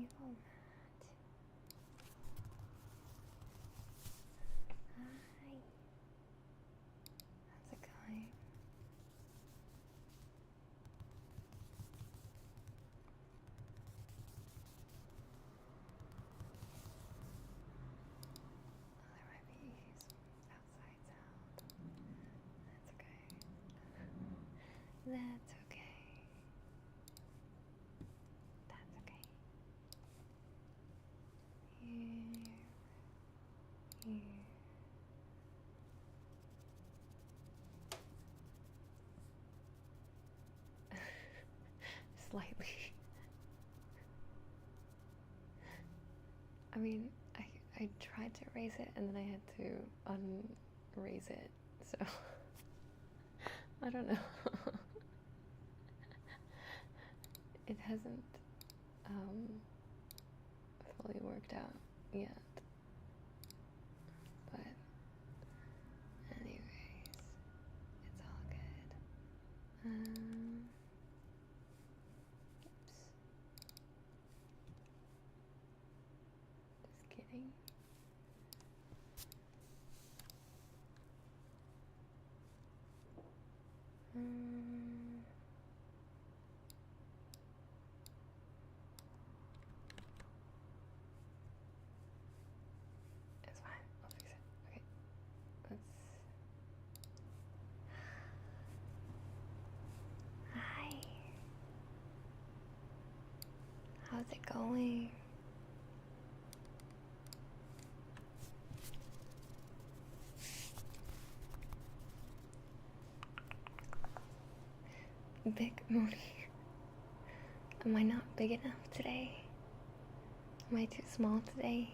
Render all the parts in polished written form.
you go, Matt? Hi. How's it going? Oh, there might be some outside sound. That's okay. That's okay. That's okay. Here. Slightly. I mean, I tried to erase it and then I had to unraise it, so I don't know. It hasn't fully worked out yet. But anyways, it's all good. Oops. Just kidding. It's fine. I'll fix it. Okay. Let's. Hi. How's it going? Big Mooney. Am I not big enough today? Am I too small today?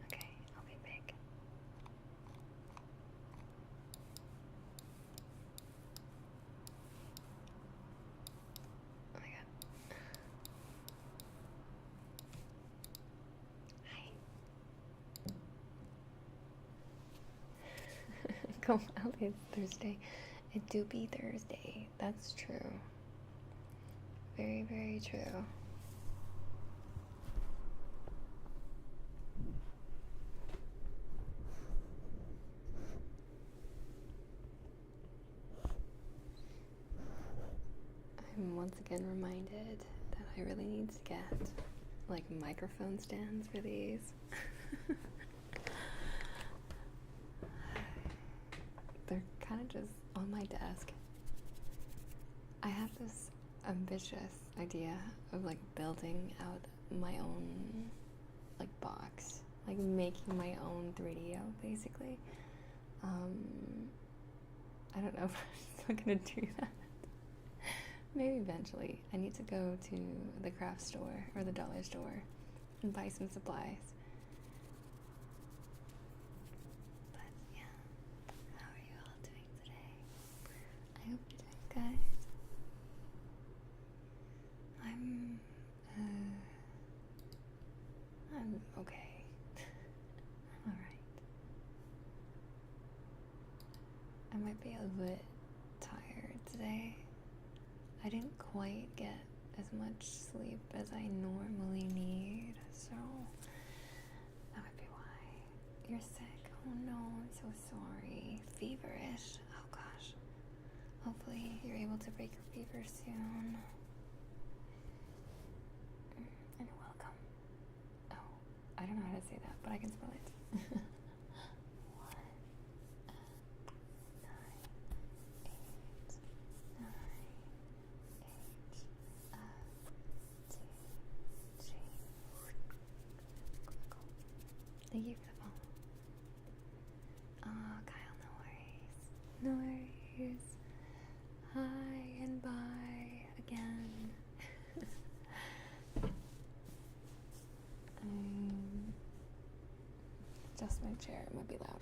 Okay, I'll be big. Oh my god. Hi. Go out, it's Thursday. It do be Thursday. That's true. Very, very true. I'm once again reminded that I really need to get like microphone stands for these. They're kind of just on my desk. I have this ambitious idea of like building out my own like box, like making my own 3DO basically. I don't know if I'm still gonna do that. Maybe eventually. I need to go to the craft store or the dollar store and buy some supplies. But yeah, how are you all doing today? I hope you're doing good. I'm okay. I'm alright. I might be a bit tired today. I didn't quite get as much sleep as I normally need, so that would be why. You're sick? Oh no, I'm so sorry. Feverish? Oh gosh. Hopefully you're able to break your fever soon. And welcome. Oh, I don't know how to say that, but I can spell it. 1, 9, 8, 9, H, F, T, G. Thank you for the follow. Oh, Kyle, no worries. No worries. Hi and bye again. Just my chair, it might be loud.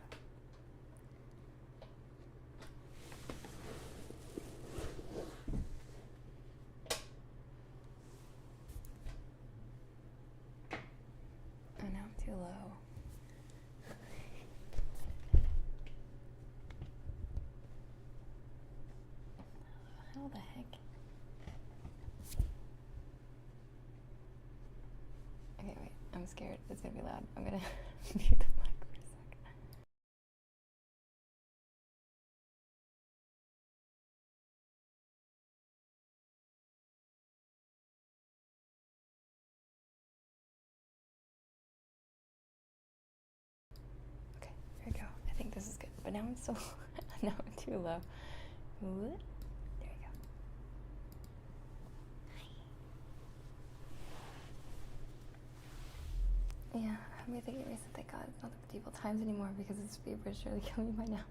Oh, now I'm too low. How the heck? scared it's gonna be loud. I'm gonna mute the mic for a second. Okay, there we go. I think this is good. But now I'm so now I'm too low. There we go. Yeah, I'm thinking recently, thank God it's not the medieval times anymore because this fever is surely killing me by now.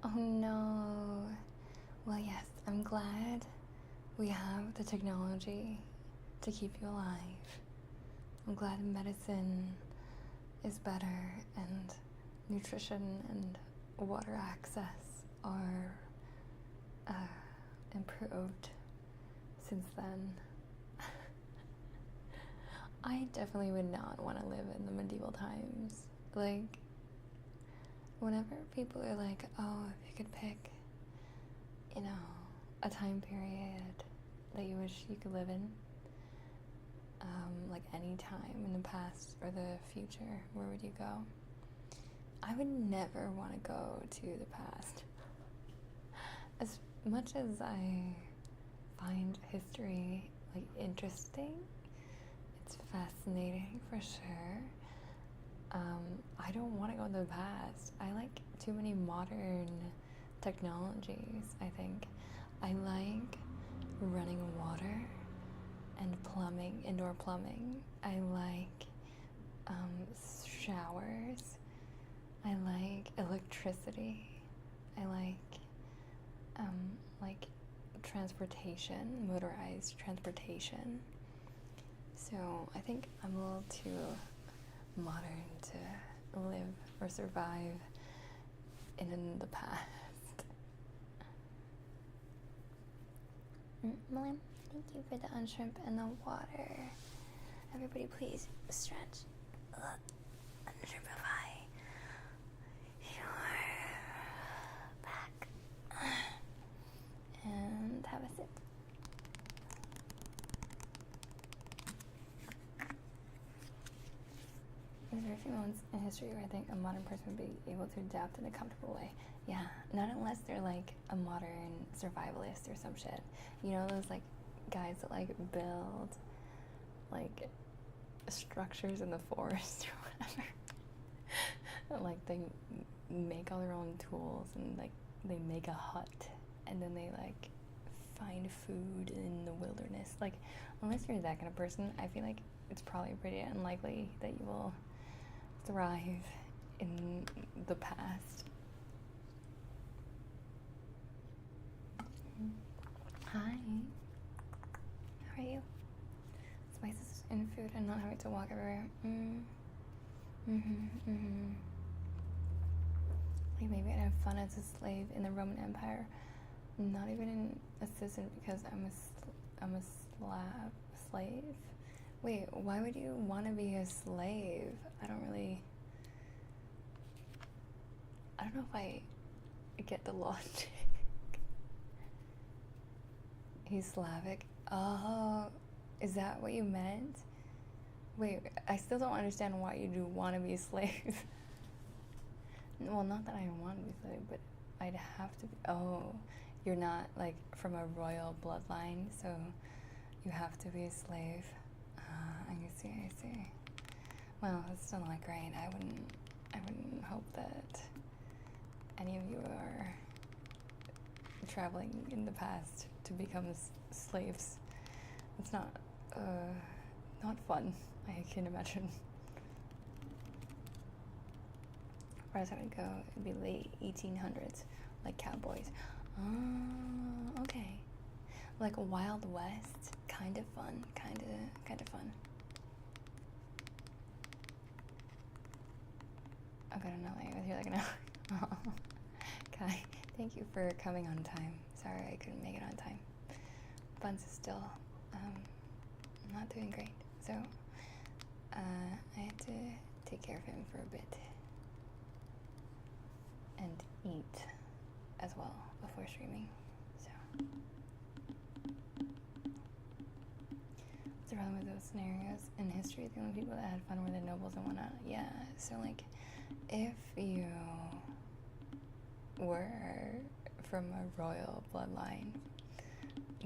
Oh no. Well, yes, I'm glad we have the technology to keep you alive. I'm glad medicine is better and nutrition and water access are improved since then. I definitely would not want to live in the medieval times. Like, whenever people are like, oh, if you could pick, you know, a time period that you wish you could live in, like any time in the past or the future, where would you go? I would never want to go to the past. As much as I find history, like, interesting, it's fascinating for sure. I don't want to go to the past. I like too many modern technologies, I think. I like running water and plumbing, indoor plumbing. I like showers. I like electricity. I like transportation, motorized transportation. So I think I'm a little too modern to live or survive in the past. William, thank you for the unshrimp and the water. Everybody please stretch. Unshrimpify your back. And have a sip. There's very few moments in history where I think a modern person would be able to adapt in a comfortable way. Yeah, not unless they're like a modern survivalist or some shit. You know those like guys that like build like structures in the forest or whatever. Like they make all their own tools and like they make a hut and then they like find food in the wilderness. Like, unless you're that kind of person, I feel like it's probably pretty unlikely that you will thrive in the past. Hi. How are you? Spices in food and not having to walk everywhere. Like maybe I'd have fun as a slave in the Roman Empire. Not even an assistant because I'm a slave. Wait, why would you want to be a slave? I don't know if I get the logic. He's Slavic. Oh, is that what you meant? Wait, I still don't understand why you do want to be a slave. Well, not that I want to be a slave, but I'd have to be. Oh, you're not like from a royal bloodline, so you have to be a slave. I see. Well, it's still not great. I wouldn't hope that any of you are traveling in the past to become slaves. It's not fun, I can imagine. Whereas I would go, it'd be late 1800s, like cowboys. Oh, okay. Like Wild West, kind of fun, kind of fun. I've got another I was here like an hour. Kai, thank you for coming on time. Sorry I couldn't make it on time. Buns is still not doing great, so I had to take care of him for a bit and eat as well before streaming. So what's the problem with those scenarios in history, the only people that had fun were the nobles and whatnot. Yeah, so like, if you were from a royal bloodline,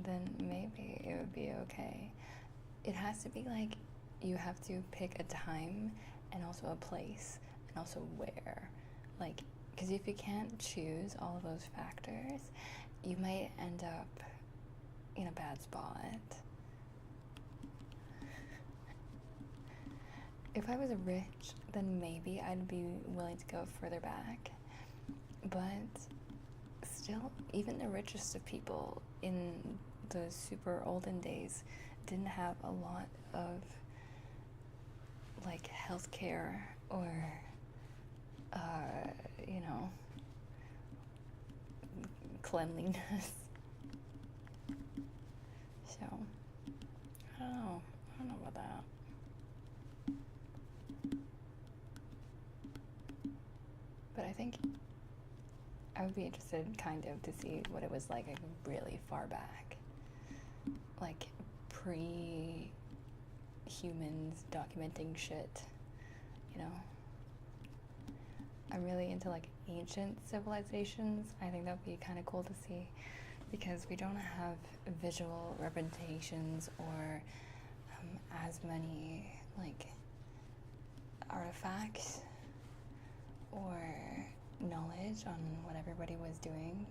then maybe it would be okay. It has to be like, you have to pick a time and also a place and also where. Like, because if you can't choose all of those factors, you might end up in a bad spot. If I was rich, then maybe I'd be willing to go further back. But still, even the richest of people in the super olden days didn't have a lot of like healthcare or you know, cleanliness. So I don't know about that. But I think I would be interested kind of to see what it was like really far back, like pre-humans documenting shit, you know. I'm really into like ancient civilizations. I think that would be kind of cool to see, because we don't have visual representations or as many like artifacts or knowledge on what everybody was doing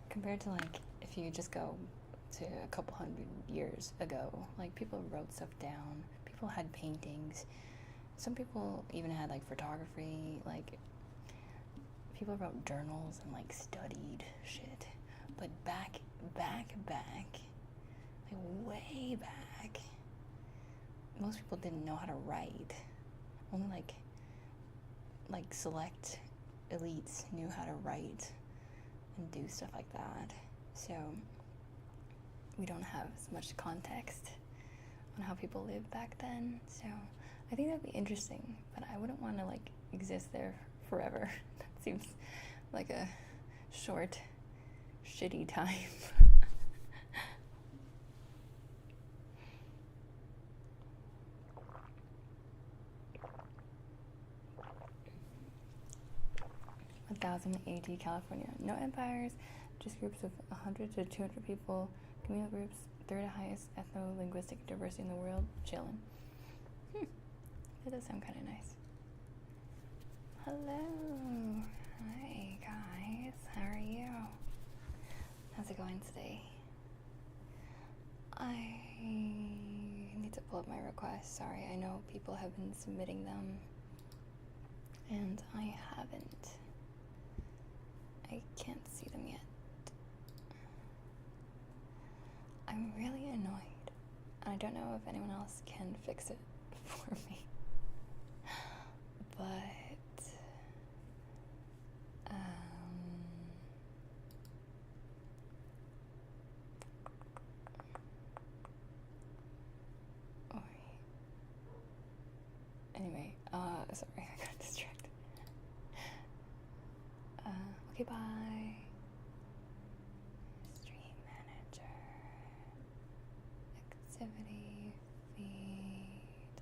compared to like if you just go to a couple hundred years ago. Like, people wrote stuff down, people had paintings, some people even had like photography, like people wrote journals and like studied shit. But back, like way back, most people didn't know how to write. Only like select elites knew how to write and do stuff like that. So we don't have as much context on how people lived back then. So I think that'd be interesting, but I wouldn't want to like exist there forever. That seems like a short, shitty time. AD California. No empires, just groups of 100 to 200 people, communal groups, third highest ethno-linguistic diversity in the world, chillin'. That does sound kind of nice. Hello. Hi, guys. How are you? How's it going today? I need to pull up my requests. Sorry, I know people have been submitting them, and I haven't. I can't see them yet. I'm really annoyed. I don't know if anyone else can fix it for me. But anyway, sorry, I got distracted. Okay, bye. Stream manager, activity, feed,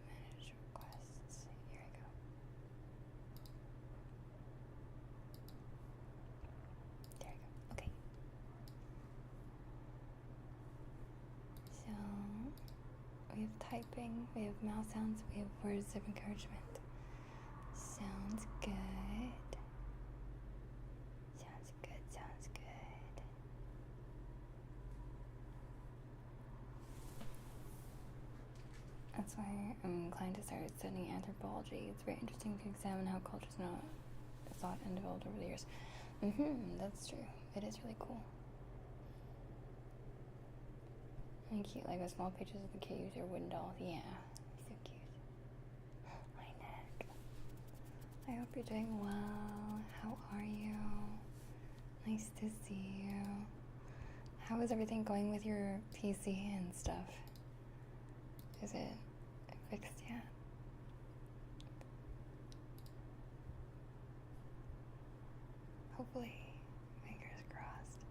manage requests. Here we go. There we go. Okay. So we have typing, we have mouse sounds, we have words of encouragement. Sounds good. Sounds good. That's why I'm inclined to start studying anthropology. It's very interesting to examine how cultures know thought and developed over the years. That's true. It is really cool. And cute, like the small pictures of the kid use their wooden dolls. Yeah, so cute. My neck. I hope you're doing well. How are you? Nice to see you. How is everything going with your PC and stuff? Is it fixed yet? Hopefully. Fingers crossed.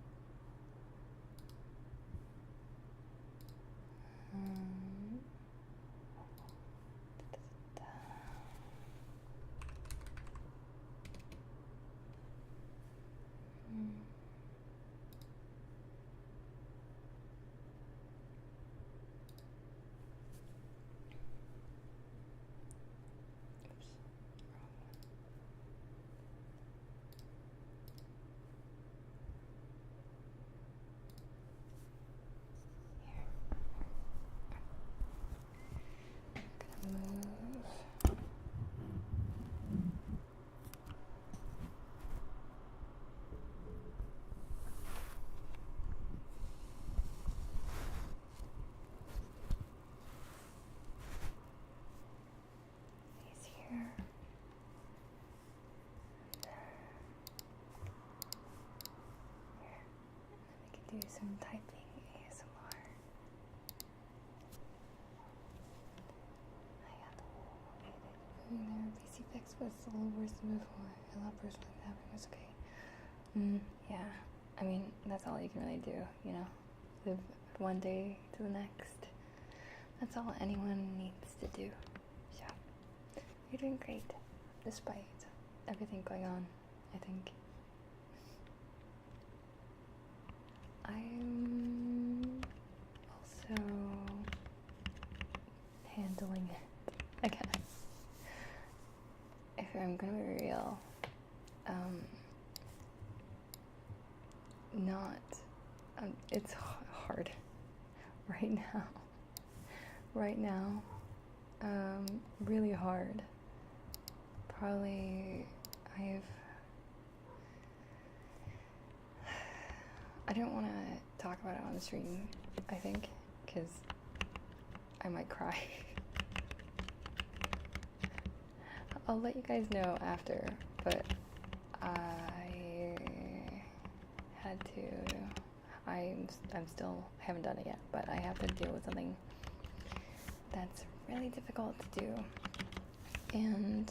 some typing ASMR. Their PC fix was a little worse than before. A lot personally happening was okay. Yeah, I mean, that's all you can really do, you know? Live one day to the next. That's all anyone needs to do. So, you're doing great, despite everything going on, I think. I'm also handling it, I guess. If I'm gonna be real, it's hard right now. Right now, really hard. Probably, I don't want to talk about it on the stream, I think, because I might cry. I'll let you guys know after, but I'm still, haven't done it yet, but I have to deal with something that's really difficult to do, and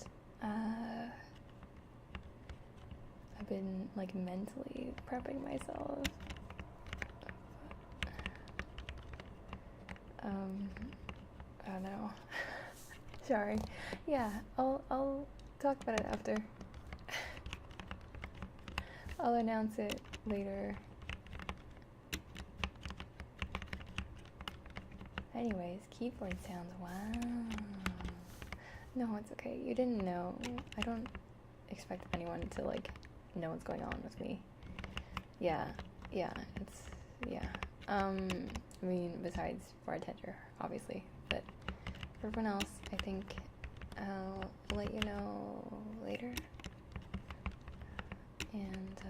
I've been, like, mentally prepping myself. I don't know. Sorry. Yeah, I'll talk about it after. I'll announce it later. Anyways, keyboard sounds. Wow. No, it's okay. You didn't know. I don't expect anyone to, like, know what's going on with me. Yeah. I mean, besides bartender, obviously, but for everyone else, I think I'll let you know later. And,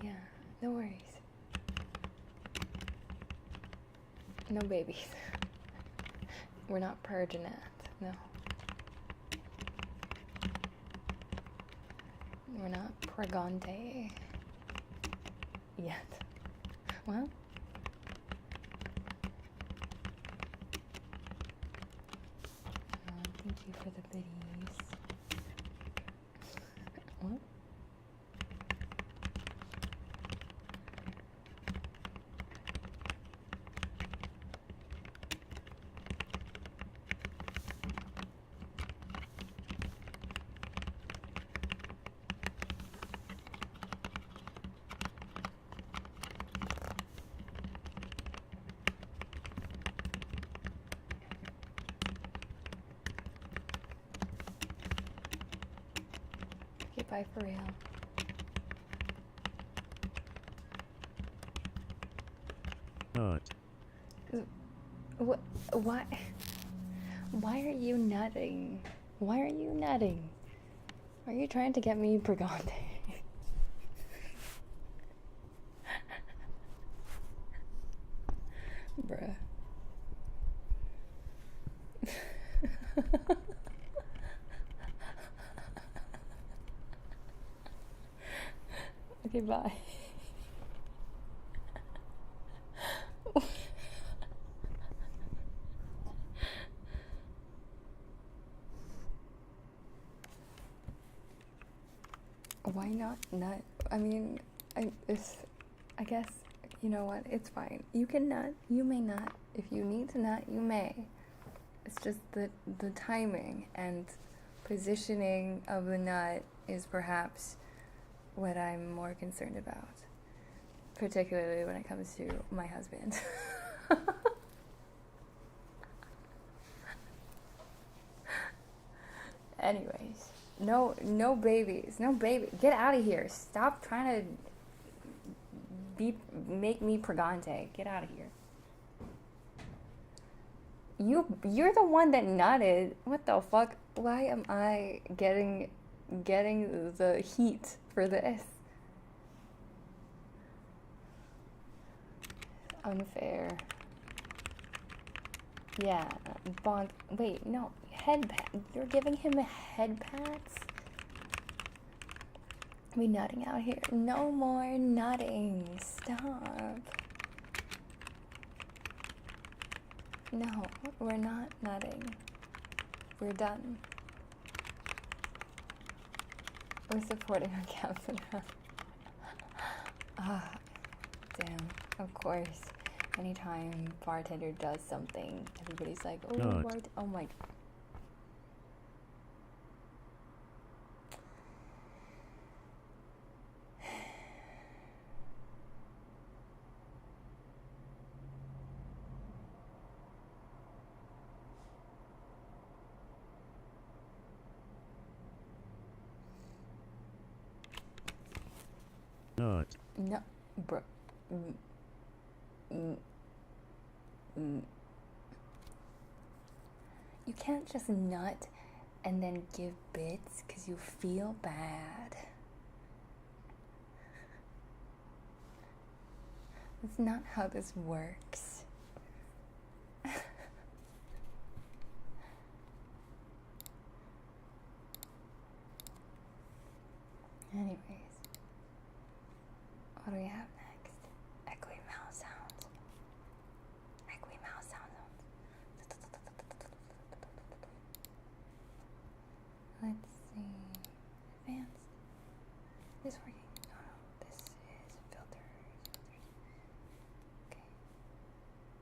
yeah, no worries. No babies. We're not Perginat, no. We're not Pregante yet. Well, thank you for the biddies. What? Bye for real. What? Why? Why are you nutting? Why are you nutting? Are you trying to get me pregante? Bruh. Okay, bye. Why not nut? I mean, I guess, you know what, it's fine. You can nut, you may nut. If you need to nut, you may. It's just the timing and positioning of the nut is perhaps what I'm more concerned about, particularly when it comes to my husband. Anyways, no babies, no baby. Get out of here. Stop trying to make me pregante. Get out of here. You're the one that nutted. What the fuck? Why am I getting the heat for this? Unfair. Yeah, bond. Wait, no. Head pat. You're giving him a head pats? We nutting out here. No more nutting. Stop. No, we're not nutting. We're done. We're supporting our captain. Ah, damn. Of course. Anytime bartender does something, everybody's like, oh, oh my. Not. No, bro. You can't just nut and then give bits because you feel bad. That's not how this works. Anyways, what do we have next? Echoey mouth sounds. Echoey mouth sounds. Let's see. Advanced. Is this working? No, this is filters. Okay.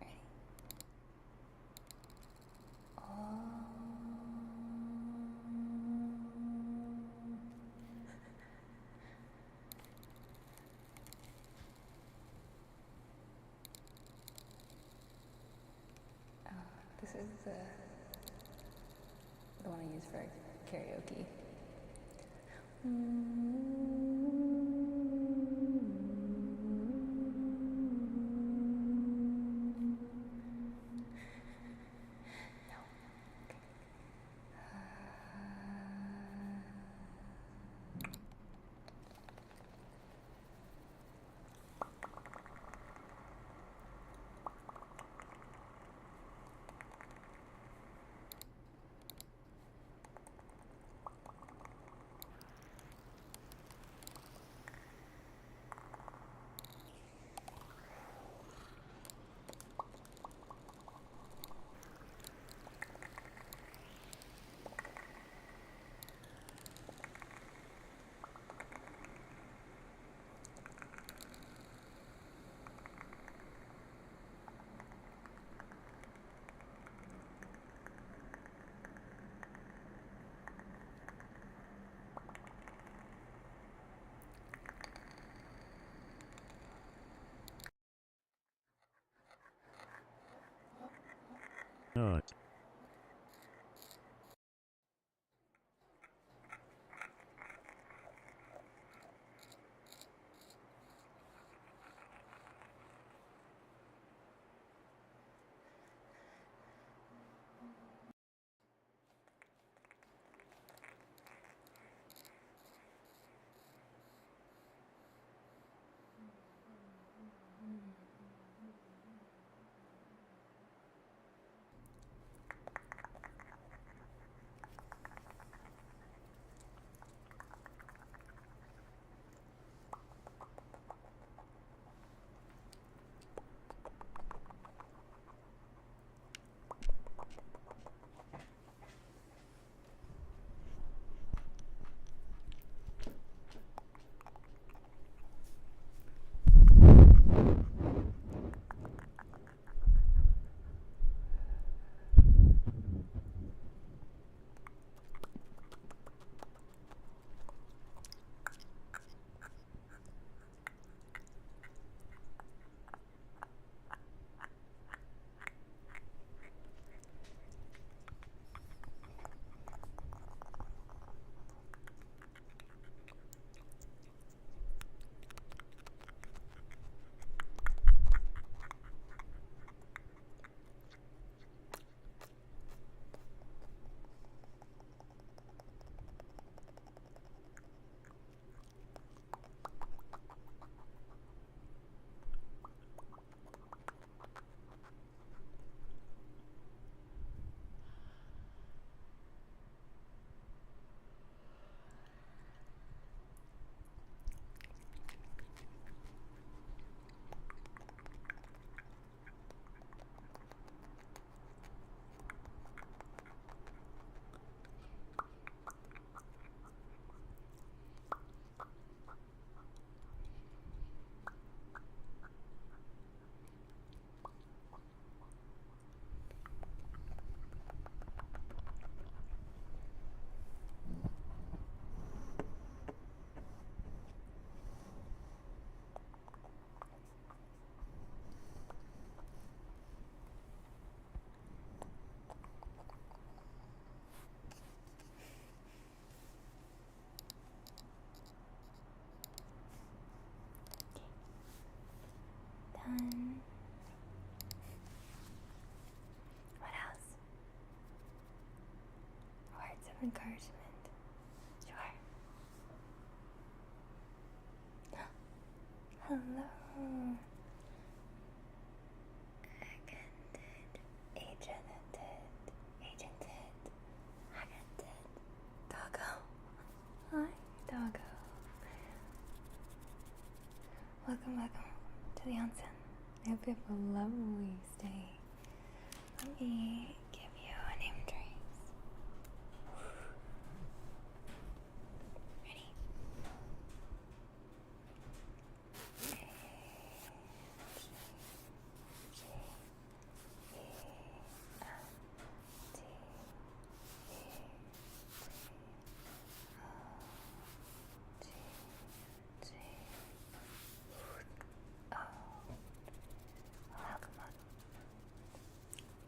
Ready? This is the one I use for karaoke. Not. of encouragement. Sure. Hello. Agented. Doggo. Hi, doggo. Welcome to the onsen. I hope you have a lovely stay. Let me give you a name trace. Ready?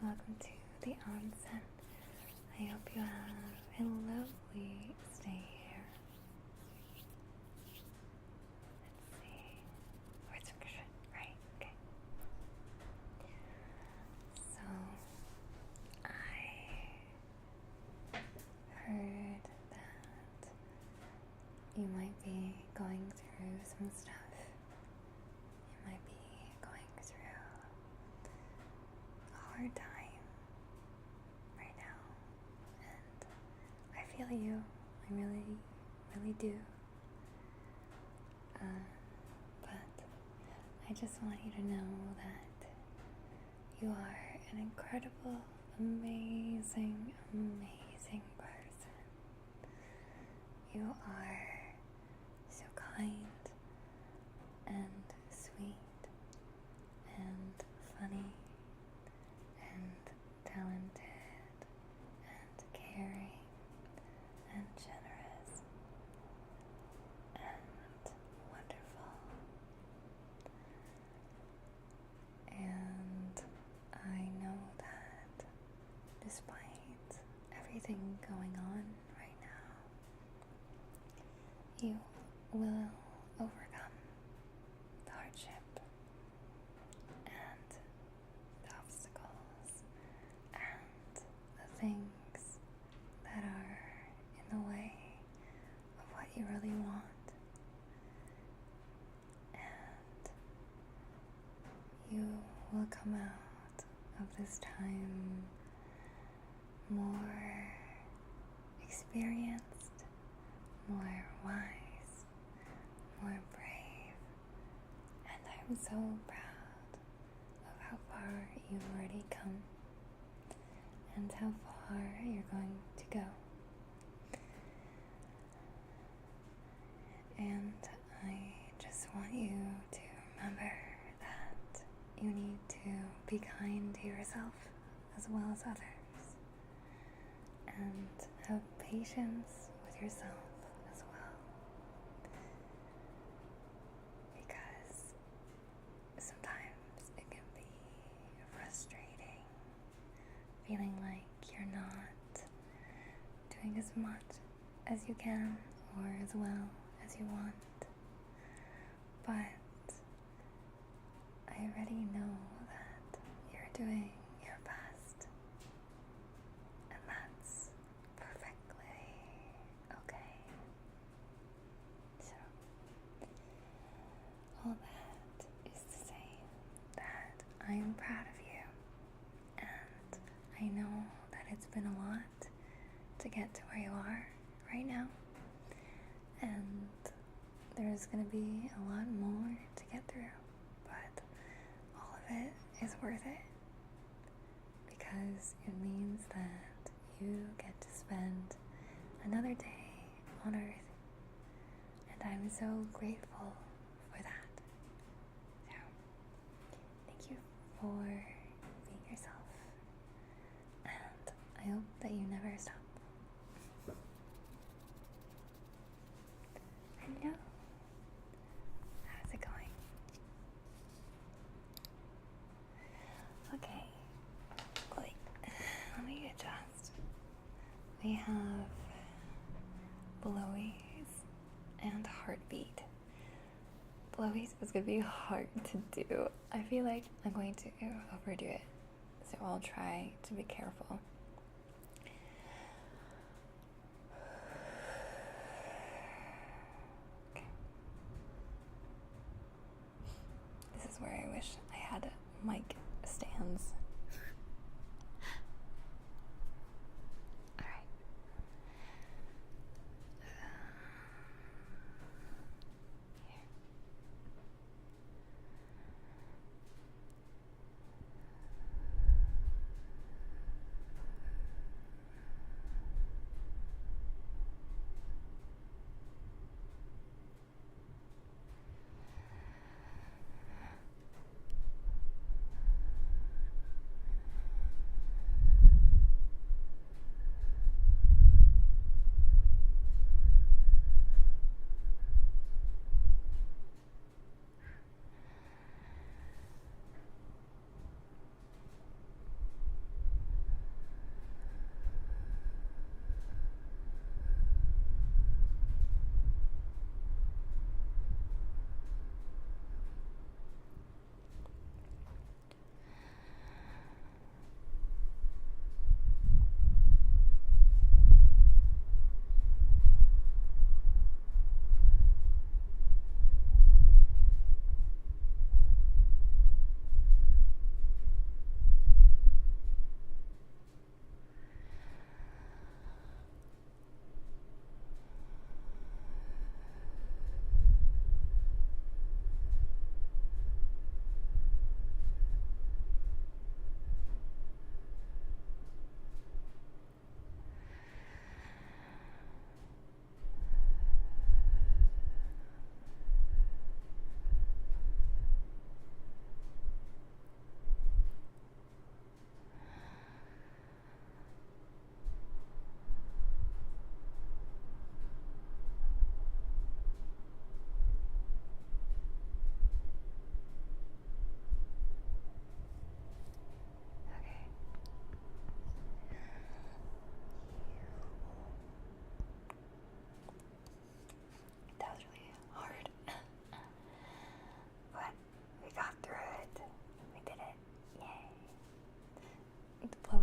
Welcome to the onsen. I hope you have a lovely stay here. Let's see. Where's Ricochet? Right, okay. So, I heard that you might be going through some stuff. You might be going through a hard time right now, and I feel you. I really, really do. But I just want you to know that you are an incredible, amazing, amazing person. You are so kind and sweet and funny and talented and caring and generous and wonderful. And I know that despite everything going on right now, you will overcome the hardship and the obstacles and the things that are in the way of what you really want. And you will come out of this time more experienced, more wise, more brave, and I'm so proud of how far you've already come and how far you're going to go. And I just want you to remember that you need to be kind to yourself as well as others, and have patience with yourself as well, because sometimes it can be frustrating feeling like you're not doing as much as you can or as well as you want. But I already know that you're doing your best, and that's perfectly okay. So, all that is to say that I am proud of you, and I know that it's been a lot to get to where you are right now, and there's going to be a lot more to get through, but all of it is worth it, because it means that you get to spend another day on Earth, and I'm so grateful for that. So, thank you for being yourself, and I hope that you never stop. Hello. How's it going? Okay. Wait. Let me adjust. We have blowies and heartbeat. Blowies is going to be hard to do. I feel like I'm going to overdo it, so I'll try to be careful. mic stands. Alright.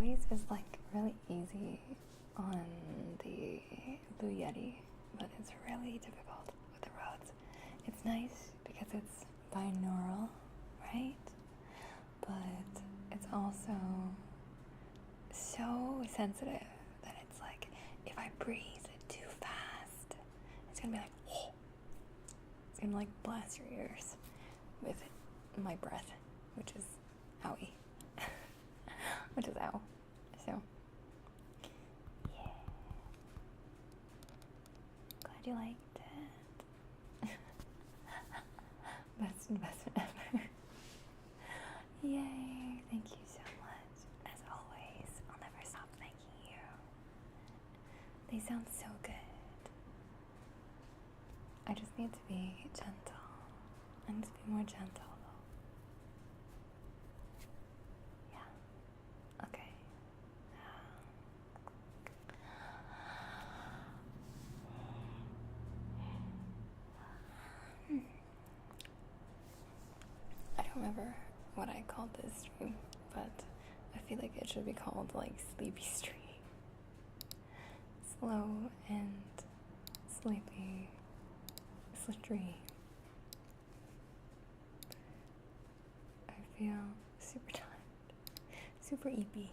Here. Is like really easy on the Blue Yeti, but it's really difficult with the Rhodes. It's nice because it's binaural, right? But it's also so sensitive that it's like if I breathe too fast, it's gonna be like, oh. It's gonna like blast your ears with my breath, which is owie. Which is ow. So, yeah. Glad you liked it. Best investment ever. Yay. Thank you so much. As always, I'll never stop thanking you. They sound so good. I just need to be gentle. I need to be more gentle. Remember what I called this stream, but I feel like it should be called like Sleepy Stream. Slow and sleepy stream. I feel super tired, super eepy.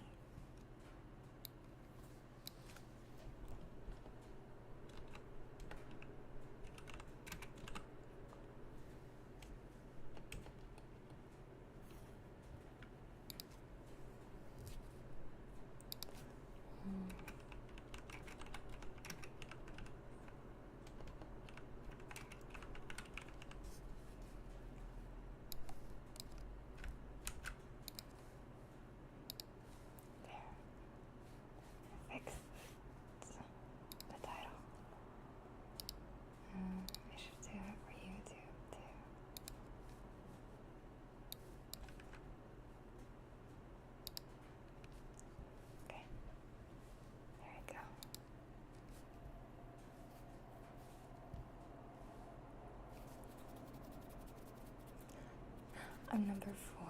I'm number 4.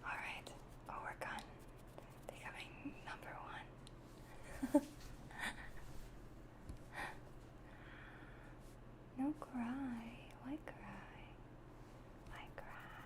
Alright, I'll work on becoming number 1. No cry. Why cry? Why cry?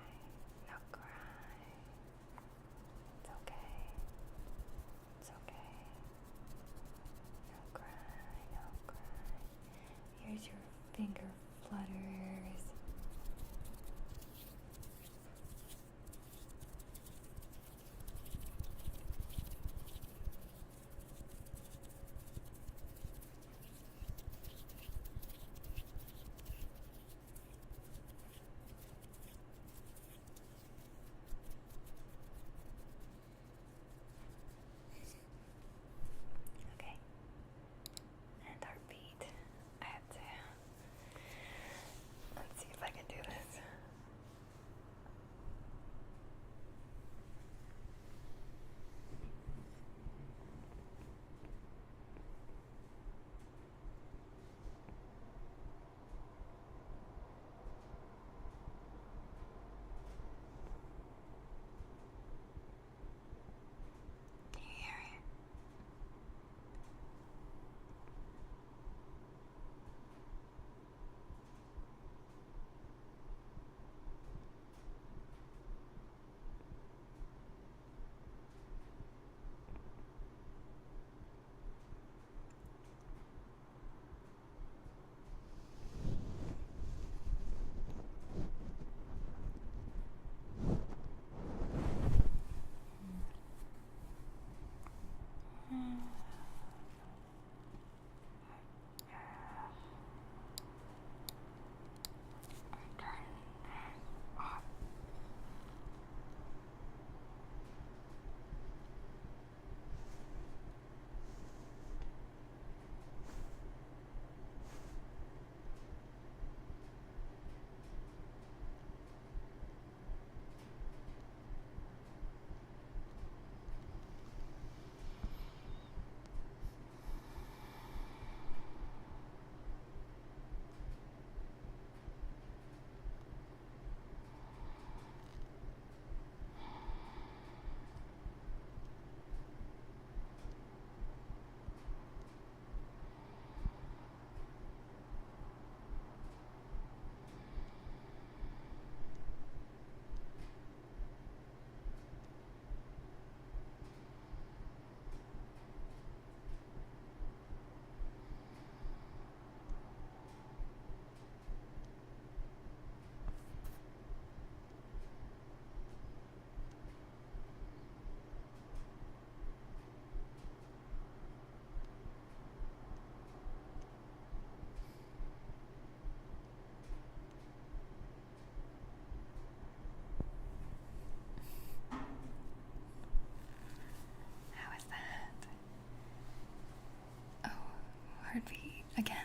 heartbeat again.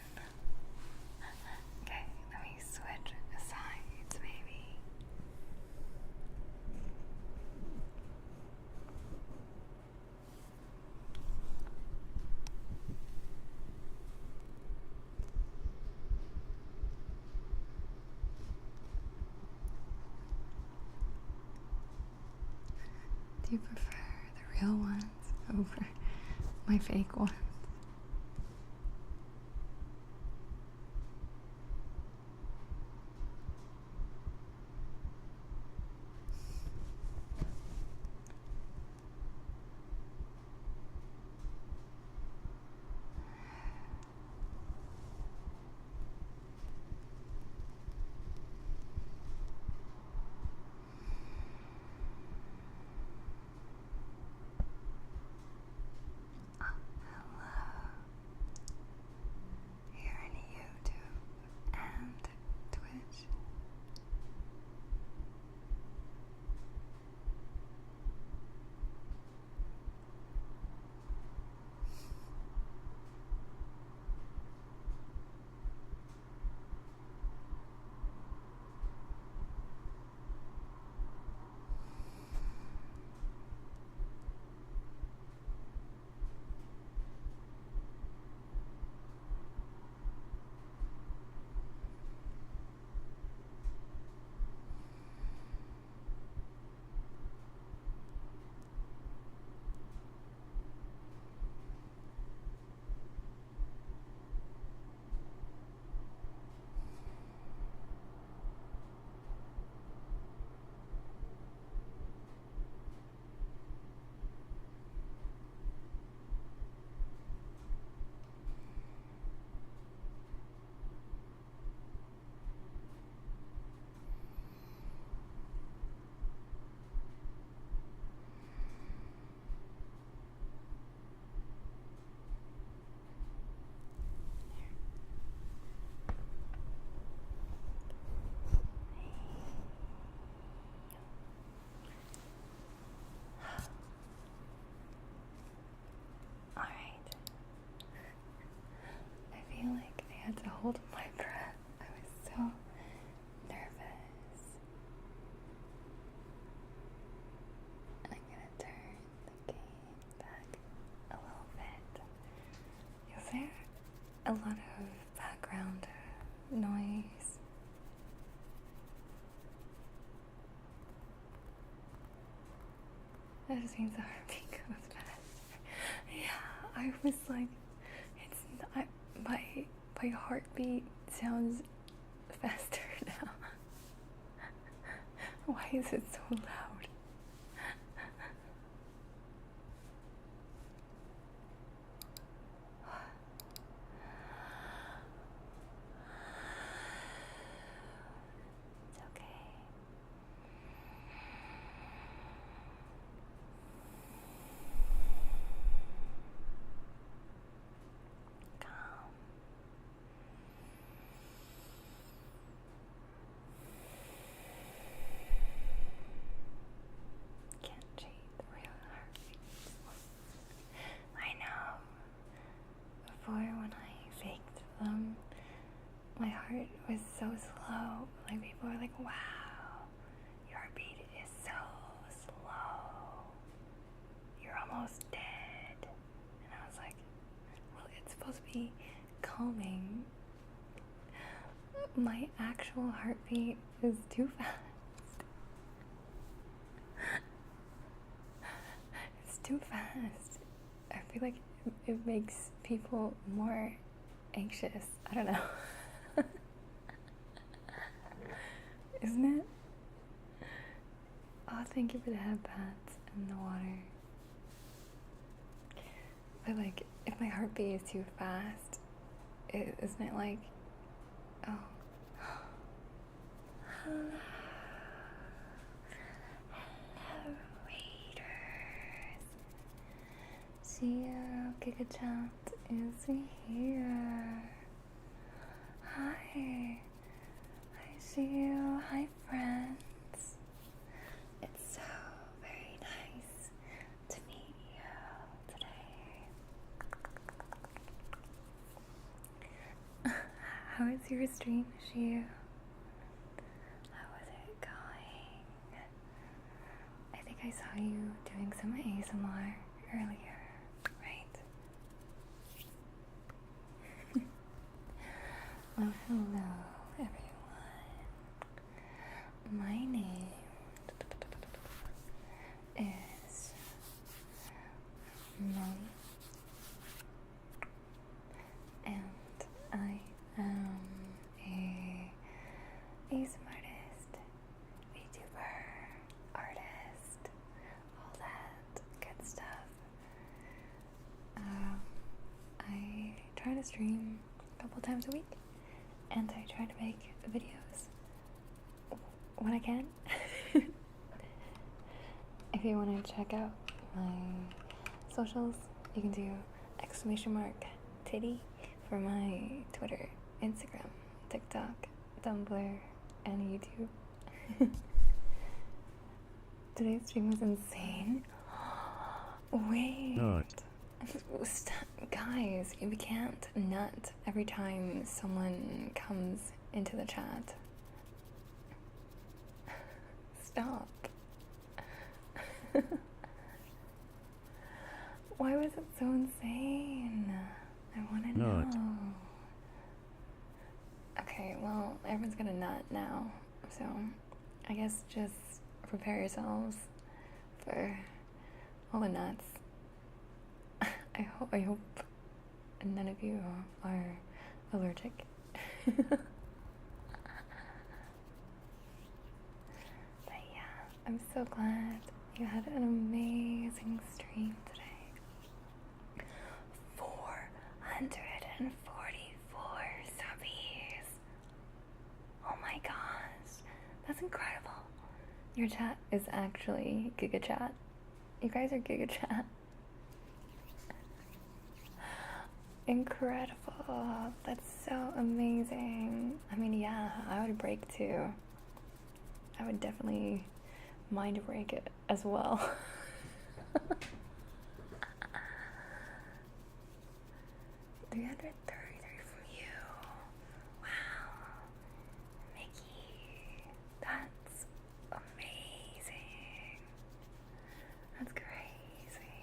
Okay, let me switch sides, maybe. Do you prefer the real ones over my fake ones? To hold my breath. I was so nervous. And I'm gonna turn the game back a little bit. Is there a lot of background noise? That just means the heartbeat goes faster. Yeah, I was like, it's not my heartbeat sounds faster now. Why is it so loud? It's okay. When I faked them, my heart was so slow. Like, people were like, wow, your heartbeat is so slow. You're almost dead. And I was like, well, it's supposed to be calming. My actual heartbeat is too fast. It's too fast. I feel like it makes people more anxious. I don't know. Isn't it? Oh, thank you for the headpads and the water. But like, if my heartbeat is too fast, isn't it like, oh. Hello. Hello, readers. Giga-chat is here. Hi. I see you. Hi, friends. It's so very nice to meet you today. How is your stream, Shiu? How is it going? I think I saw you doing some ASMR earlier, right? Well, hello, everyone. My name is Molly, and I am a ASMR artist, VTuber, artist, all that good stuff. I try to stream a couple times a week, and I try to make videos when I can. If you want to check out my socials, you can do !titty for my Twitter, Instagram, TikTok, Tumblr, and YouTube. Today's stream was insane. Wait. Not. Guys, you can't nut every time someone comes into the chat. Stop. Why was it so insane? I want to know. Okay, well, everyone's gonna nut now, so I guess just prepare yourselves for all the nuts. I hope none of you are allergic. But yeah, I'm so glad you had an amazing stream today. 444 subbies. Oh my gosh, that's incredible. Your chat is actually Giga Chat. You guys are Giga Chat. Incredible. That's so amazing. I mean, yeah, I would break too. I would definitely mind break it as well. 333 from you. Wow. Mickey. That's amazing. That's crazy.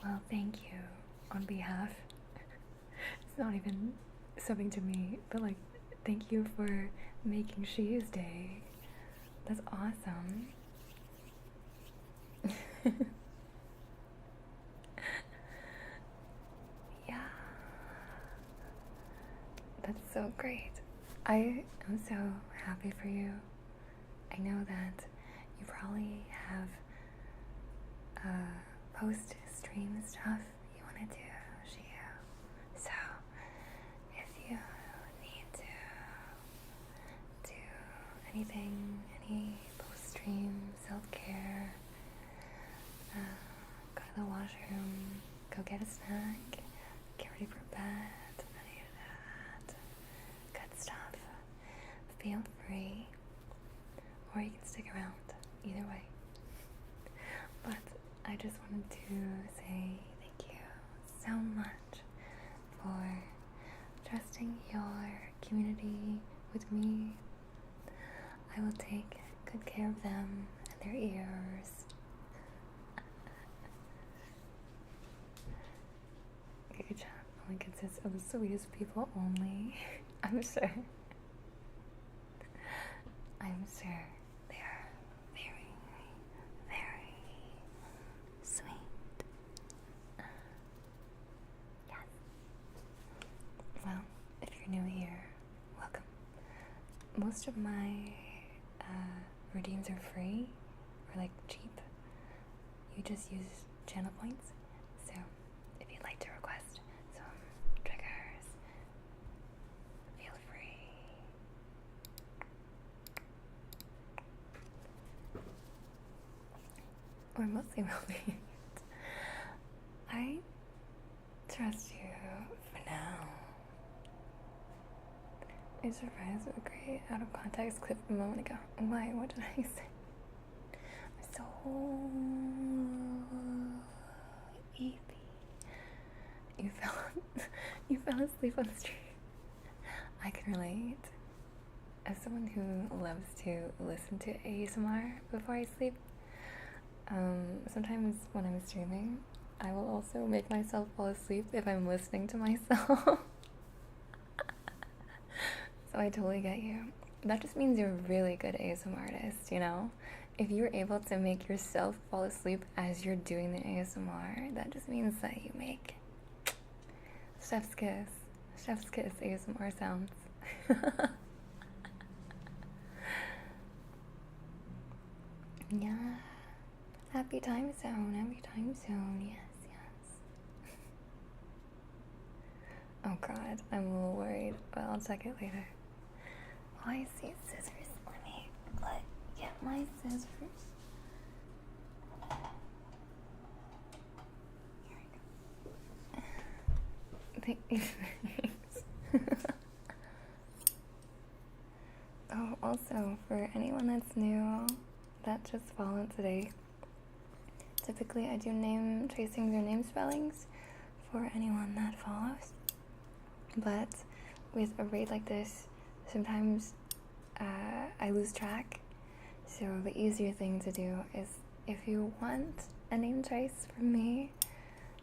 Well, thank you on behalf. It's not even something to me, but like, thank you for making Shiu's day. That's awesome. Yeah. That's so great. I am so happy for you. I know that you probably have post-stream stuff you want to do, Shiu. So, if you need to do anything, any post-stream self-care, go to the washroom, go get a snack, get ready for bed, any of that good stuff, feel free, or you can stick around, either way. But I just wanted to say thank you so much for trusting your community with me. I will take good care of them and their ears. Good chat only consists of the sweetest people only. I'm sure. I'm sure they are very, very sweet. Yes. Well, if you're new here, welcome. Most of my redeems are free or like cheap. You just use channel points. So if you'd like to request some triggers, feel free. Or mostly will be. I trust you for now. I surprised with a great out of context clip a moment ago. Why? What did I say? I'm so eepy. You fell asleep on the street. I can relate. As someone who loves to listen to ASMR before I sleep, sometimes when I'm streaming, I will also make myself fall asleep if I'm listening to myself. So I totally get you. That just means you're a really good ASMR artist, you know? If you're able to make yourself fall asleep as you're doing the ASMR, that just means that you make chef's kiss ASMR sounds. Yeah. Happy time zone, yes, yes. Oh god, I'm a little worried, but I'll check it later. Oh, I see scissors. Let me get my scissors. Here we go. Thanks. Oh, also, for anyone that's new, that just followed today, typically I do name tracings or name spellings for anyone that follows. But with a raid like this, sometimes I lose track. So the easier thing to do is, if you want a name trace from me,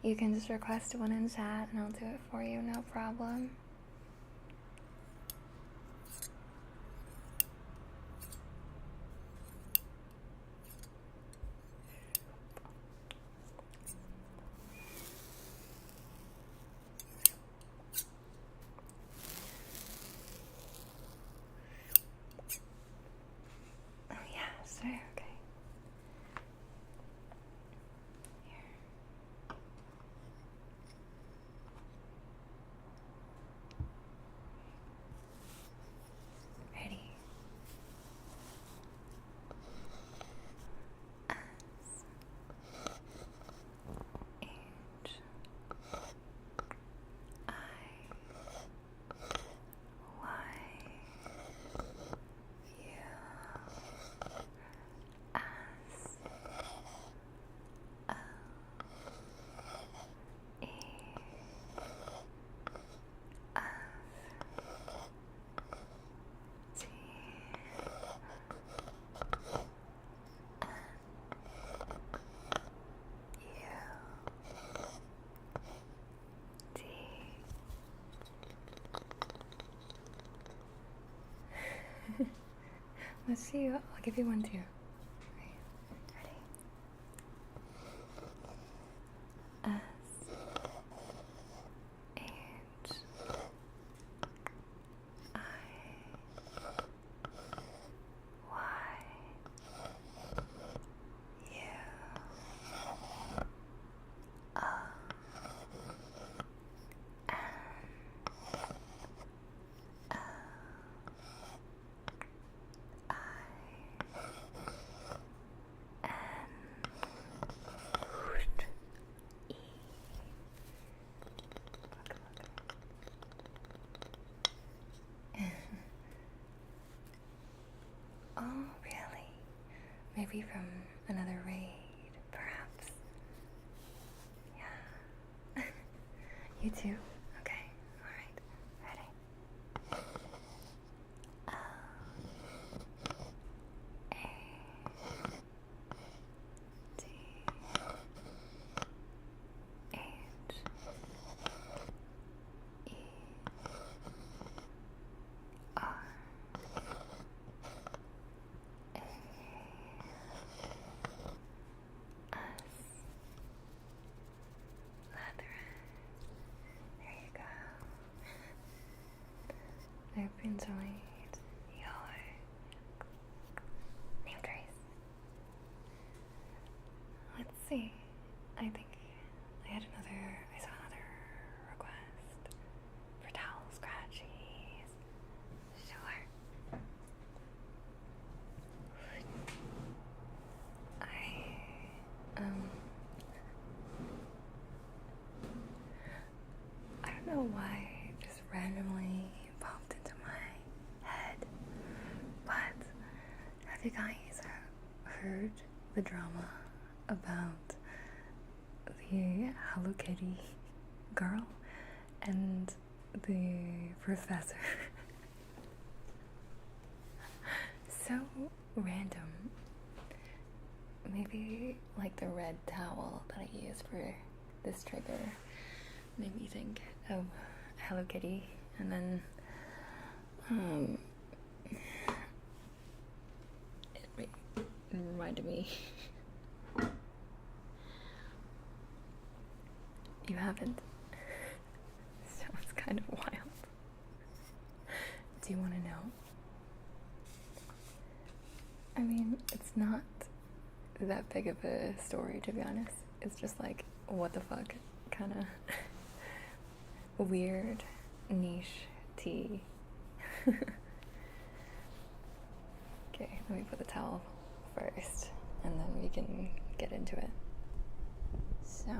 you can just request one in chat and I'll do it for you, no problem. Sure, okay. Here. Ready? S H I Y U S L E F T U D. Let's see. I'll give you one too. Ready? S H I Y U O N O Oh, really? Maybe from another raid, perhaps. Yeah. You too? Okay, alright. Ready? L A D H E R A S. Leather. There you go. I hope you enjoyed your name trace. Let's see. I think I saw another request for towel scratchies. Sure. I don't know why it just randomly popped into my head, but have you guys heard the drama about the Hello Kitty girl and the professor so random. Maybe like the red towel that I use for this trigger made me think of Hello Kitty, and then it reminded me. You haven't? So it's kind of wild. Do you want to know? I mean, it's not that big of a story, to be honest. It's just like, what the fuck, kind of weird niche tea. Okay, let me put the towel first, and then we can get into it. So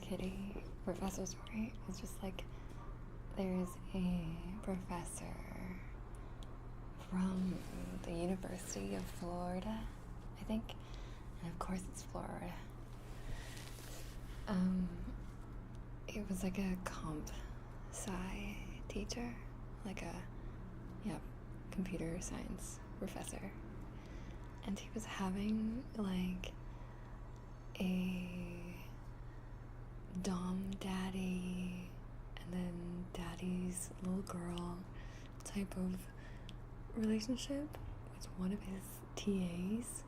Kitty professor story is just like, there's a professor from the University of Florida, I think, and of course it's Florida. It was like a comp sci teacher, like a computer science professor, and he was having like a dom daddy and then daddy's little girl type of relationship with one of his TAs,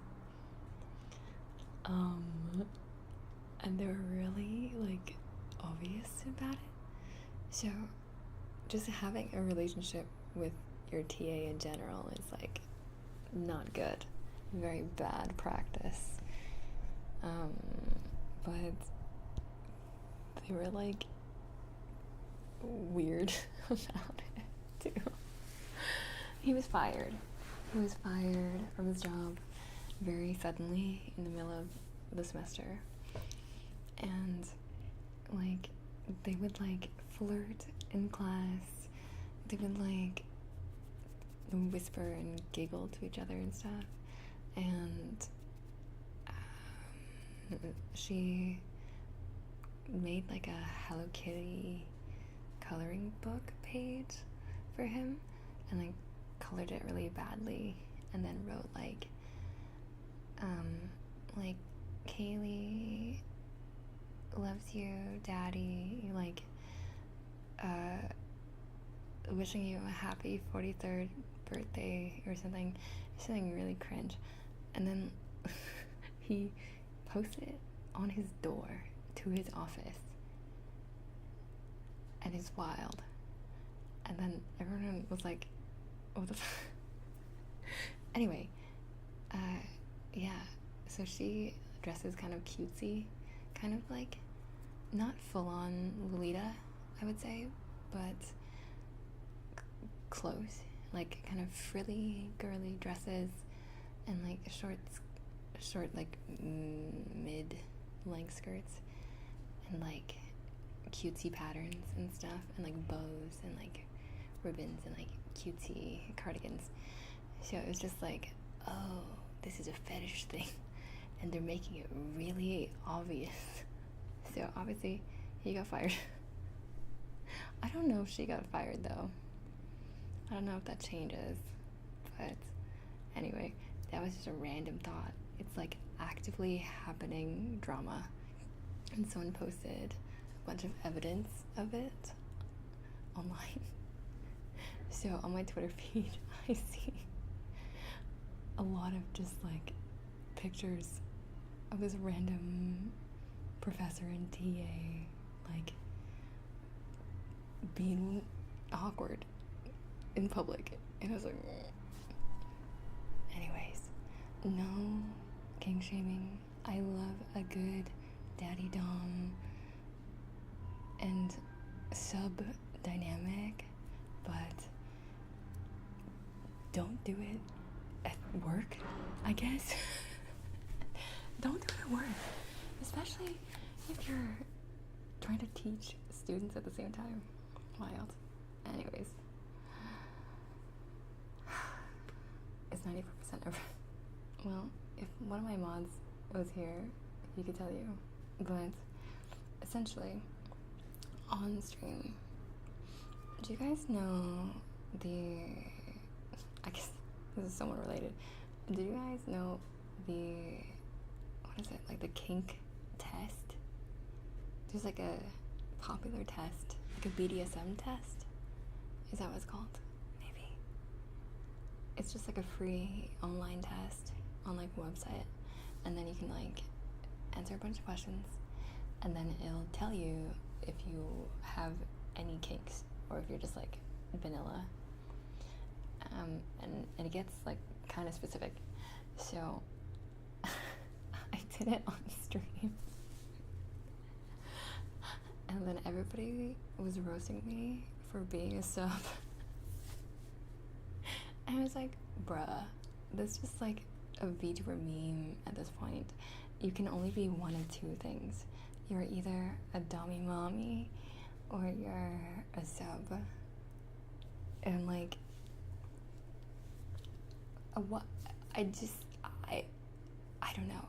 and they were really like obvious about it. So just having a relationship with your TA in general is like not good, very bad practice. but they were like weird about it too. He was fired. He was fired from his job very suddenly in the middle of the semester. And like they would like flirt in class. They would like whisper and giggle to each other and stuff. And she made like a Hello Kitty coloring book page for him and like colored it really badly and then wrote like Kaylee loves you, Daddy, like wishing you a happy 43rd birthday or something really cringe. And then he posted it on his door to his office, and it's wild. And then everyone was like, what the anyway, yeah, so she dresses kind of cutesy, kind of like not full-on Lolita, I would say, but close, like kind of frilly, girly dresses and like short like mid-length skirts and like cutesy patterns and stuff and like bows and like ribbons and like cutesy cardigans. So it was just like, oh, this is a fetish thing and they're making it really obvious. So obviously he got fired. I don't know if she got fired though. I don't know if that changes, but anyway, that was just a random thought. It's like actively happening drama, and someone posted a bunch of evidence of it online. So on my Twitter feed, I see a lot of just like pictures of this random professor and TA like being awkward in public, and I was like, anyways, no king shaming. I love a good daddy dom and sub dynamic, but don't do it at work, I guess. Don't do it at work, especially if you're trying to teach students at the same time. Wild. Anyways, it's 94% over. Well, if one of my mods was here, he could tell you. But essentially, on stream, do you guys know I guess this is somewhat related. Do you guys know what is it, like the kink test? There's like a popular test, like a BDSM test. Is that what it's called? Maybe. It's just like a free online test on like a website, and then you can like answer a bunch of questions, and then it'll tell you if you have any kinks or if you're just like vanilla. And it gets like kind of specific. So I did it on stream. And then everybody was roasting me for being a sub. And I was like, bruh, this is just like a VTuber meme at this point. You can only be one of two things. You're either a dommy mommy or you're a sub. And like, what? I don't know.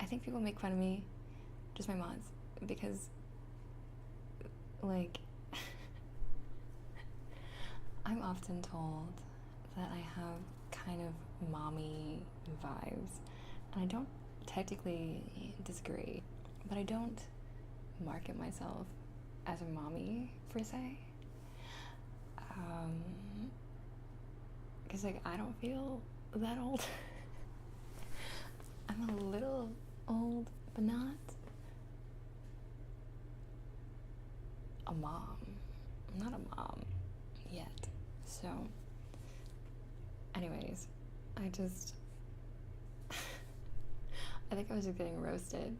I think people make fun of me, just my mods, because like I'm often told that I have kind of mommy vibes, and I don't technically disagree, but I don't market myself as a mommy per se, because like I don't feel that old. I'm a little old, but not a mom. I'm not a mom yet. So anyways, I think I was just getting roasted,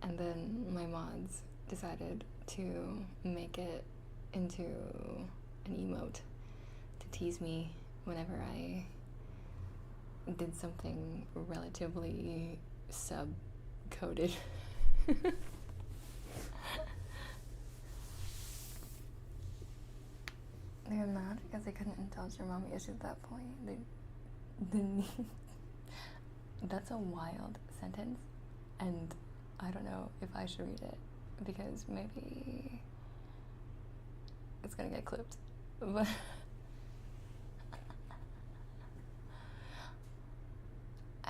and then my mods decided to make it into an emote to tease me whenever I did something relatively sub-coded. They were mad because they couldn't indulge their mommy issues at that point. They didn't. That's a wild sentence, and I don't know if I should read it because maybe it's gonna get clipped. But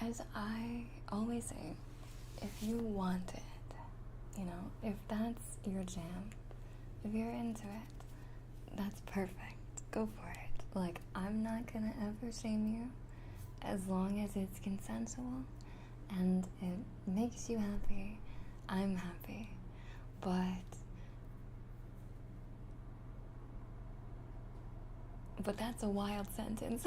as I always say, if you want it, you know, if that's your jam, if you're into it, that's perfect. Go for it. Like, I'm not gonna ever shame you as long as it's consensual and it makes you happy. I'm happy. But that's a wild sentence.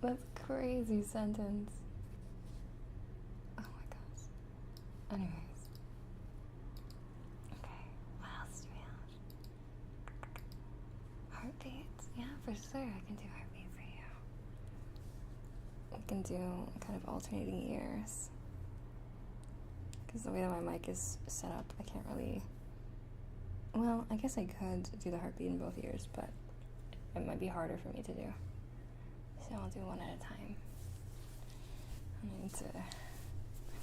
That's a crazy sentence. Oh my gosh. Anyways. Okay, what else do we have? Heartbeats? Yeah, for sure I can do heartbeat for you. I can do kind of alternating ears. Because the way that my mic is set up, I can't really... Well, I guess I could do the heartbeat in both ears, but it might be harder for me to do. So I'll do one at a time. I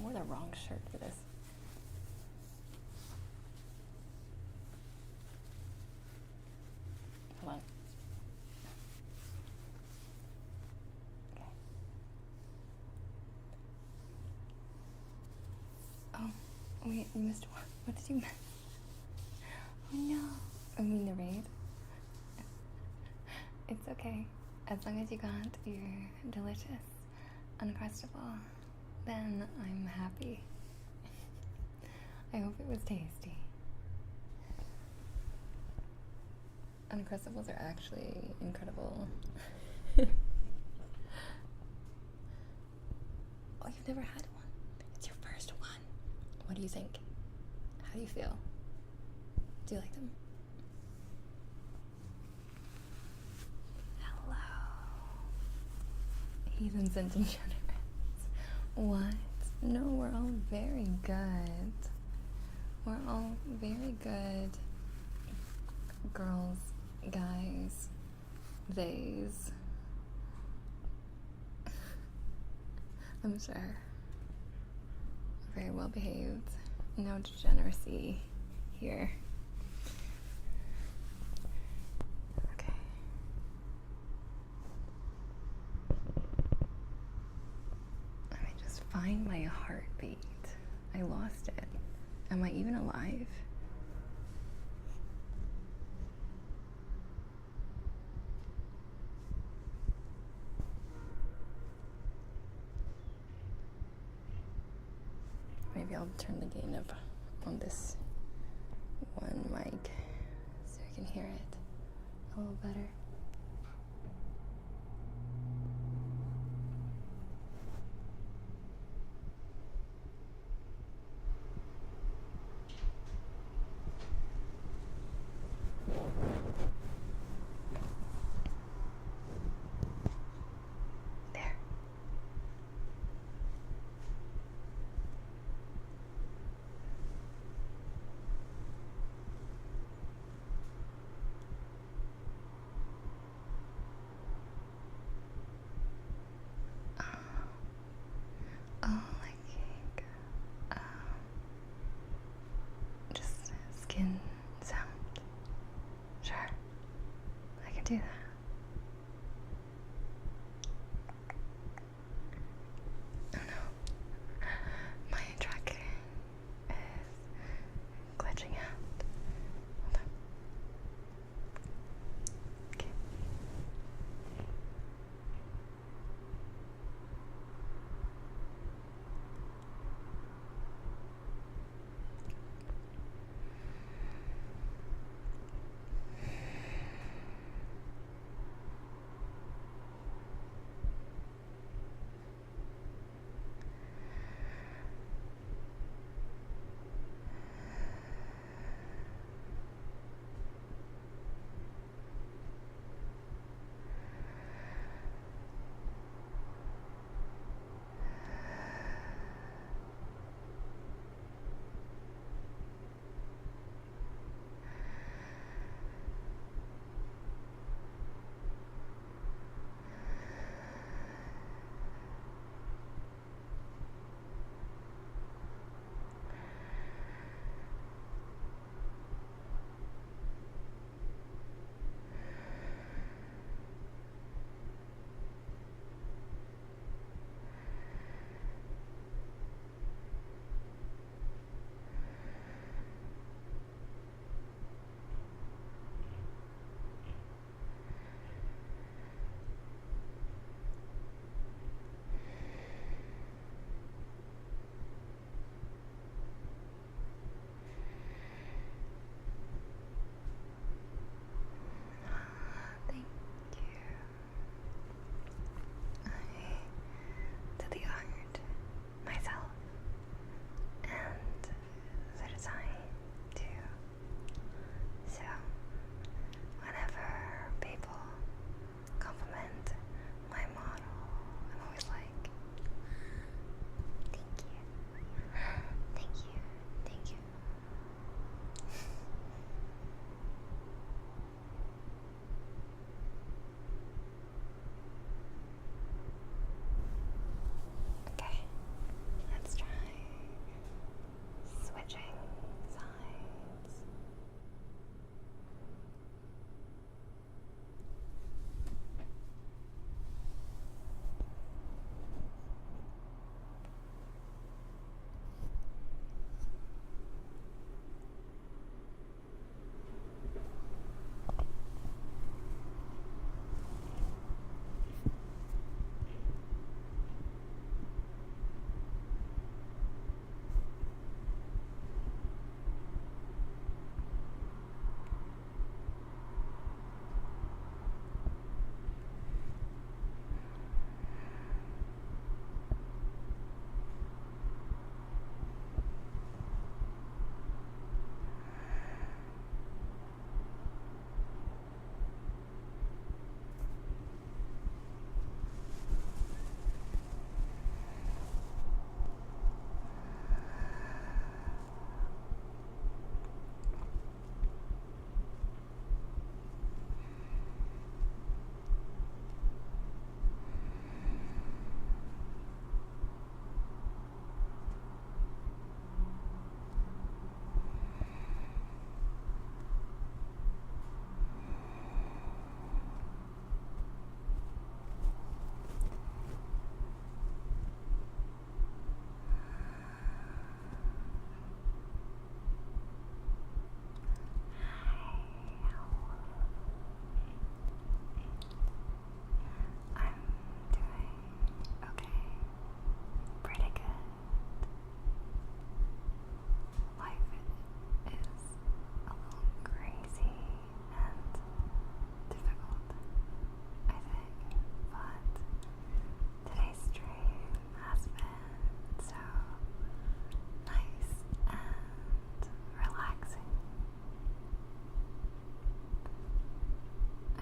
wore the wrong shirt for this. Hold on. Okay. Oh, wait, you missed one. What did you miss? Oh no. I mean the raid. It's okay. As long as you got your delicious Uncrustable, then I'm happy. I hope it was tasty. Uncrustables are actually incredible. Oh, you've never had one? It's your first one. What do you think? How do you feel? Do you like them? Hello. Heathens and degenerates. What? No, we're all very good. We're all very good girls, guys, theys. I'm sure. Very well behaved. No degeneracy here. Okay. Let me just find my heartbeat. I lost it. Am I even alive? Maybe I'll turn the gain up on this one mic so I can hear it a little better. There.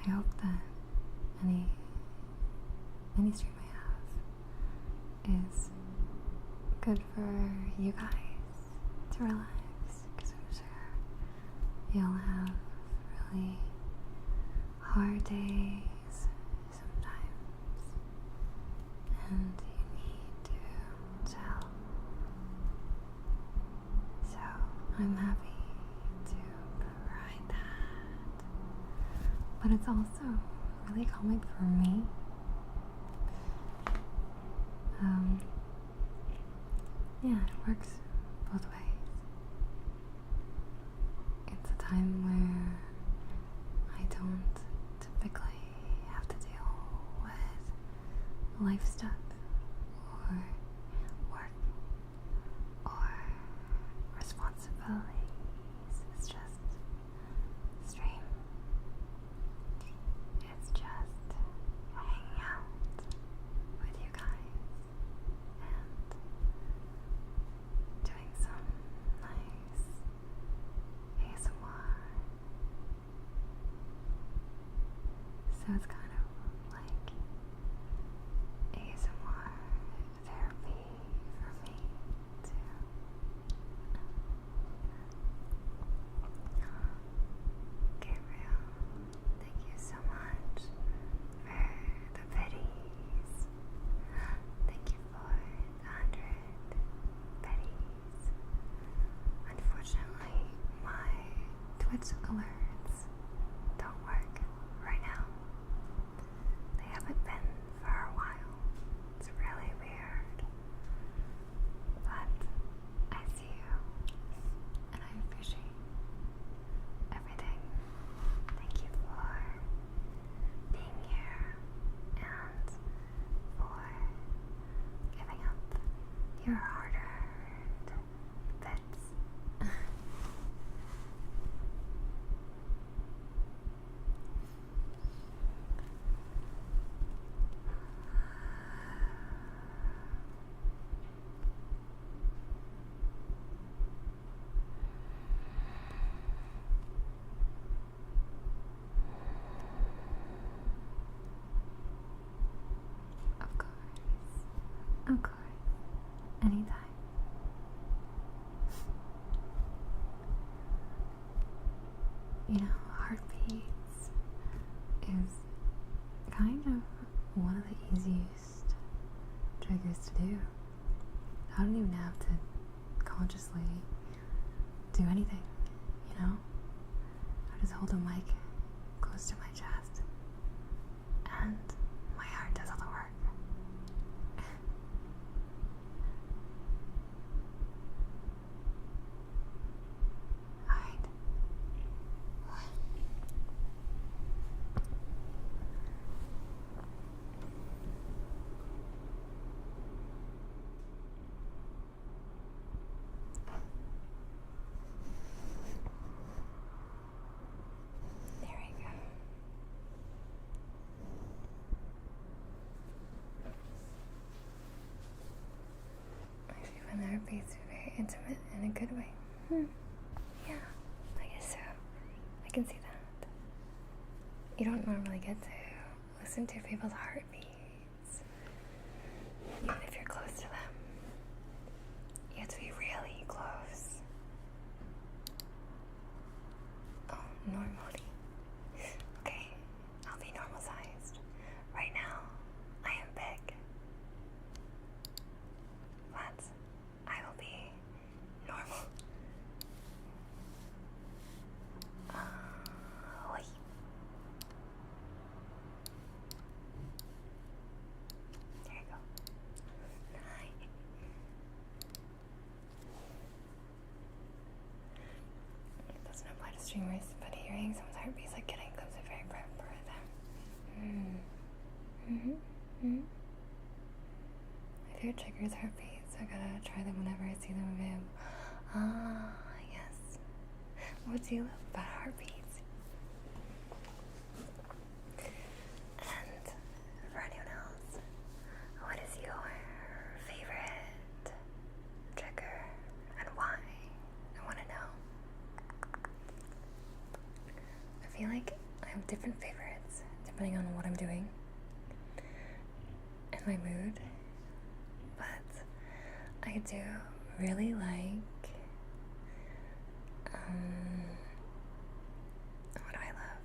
I hope that any stream I have is good for you guys to relax, because I'm sure you'll have really hard days sometimes, and you need to chill. So I'm happy to provide that, but it's also really calming for me. Yeah, it works both ways. It's a time where I don't typically have to deal with life stuff or work or responsibilities. It's just stream. It's just hanging out with you guys and doing some nice ASMR. So it's kind of like ASMR therapy for me too. Gabriel, thank you so much for the biddies. Thank you for the 100 biddies. Unfortunately, my Twitch alerts don't work right now. They haven't been for a while. It's really weird. But I see you, and I appreciate everything. Thank you for being here and for giving up your hard-earned bits. Of course, anytime. You know, heartbeats is kind of one of the easiest triggers to do. I don't even have to consciously do anything, you know? I just hold the mic close to my chest and my heart does all the work. Alright. There we go. I find the heartbeats very intimate in a good way. Yeah, I guess so. I can see that. You don't normally get to listen to people's heartbeats, even if you're close to them. You have to be really close. Oh, normally. Okay, I'll be normal sized. Right now, I am big. But I will be normal. Wait. There you go. Hi. It doesn't apply to streamers, but hearing someone's heartbeats like getting close to very quick for them. If your triggers heartbeats, I gotta try them whenever I see them available. Ah, yes. What do you love about heartbeats? And for anyone else, what is your favorite trigger and why? I want to know. I feel like I have different favorites depending on what I'm doing and my mood. But I do really like, what do I love?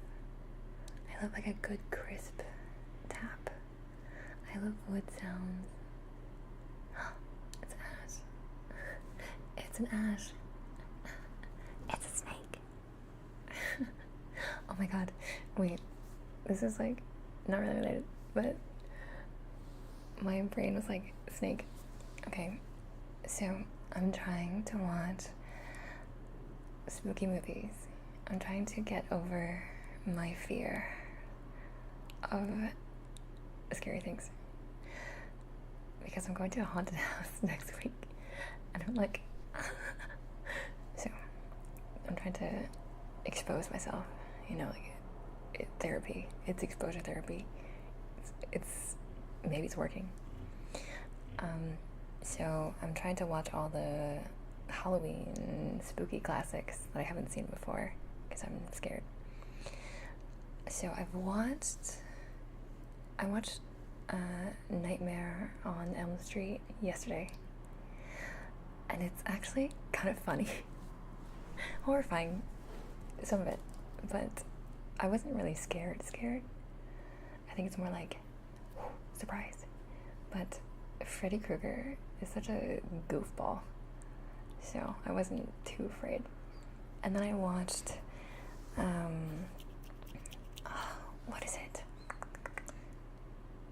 I love like a good crisp tap. I love wood sounds. It's ash. It's an ash. It's a snake. Oh my god. Wait. This is like not really related, but my brain was like, snake. Okay. So I'm trying to watch spooky movies. I'm trying to get over my fear of scary things. Because I'm going to a haunted house next week. And I'm like, so I'm trying to expose myself, you know, like therapy. It's exposure therapy. It's maybe it's working. So I'm trying to watch all the Halloween spooky classics that I haven't seen before because I'm scared. So I watched Nightmare on Elm Street yesterday, and it's actually kind of funny. Horrifying, some of it, but I wasn't really scared. I think it's more like, surprise. But Freddy Krueger is such a goofball, so I wasn't too afraid. And then I watched, what is it?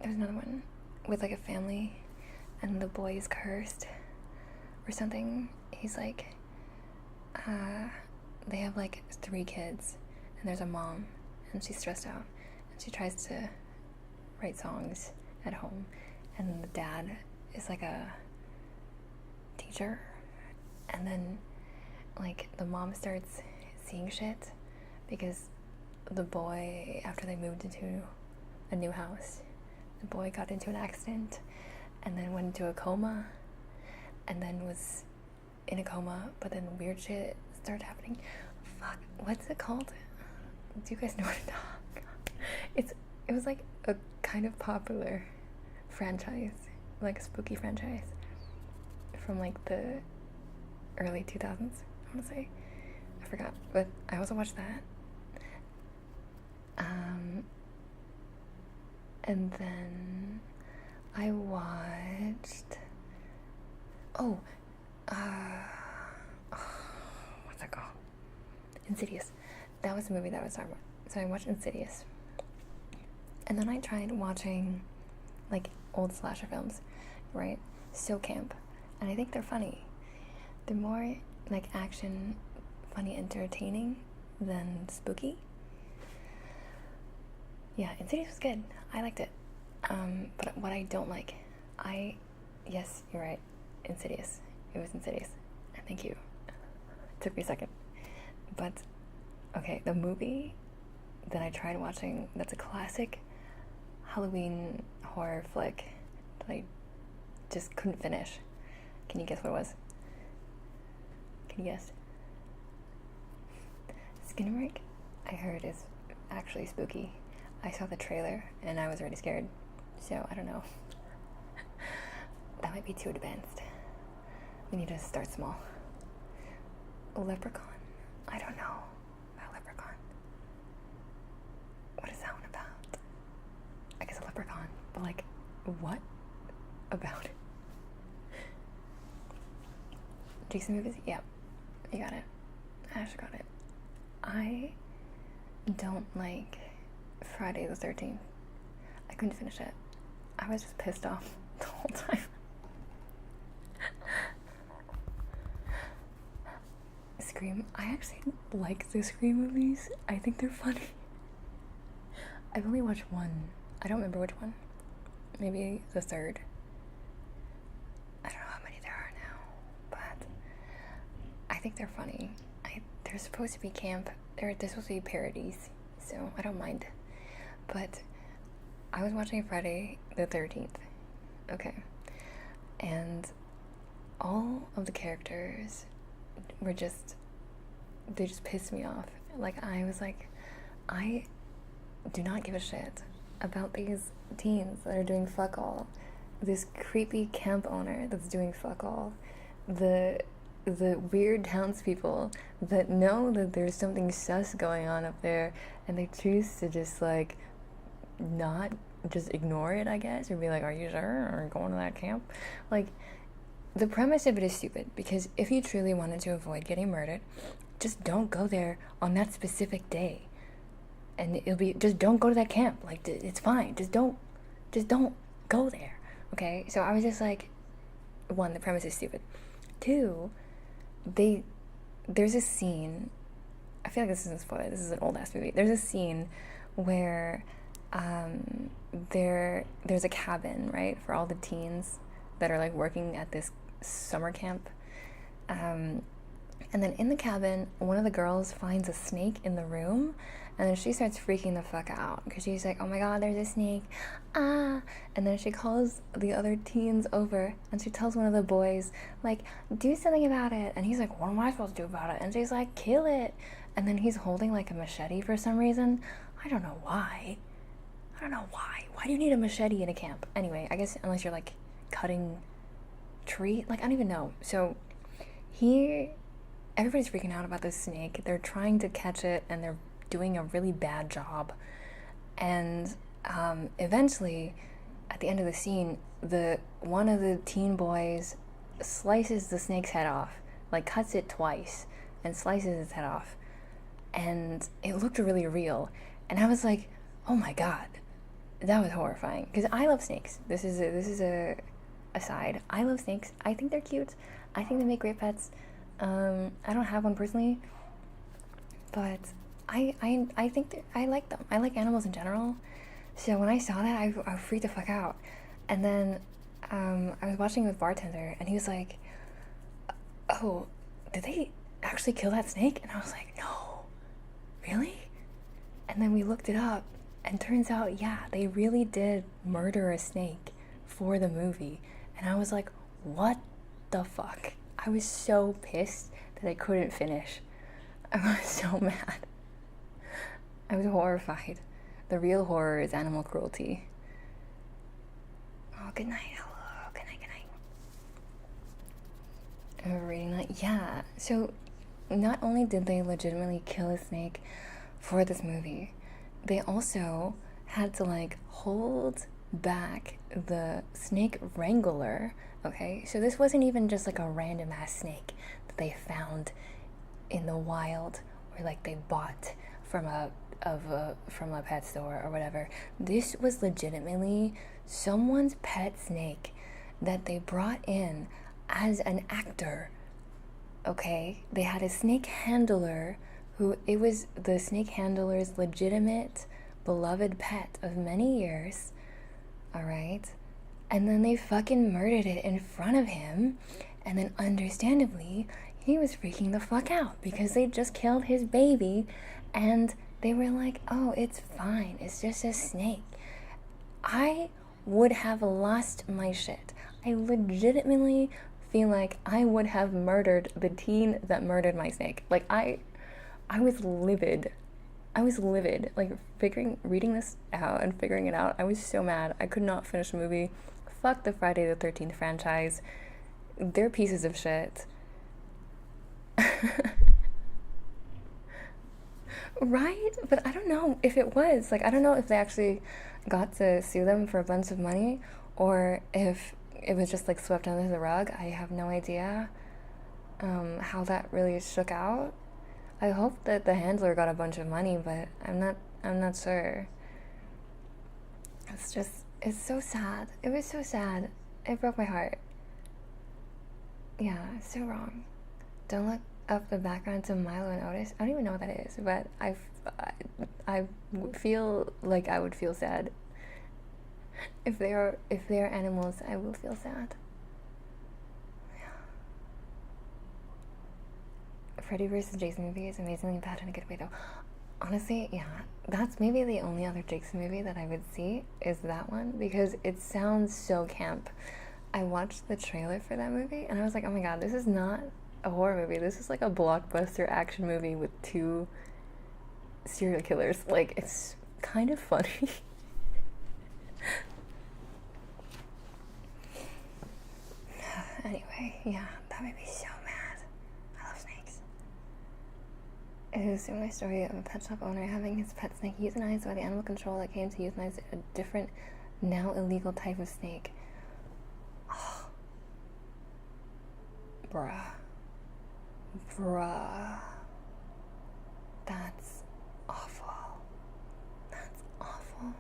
There's another one with like a family and the boy is cursed or something. He's like, they have like 3 kids and there's a mom and she's stressed out and she tries to write songs at home, and the dad is like a teacher, and then like the mom starts seeing shit because the boy, after they moved into a new house, the boy got into an accident and then went into a coma and then was in a coma, but then weird shit started happening. Fuck, what's it called? Do you guys know what I'm talking about? It was like a kind of popular franchise, like a spooky franchise from like the early 2000s, I want to say. I forgot, but I also watched that. And then I watched, what's that called? Insidious. That was the movie that I was talking about. So I watched Insidious. And then I tried watching like old slasher films, right? So camp. And I think they're funny. They're more like action, funny, entertaining than spooky. Yeah, Insidious was good. I liked it. But what I don't like, yes, you're right, Insidious. It was Insidious. Thank you. It took me a second. But, okay, the movie that I tried watching, that's a classic Halloween horror flick that I just couldn't finish. Can you guess what it was? Can you guess? Skinamarink, I heard, is actually spooky. I saw the trailer and I was already scared, so I don't know. That might be too advanced. We need to start small. Leprechaun? I don't know about Leprechaun. What is that one about? I guess a leprechaun, but like, what about it? Jason movies? Yep, you got it. Ash got it. I don't like Friday the 13th. I couldn't finish it. I was just pissed off the whole time. Scream. I actually like the Scream movies. I think they're funny. I've only watched one. I don't remember which one. Maybe the third. I don't know how many there are now, but I think they're funny. They're supposed to be camp. They're supposed to be parodies, so I don't mind. But I was watching Friday the 13th, okay, and all of the characters were they just pissed me off. Like, I was like, I do not give a shit about these teens that are doing fuck all. This creepy camp owner that's doing fuck all. The weird townspeople that know that there's something sus going on up there, and they choose to just like not just ignore it, I guess, or be like, are you sure? Or going to that camp? Like, the premise of it is stupid, because if you truly wanted to avoid getting murdered, just don't go there on that specific day. And it'll be, just don't go to that camp. Like, it's fine. Just don't go there. Okay? So I was just like, one, the premise is stupid. Two, there's a scene, I feel like this isn't spoiled, this is an old ass movie. There's a scene where there's a cabin, right, for all the teens that are like working at this summer camp. And then in the cabin, one of the girls finds a snake in the room, and then she starts freaking the fuck out because she's like, oh my god, there's a snake, ah. And then she calls the other teens over, and she tells one of the boys, like, do something about it. And he's like, what am I supposed to do about it? And she's like, kill it. And then he's holding like a machete for some reason. I don't know why. Why do you need a machete in a camp? Anyway, I guess unless you're like cutting tree, like, I don't even know. So everybody's freaking out about this snake. They're trying to catch it, and they're doing a really bad job. And eventually, at the end of the scene, one of the teen boys slices the snake's head off, like cuts it twice and slices its head off. And it looked really real. And I was like, oh my god, that was horrifying. Because I love snakes. This is a aside. I love snakes. I think they're cute. I think they make great pets. I don't have one personally, but I think I like them. I like animals in general. So when I saw that, I freaked the fuck out. And then I was watching with bartender, and he was like, oh, did they actually kill that snake? And I was like, no, really? And then we looked it up, and turns out, yeah, they really did murder a snake for the movie. And I was like, what the fuck? I was so pissed that I couldn't finish. I was so mad. I was horrified. The real horror is animal cruelty. Oh, good night. Hello. Good night. Reading that. Yeah. So, not only did they legitimately kill a snake for this movie, they also had to like hold back the snake wrangler. Okay, so this wasn't even just like a random ass snake that they found in the wild, or like they bought from a pet store or whatever. This was legitimately someone's pet snake that they brought in as an actor. Okay, they had a snake handler it was the snake handler's legitimate beloved pet of many years. All right. And then they fucking murdered it in front of him. And then understandably, he was freaking the fuck out because they just killed his baby. And they were like, oh, it's fine. It's just a snake. I would have lost my shit. I legitimately feel like I would have murdered the teen that murdered my snake. Like, I was livid. Like, reading this out and figuring it out, I was so mad. I could not finish the movie. Fuck the Friday the 13th franchise. They're pieces of shit. Right? But I don't know if it was. Like, I don't know if they actually got to sue them for a bunch of money, or if it was just, like, swept under the rug. I have no idea how that really shook out. I hope that the handler got a bunch of money, but I'm not sure. It's so sad. It was so sad. It broke my heart. Yeah, it's so wrong. Don't look up the background to Milo and Otis. I don't even know what that is, but I feel like I would feel sad. If they are animals, I will feel sad. Freddy vs. Jason movie is amazingly bad in a good way, though. Honestly, yeah, that's maybe the only other Jason movie that I would see is that one, because it sounds so camp. I watched the trailer for that movie, and I was like, oh my god, this is not a horror movie. This is like a blockbuster action movie with 2 serial killers. Like, it's kind of funny. Yeah, that made me so mad. I love snakes. It is a similar story of a pet shop owner having his pet snake euthanized by the animal control that came to euthanize a different, now illegal type of snake. Oh. Bruh. That's awful. That's awful.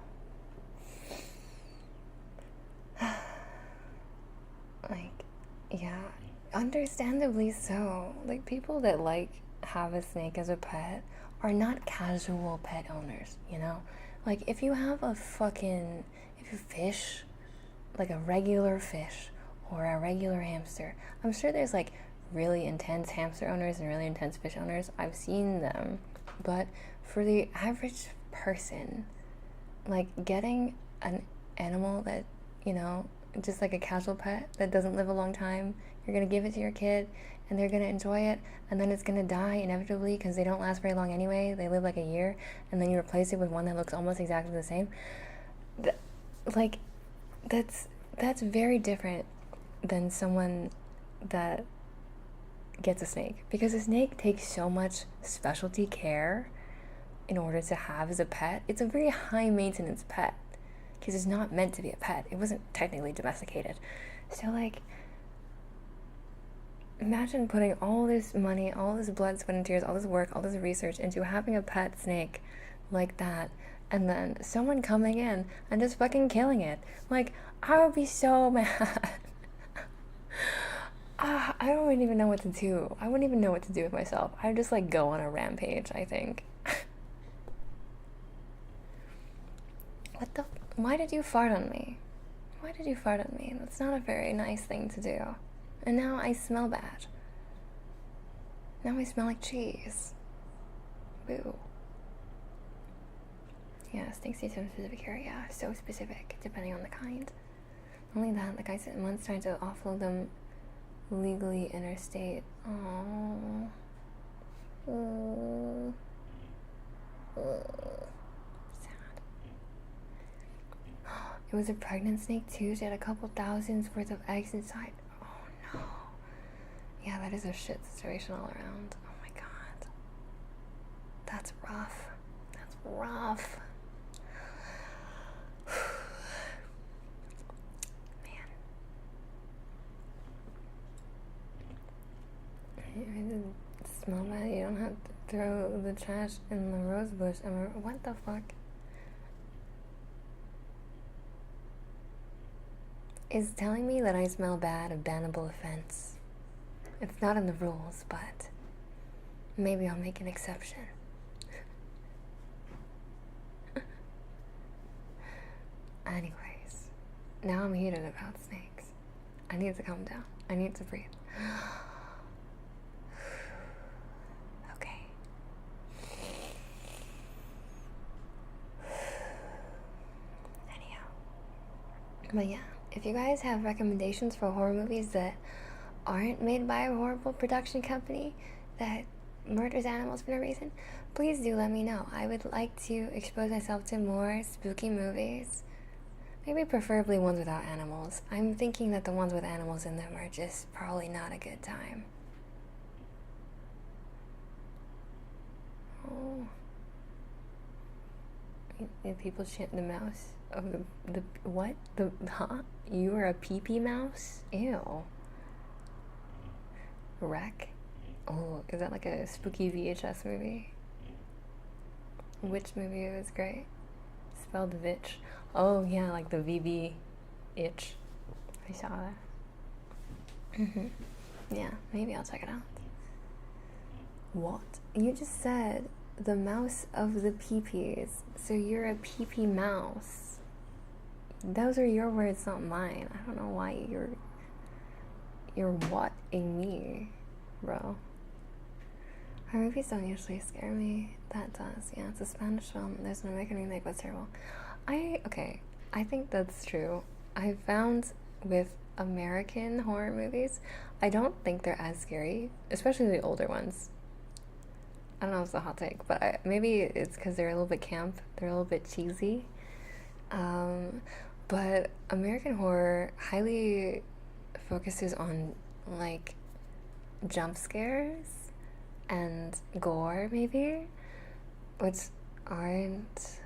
Like, yeah, understandably so. Like, people that have a snake as a pet are not casual pet owners, you know? Like, if you fish, like a regular fish or a regular hamster, I'm sure there's like really intense hamster owners and really intense fish owners. I've seen them. But for the average person, like getting an animal that, you know, just like a casual pet that doesn't live a long time, you're gonna give it to your kid and they're gonna enjoy it, and then it's gonna die inevitably because they don't last very long anyway. They live like a year, and then you replace it with one that looks almost exactly the same. That's very different than someone that gets a snake, because a snake takes so much specialty care in order to have as a pet. It's a very high maintenance pet because it's not meant to be a pet. It wasn't technically domesticated. So like, imagine putting all this money, all this blood, sweat, and tears, all this work, all this research into having a pet snake like that, and then someone coming in and just fucking killing it. Like, I would be so mad. I don't even know what to do. I wouldn't even know what to do with myself. I'd just like go on a rampage, I think. Why did you fart on me? Why did you fart on me? That's not a very nice thing to do. And now I smell bad. Now I smell like cheese. Boo. Yeah, snakes need some specific area. So specific, depending on the kind. Only that, like I said, once trying to offload them legally interstate. Oh. Sad. It was a pregnant snake too. She had a couple thousands worth of eggs inside. Oh no. Yeah, that is a shit situation all around. Oh my god. That's rough. That's rough. I didn't smell bad. You don't have to throw the trash in the rose bush. What the fuck? Is telling me that I smell bad a bannable offense? It's not in the rules, but maybe I'll make an exception. Anyways, now I'm heated about snakes. I need to calm down. I need to breathe. But yeah, if you guys have recommendations for horror movies that aren't made by a horrible production company that murders animals for no reason, please do let me know. I would like to expose myself to more spooky movies. Maybe preferably ones without animals. I'm thinking that the ones with animals in them are just probably not a good time. Oh. Did people chant the mouse? Of the what? Huh? You are a pee-pee mouse? Ew. Wreck? Oh, is that like a spooky VHS movie? Which movie was great? Spelled Vitch. Oh yeah, like the VB itch. I saw that. Yeah, maybe I'll check it out. What? You just said the mouse of the pee-pees. So you're a pee-pee mouse. Those are your words, not mine. I don't know why you're what-ing me, bro. Horror movies don't usually scare me. That does. Yeah, it's a Spanish film. There's an American remake, but it's terrible. I think that's true. I found with American horror movies, I don't think they're as scary, especially the older ones. I don't know if it's a hot take, but maybe it's because they're a little bit camp. They're a little bit cheesy. But American horror highly focuses on like jump scares and gore maybe, which aren't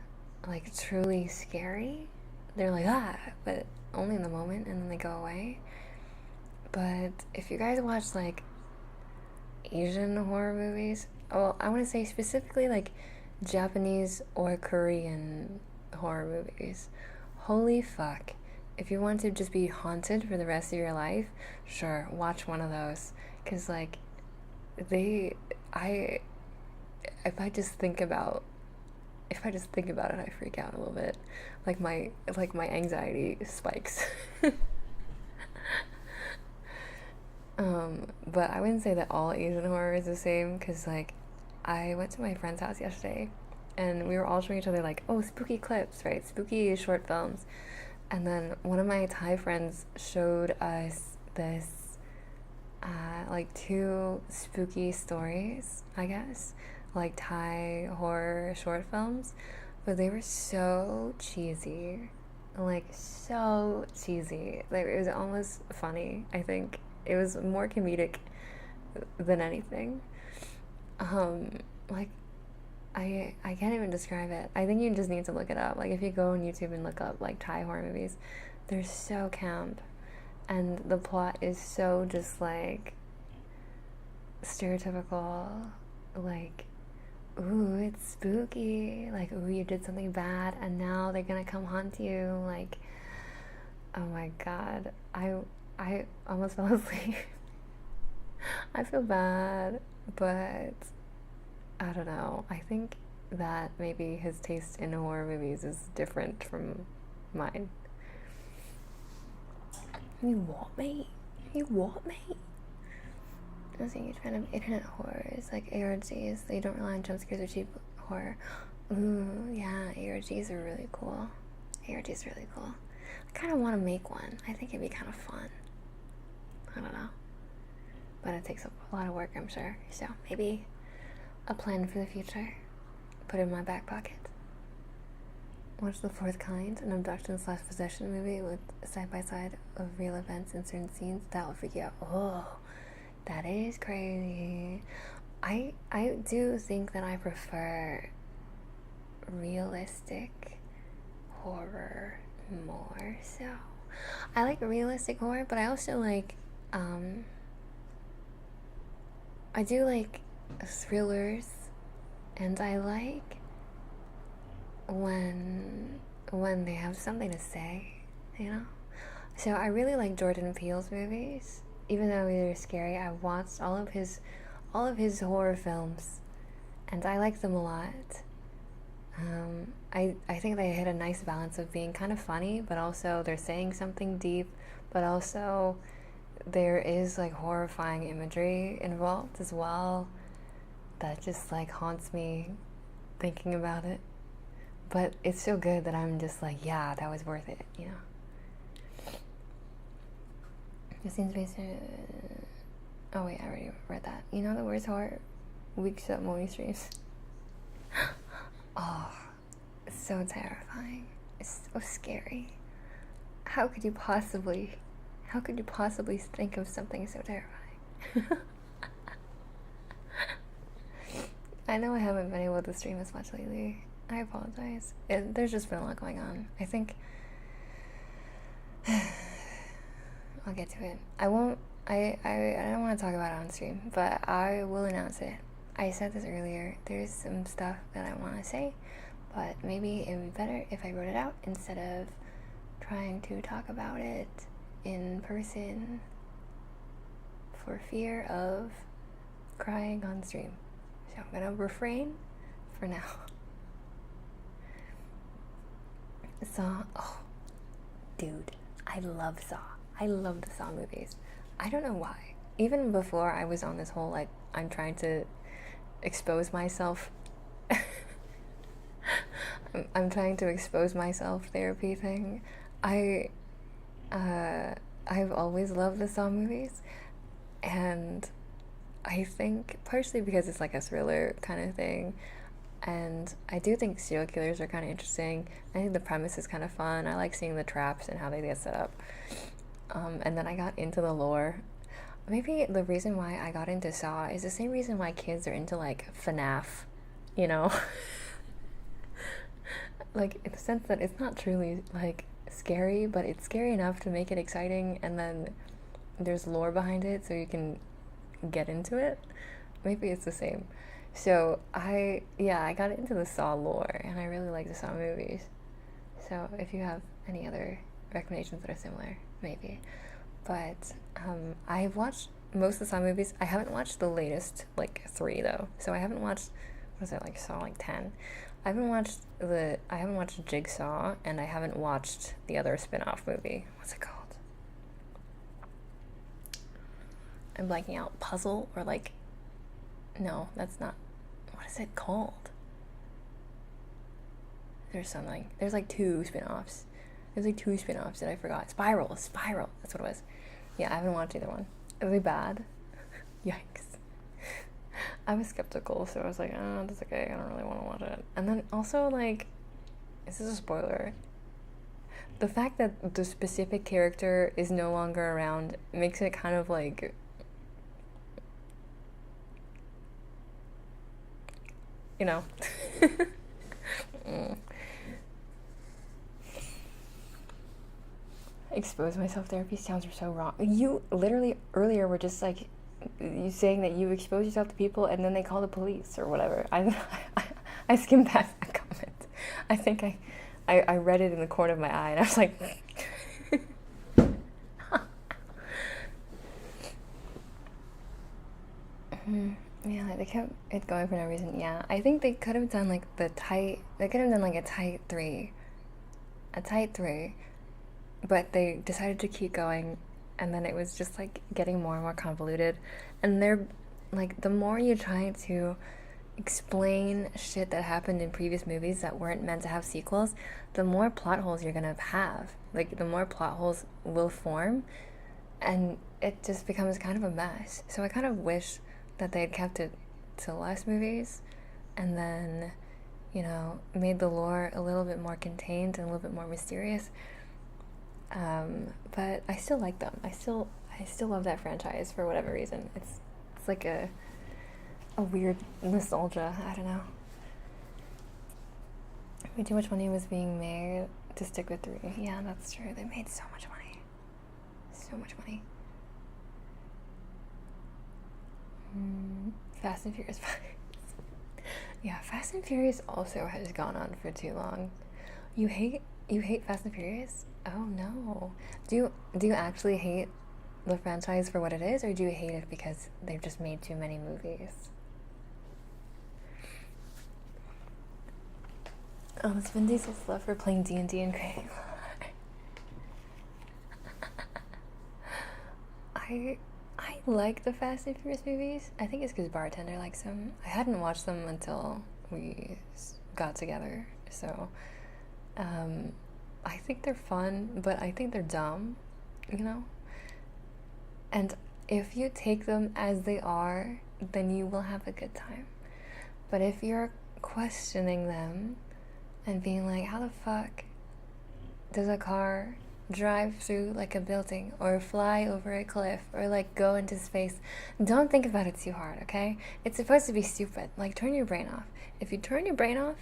like truly scary. They're like but only in the moment, and then they go away. But if you guys watch like Asian horror movies, well, I want to say specifically like Japanese or Korean horror movies, holy fuck, if you want to just be haunted for the rest of your life, sure, watch one of those. Because like if I just think about it, I freak out a little bit. Like my anxiety spikes. But I wouldn't say that all Asian horror is the same, because like I went to my friend's house yesterday and we were all showing each other like, oh, spooky clips, right? Spooky short films. And then one of my Thai friends showed us this like 2 spooky stories, I guess, like Thai horror short films, but they were so cheesy, like so cheesy. Like it was almost funny. I think it was more comedic than anything. Like I can't even describe it. I think you just need to look it up. Like if you go on YouTube and look up like Thai horror movies, they're so camp, and the plot is so just like stereotypical, like, ooh, it's spooky, like, ooh, you did something bad and now they're gonna come haunt you, like, oh my god, I almost fell asleep. I feel bad, but I don't know, I think that maybe his taste in horror movies is different from mine. You what, mate? You what, mate? I was a huge fan of internet horrors, like ARGs. They don't rely on jump scares or cheap horror. Ooh, yeah, ARGs are really cool. ARGs are really cool. I kind of want to make one. I think it'd be kind of fun. I don't know. But it takes a lot of work, I'm sure. So maybe a plan for the future. Put it in my back pocket. Watch The Fourth Kind, an abduction/possession movie with side-by-side of real events in certain scenes. That will freak you out. Oh, that is crazy. I do think that I prefer realistic horror more so. I like realistic horror, but I also like, I do like thrillers, and I like when they have something to say, you know? So I really like Jordan Peele's movies. Even though they're scary, I've watched all of his horror films, and I like them a lot. I think they hit a nice balance of being kind of funny, but also they're saying something deep, but also there is like horrifying imagery involved as well that just like haunts me thinking about it. But it's so good that I'm just like, yeah, that was worth it, you know? The scenes based on... Oh wait, I already read that. You know the worst horror? Weeks up movie streams. Oh, it's so terrifying. It's so scary. How could you possibly think of something so terrifying? I know I haven't been able to stream as much lately. I apologize. There's just been a lot going on. I think I'll get to it. I don't want to talk about it on stream, but I will announce it. I said this earlier. There's some stuff that I want to say, but maybe it would be better if I wrote it out instead of trying to talk about it in person for fear of crying on stream. So I'm gonna refrain for now. Saw, oh, dude, I love Saw. I love the Saw movies. I don't know why. Even before I was on this whole, like, I'm trying to expose myself. I'm trying to expose myself therapy thing. I've always loved the Saw movies, and I think partially because it's like a thriller kind of thing, and I do think serial killers are kind of interesting. I think the premise is kind of fun. I like seeing the traps and how they get set up. And then I got into the lore. maybe the reason why I got into Saw is the same reason why kids are into like FNAF, you know? Like, in the sense that it's not truly like scary, but it's scary enough to make it exciting, and then there's lore behind it so you can get into it. Maybe it's the same. So I got into the Saw lore, and I really like the Saw movies. So if you have any other recommendations that are similar, maybe. But I've watched most of the Saw movies. I haven't watched the latest like 3 though. So I haven't watched, what is it, like Saw like 10. I haven't watched Jigsaw, and I haven't watched the other spin-off movie. What's it called? I'm blanking out. Puzzle, or like, no, that's not. What is it called? There's something. There's like 2 spin-offs. There's like 2 spin-offs that I forgot. Spiral. That's what it was. Yeah, I haven't watched either one. Are they bad? Yikes. I was skeptical, so I was like, oh, that's okay. I don't really want to watch it. And then also, like, this is a spoiler. The fact that the specific character is no longer around makes it kind of like, you know. Expose myself therapy sounds so wrong. You literally earlier were just like, you saying that you expose yourself to people and then they call the police or whatever. I skimmed past that comment. I think I read it in the corner of my eye, and I was like, yeah, they kept it going for no reason. Yeah, I think they could have done like they could have done like a tight three, but they decided to keep going, and then it was just like getting more and more convoluted. And they're like, the more you try to explain shit that happened in previous movies that weren't meant to have sequels, the more plot holes you're gonna have. Like, the more plot holes will form, and it just becomes kind of a mess. So I kind of wish that they had kept it to less movies, and then, you know, made the lore a little bit more contained and a little bit more mysterious. But I still like them. I still love that franchise for whatever reason. It's like a weird nostalgia. I don't know. Way too much money was being made to stick with 3. Yeah, that's true. They made so much money. So much money. Fast and Furious 5. Yeah, Fast and Furious also has gone on for too long. You hate Fast and Furious? Oh no. Do you actually hate the franchise for what it is, or do you hate it because they've just made too many movies? Oh, it's Vin Diesel's love for playing D&D and creating I like the Fast and Furious movies. I think it's because Bartender likes them. I hadn't watched them until we got together, so I think they're fun, but I think they're dumb, you know? And if you take them as they are, then you will have a good time. But if you're questioning them and being like, how the fuck does a car drive through like a building or fly over a cliff or like go into space, don't think about it too hard, okay? It's supposed to be stupid. Like, turn your brain off. If you turn your brain off,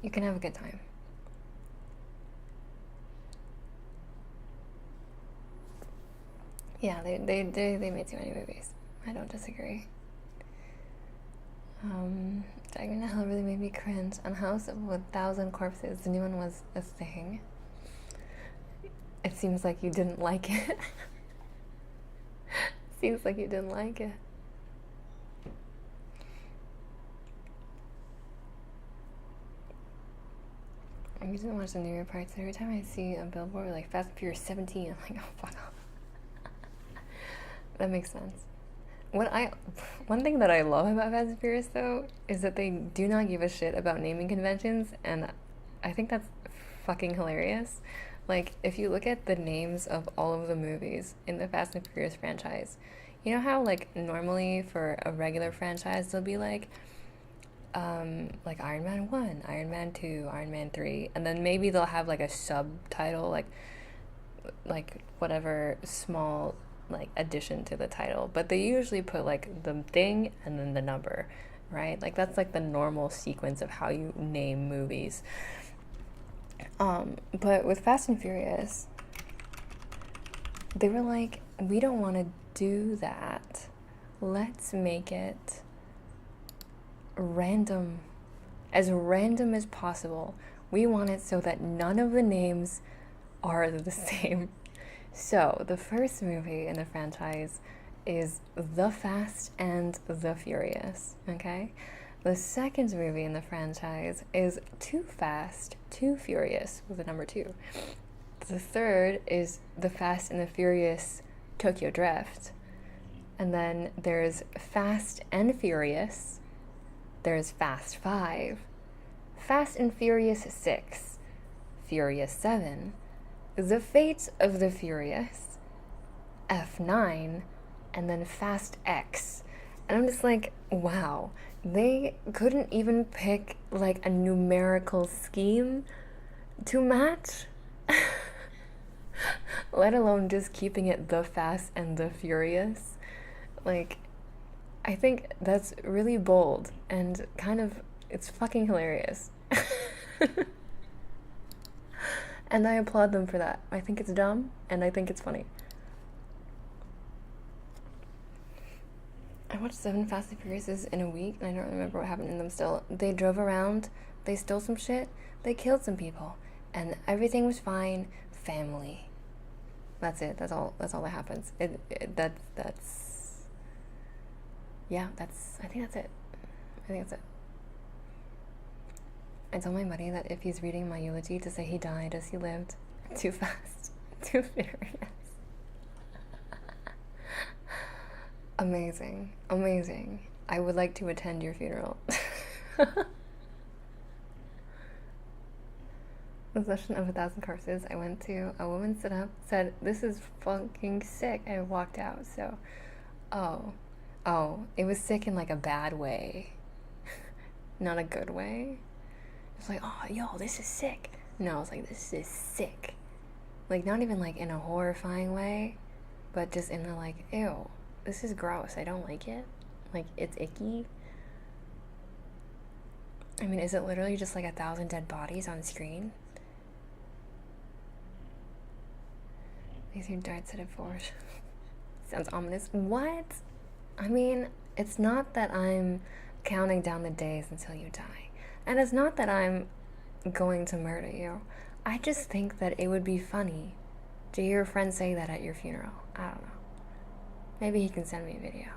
you can have a good time. Yeah, they made too many movies. I don't disagree. Dragging the Hell really made me cringe. On House of 1,000 Corpses, the new one was a thing. It seems like you didn't like it. Seems like you didn't like it. I didn't watch the newer parts. Every time I see a billboard like Fast and Furious 17, I'm like, oh, fuck off. That makes sense. One thing that I love about Fast and Furious, though, is that they do not give a shit about naming conventions, and I think that's fucking hilarious. Like, if you look at the names of all of the movies in the Fast and Furious franchise, you know how, like, normally for a regular franchise, they'll be like Iron Man 1, Iron Man 2, Iron Man 3, and then maybe they'll have, like, a subtitle, like whatever small like addition to the title, but they usually put like the thing and then the number, right? Like that's like the normal sequence of how you name movies. But with Fast and Furious, they were like, we don't want to do that. Let's make it random, as random as possible. We want it so that none of the names are the same. So the first movie in the franchise is The Fast and the Furious, okay? The second movie in the franchise is Too Fast, Too Furious with the number 2. The third is The Fast and the Furious Tokyo Drift. And then there's Fast and Furious. There's Fast 5, Fast and Furious 6, Furious 7, The Fate of the Furious, F9, and then Fast X. And I'm just like, wow, they couldn't even pick like a numerical scheme to match, let alone just keeping it The Fast and the Furious. Like, I think that's really bold and kind of, it's fucking hilarious. And I applaud them for that. I think it's dumb and I think it's funny. I watched 7 Fast and Furiouses in a week and I don't remember what happened in them still. They drove around, they stole some shit, they killed some people, and everything was fine. Family. That's it. That's all that happens. I think that's it. I told my buddy that if he's reading my eulogy to say he died as he lived, too fast, too furious. Amazing. I would like to attend your funeral. The session of 1,000 Courses I went to, a woman stood up, said, "This is fucking sick," and walked out. So, oh, it was sick in like a bad way, not a good way. It's like, oh, yo, this is sick. No, I was like, this is sick. Like, not even like in a horrifying way, but just in a like, ew, this is gross. I don't like it. Like, it's icky. I mean, is it literally just like 1,000 dead bodies on screen? These are darts-headed forge. Sounds ominous. What? I mean, it's not that I'm counting down the days until you die. And it's not that I'm going to murder you. I just think that it would be funny to hear a friend say that at your funeral. I don't know. Maybe he can send me a video.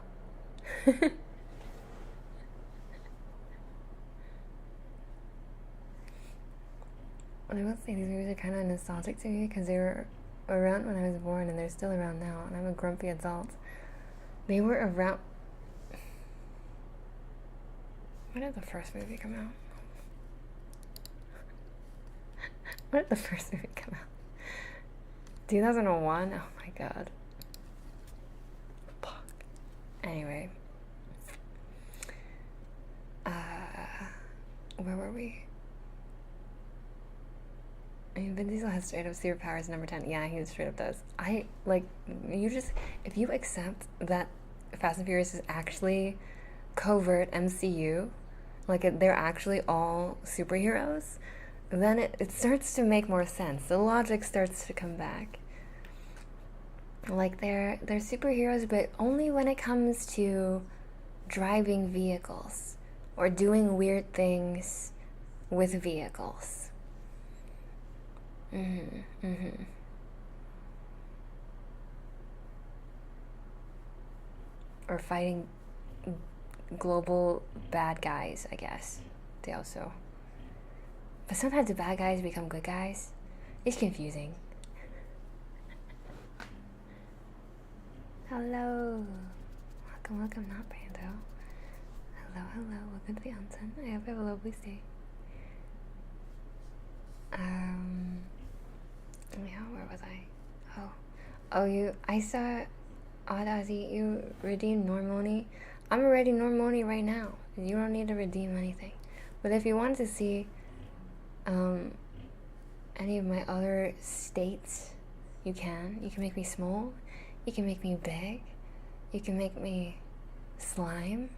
I will say these movies are kind of nostalgic to me because they were around when I was born and they're still around now, and I'm a grumpy adult. They were around... When did the first movie come out? When did the first movie come out? 2001? Oh my god. Fuck. Anyway. Where were we? I mean, Vin Diesel has straight up superpowers, number 10. Yeah, he straight up does. If you accept that Fast and Furious is actually covert MCU, like they're actually all superheroes, then it starts to make more sense. The logic starts to come back. Like they're superheroes, but only when it comes to driving vehicles or doing weird things with vehicles. Or fighting global bad guys, I guess. They also. But sometimes the bad guys become good guys. It's confusing. Hello. Welcome, not Brando. Hello. Welcome to the onsen. I hope you have a lovely stay. Where was I? I saw Odd Ozzy, you redeemed Normoni. I'm already Normoni right now. You don't need to redeem anything. But if you want to see any of my other states, you can make me small. You can make me big. You can make me slime.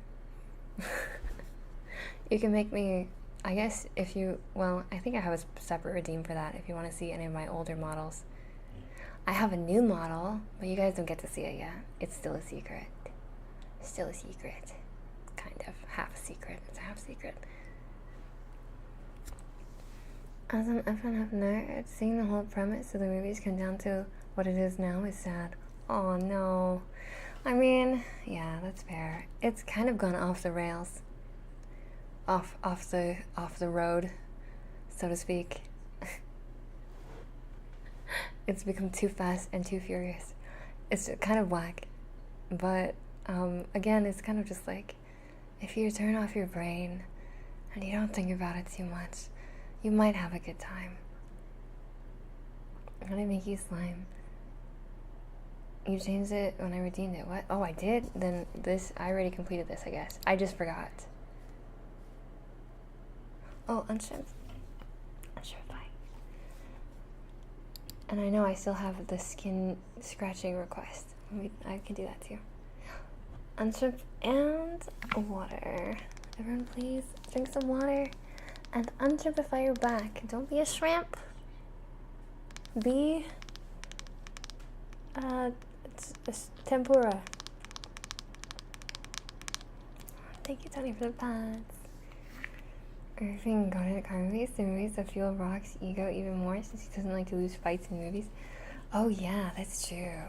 You can make me, I guess if you, well, I think I have a separate redeem for that if you want to see any of my older models. I have a new model, but you guys don't get to see it yet. It's still a secret. Still a secret. Kind of. Half a secret. It's a half secret. As an FNF nerd, seeing the whole premise of the movies come down to what it is now is sad. Oh no. I mean, yeah, that's fair. It's kind of gone off the rails. Off the road, so to speak. It's become too fast and too furious. It's kind of whack. But again, it's kind of just like, if you turn off your brain and you don't think about it too much, you might have a good time. How did I make you slime? You changed it when I redeemed it. What? Oh, I did? Then this, I already completed this, I guess. I just forgot. Oh, unstrip. Unstripify. And I know I still have the skin scratching request. I can do that too. Unstrip and water. Everyone please drink some water and unstripify your back. Don't be a shrimp. Be it's tempura. Thank you, Tony, for the pads. Irving got it at car movies. The movies that fuel Rock's ego even more since he doesn't like to lose fights in movies. Oh yeah, that's true.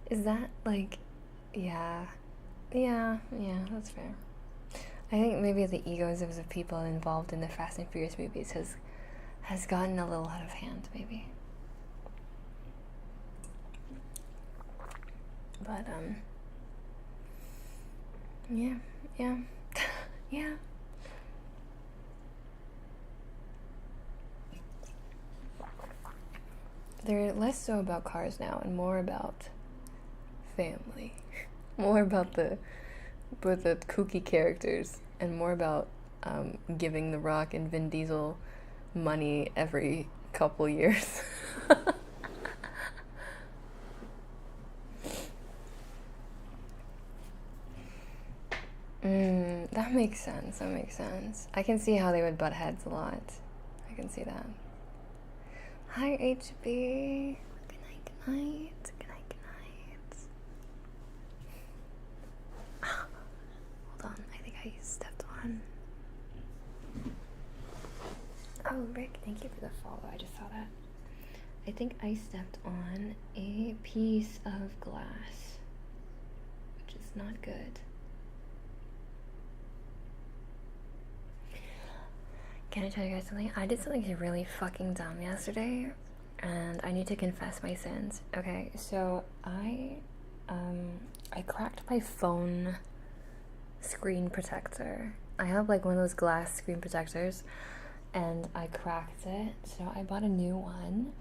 Is that like, yeah, that's fair. I think maybe the egos of the people involved in the Fast and Furious movies has gotten a little out of hand, maybe. But yeah. Yeah. They're less so about cars now and more about family. More about the kooky characters and more about giving The Rock and Vin Diesel money every couple years. That makes sense. I can see how they would butt heads a lot. I can see that. Hi, HB. Good night. Hold on, I think I stepped on. Oh, Rick, thank you for the follow. I just saw that. I think I stepped on a piece of glass, which is not good. Can I tell you guys something? I did something really fucking dumb yesterday, and I need to confess my sins. Okay, so I cracked my phone screen protector. I have like one of those glass screen protectors, and I cracked it. So I bought a new one.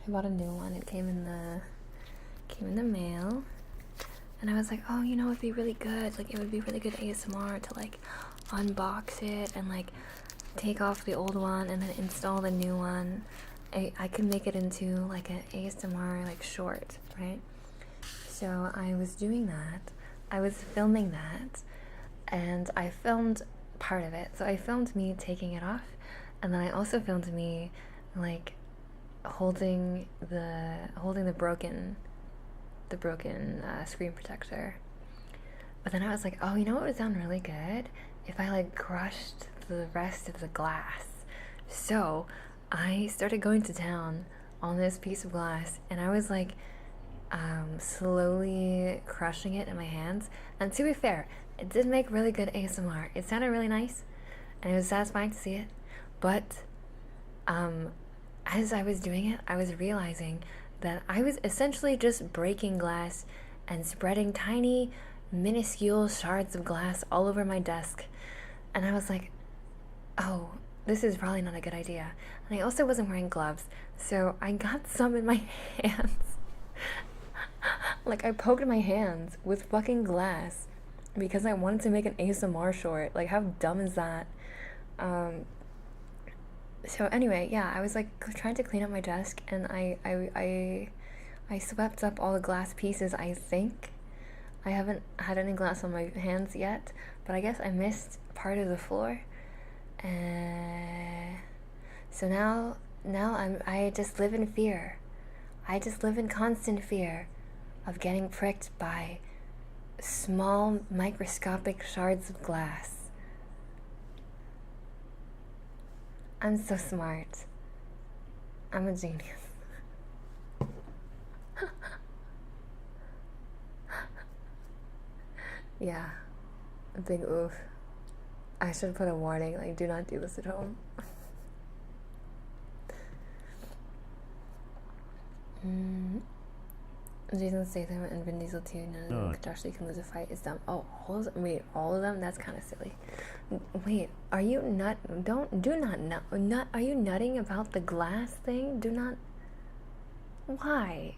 It came in the mail, and I was like, oh, you know, it'd be really good. Like, it would be really good ASMR to like unbox it and like take off the old one and then install the new one. I could make it into like an ASMR like short, right? So I was doing that. I was filming that, and I filmed part of it. So I filmed me taking it off, and then I also filmed me like holding the broken screen protector. But then I was like, oh, you know what would sound really good? If I like crushed the rest of the glass. So I started going to town on this piece of glass, and I was like slowly crushing it in my hands. And to be fair, it did make really good ASMR. It sounded really nice, and it was satisfying to see it. But as I was doing it, I was realizing that I was essentially just breaking glass and spreading tiny, minuscule shards of glass all over my desk. And I was like, oh, this is probably not a good idea. And I also wasn't wearing gloves, so I got some in my hands. Like, I poked my hands with fucking glass because I wanted to make an ASMR short. Like, how dumb is that? So anyway, yeah, I was like trying to clean up my desk, and I swept up all the glass pieces. I think I haven't had any glass on my hands yet, but I guess I missed part of the floor. So now I just live in fear. I just live in constant fear of getting pricked by small microscopic shards of glass. I'm so smart. I'm a genius. Yeah, a big oof. I should put a warning, like, do not do this at home. Jason Statham and Vin Diesel too. None of them could actually can lose a fight. Is dumb. Oh, wait, all of them? That's kind of silly. Wait, are you are you nutting about the glass thing? Do not. Why?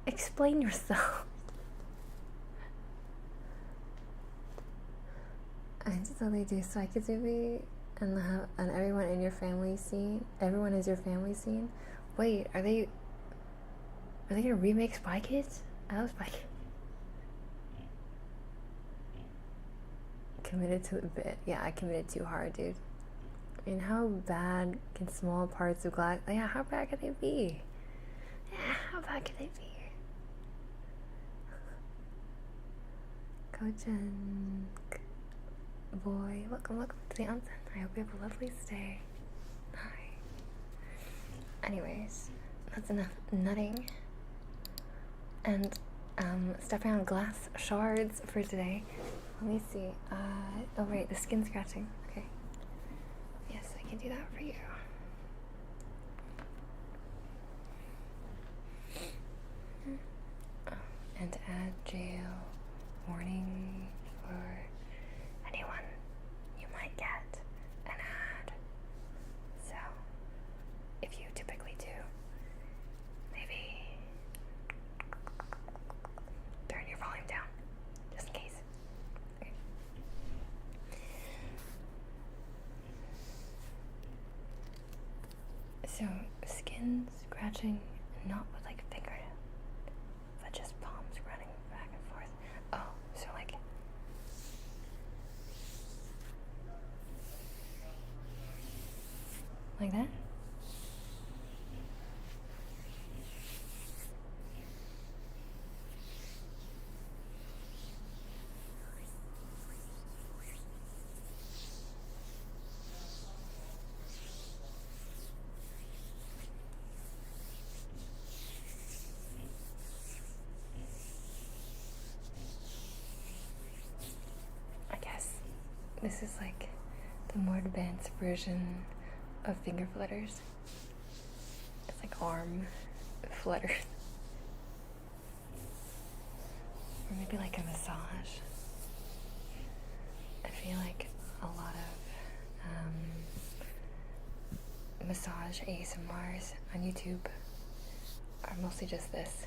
Explain yourself. I just totally do Psychozubi and everyone in your family scene. Everyone is your family scene. Wait, are they gonna remake Spy Kids? I love Spy Kids. Committed to a bit. Yeah, I committed too hard, dude. I mean, how bad can small parts of glass... Yeah, how bad could they be? Yeah, how bad could they be? Kojin... Boy, welcome to the onsen. I hope you have a lovely stay. Hi. Anyways, that's enough nutting and stepping on glass shards for today. Let me see. Oh right, the skin scratching. Okay. Yes, I can do that for you. Oh, and add jail warning for anyone you might get an ad. So, if you typically do, maybe turn your volume down, just in case. Okay. So, skin scratching, not with like fingernails, but just palms running back and forth. Oh, so like that? I guess this is like the more advanced version of finger flutters. It's like arm flutters. Or maybe like a massage. I feel like a lot of massage ASMRs on YouTube are mostly just this.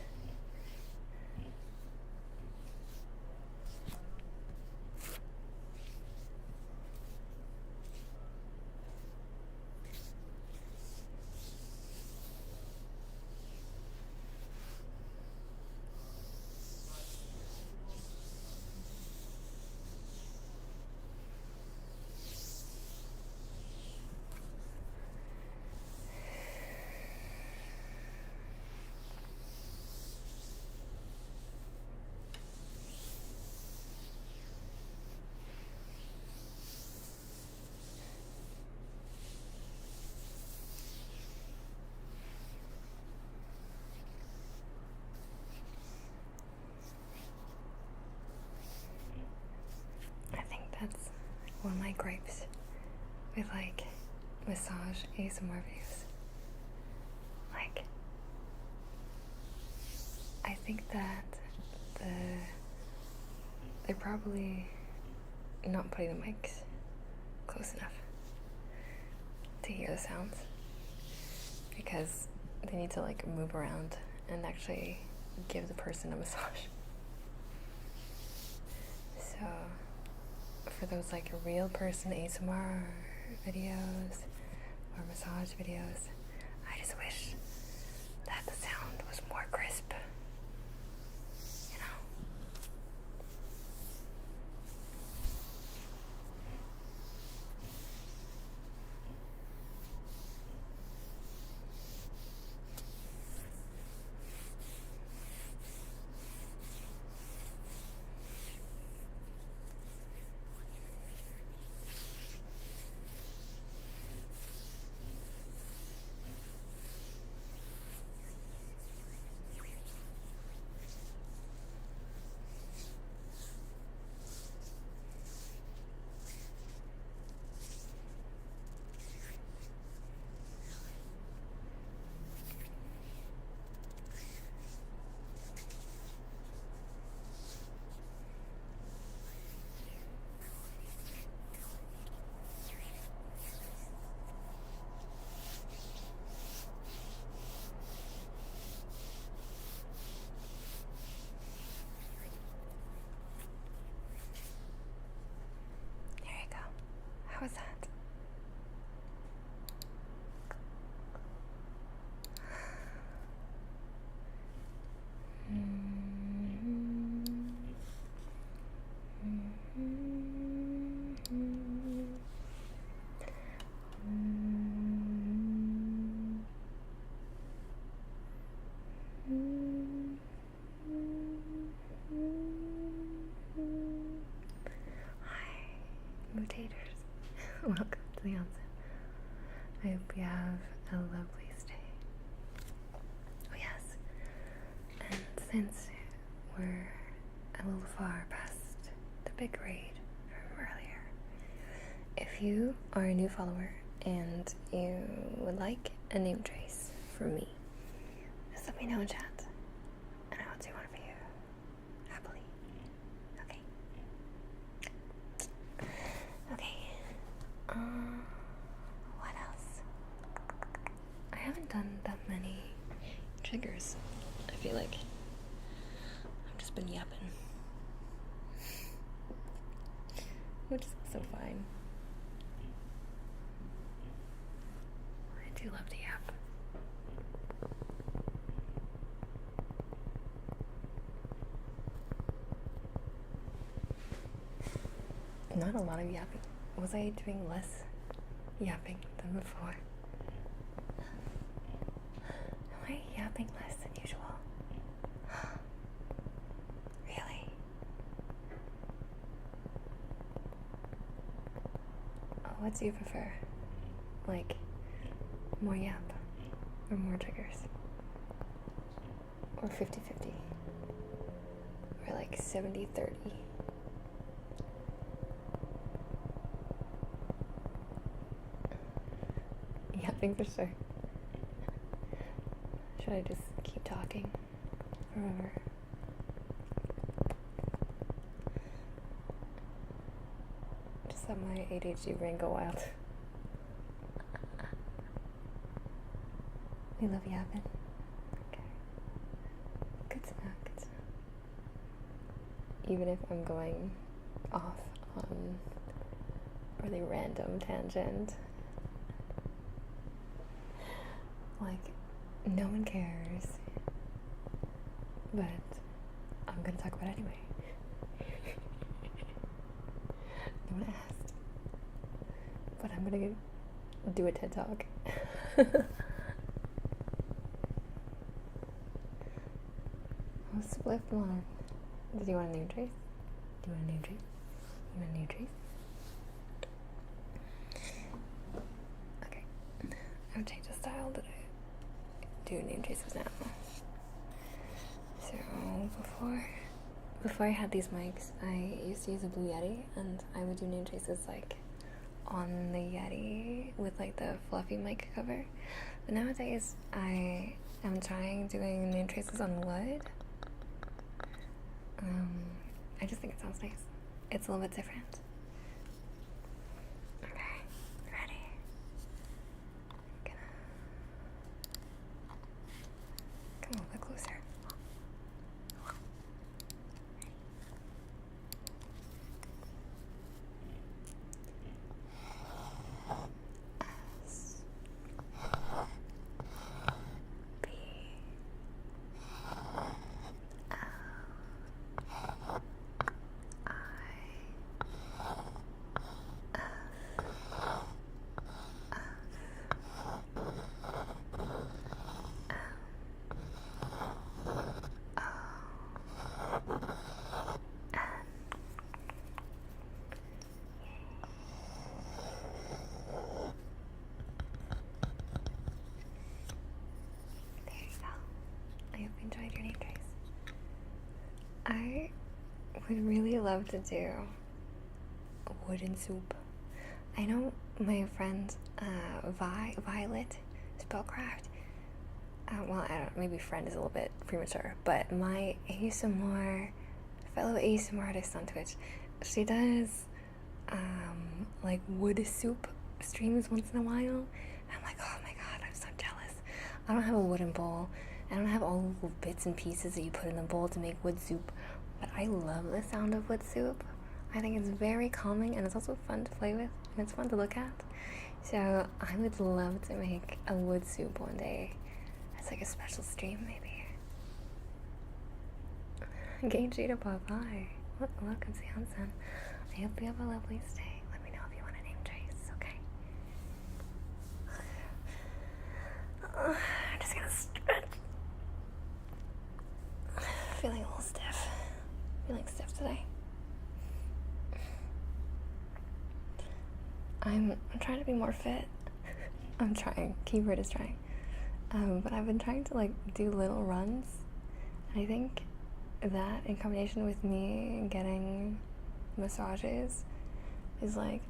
That's one of my gripes with like massage ASMR videos. Like, I think that they're probably not putting the mics close enough to hear the sounds, because they need to like move around and actually give the person a massage. So for those like real person ASMR videos, or massage videos. I just wish that the sound was more crisp. You know? How was that? Hi, mutators. Welcome to the onsen. I hope you have a lovely stay. Oh yes, and since we're a little far past the big raid from earlier, if you are a new follower and you would like a name trace from me, just let me know in chat, and I will do one for you, happily. Okay. Okay. What else? I haven't done that many triggers. I feel like I've just been yapping, which is so fine. I do love to yap. Not a lot of yapping. Was I doing less yapping than before? Am I yapping less than usual? Really? Oh, what do you prefer? Like, more yap or more triggers? Or 50-50? Or like 70-30? Yapping for sure. Should I just keep talking forever? Just let my ADHD brain go wild. We love yapping. Okay. Good to know, good to know. Even if I'm going off on a really random tangent. Like, no one cares. But I'm gonna talk about it anyway. No one asked. But I'm gonna do a TED Talk. Oh, split one. Did you want a name trace? Do you want a name trace? You want a name trace? Okay. I'll change the style that I do name traces now. So before I had these mics, I used to use a Blue Yeti, and I would do name traces like on the Yeti with like the fluffy mic cover. But nowadays I am trying doing name traces on wood. I just think it sounds nice. It's a little bit different. Okay, ready? Come a little bit closer. would really love to do a wooden soup. I know my friend Violet Spellcraft. Well, I don't. Maybe friend is a little bit premature, but my fellow ASMR artist on Twitch, she does like wood soup streams once in a while. And I'm like, oh my god, I'm so jealous. I don't have a wooden bowl. I don't have all the bits and pieces that you put in the bowl to make wood soup, but I love the sound of wood soup. I think it's very calming, and it's also fun to play with, and it's fun to look at. So I would love to make a wood soup one day. It's like a special stream, maybe. Gagey to pop by. Welcome to Onsen. I hope you have a lovely stay. Let me know if you want to name Trace, okay? I'm just gonna stretch. Feeling a little stiff. Feeling stiff today. I'm trying to be more fit. I'm trying. Keyword is trying. But I've been trying to like do little runs. And I think that in combination with me getting massages is like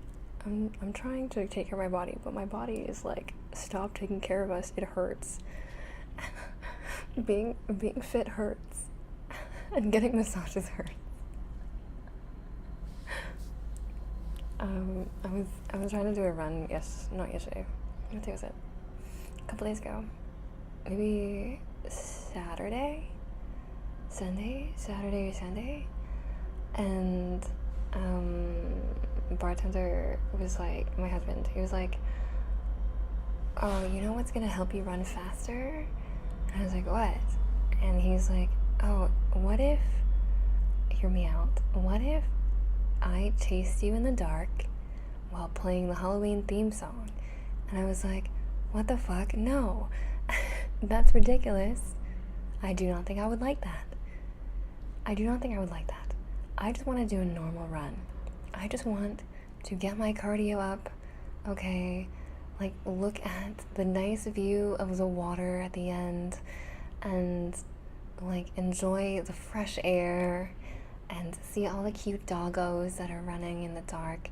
I'm trying to take care of my body, but my body is like, stop taking care of us. It hurts. being fit hurts. And getting massages hurts. I was trying to do a run, not yesterday. What day was it? A couple days ago. Maybe Saturday or Sunday. And bartender was like, my husband, he was like, oh, you know what's gonna help you run faster? And I was like, what? And he's like, oh, what if, hear me out, what if I chased you in the dark while playing the Halloween theme song? And I was like, what the fuck? No. That's ridiculous. I do not think I would like that. I just want to do a normal run. I just want to get my cardio up, okay? Like, look at the nice view of the water at the end and, like, enjoy the fresh air and see all the cute doggos that are running in the dark,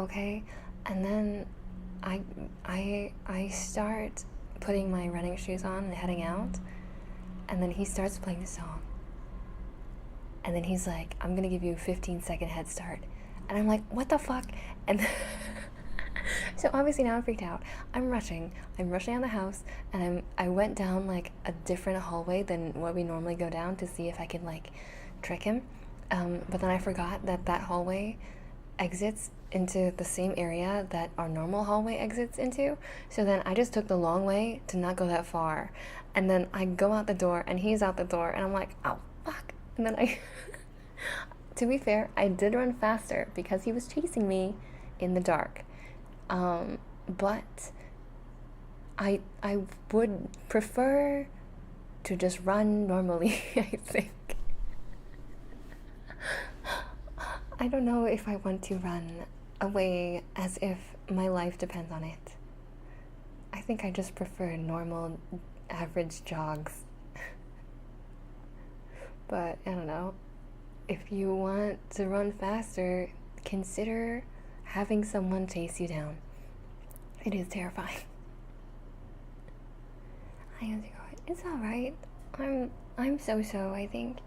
okay? And then I start putting my running shoes on and heading out, and then he starts playing the song. And then he's like, I'm gonna give you a 15-second head start. And I'm like, what the fuck? And so obviously now I'm freaked out. I'm rushing out the house, and I went down like a different hallway than what we normally go down to see if I could like trick him. But then I forgot that hallway exits into the same area that our normal hallway exits into. So then I just took the long way to not go that far. And then I go out the door, and he's out the door, and I'm like, oh, fuck. And then to be fair, I did run faster because he was chasing me in the dark. But I would prefer to just run normally, I think. I don't know if I want to run away as if my life depends on it. I think I just prefer normal, average jogs. But, I don't know. If you want to run faster, consider having someone chase you down. It is terrifying. It's alright. I'm so-so, I think.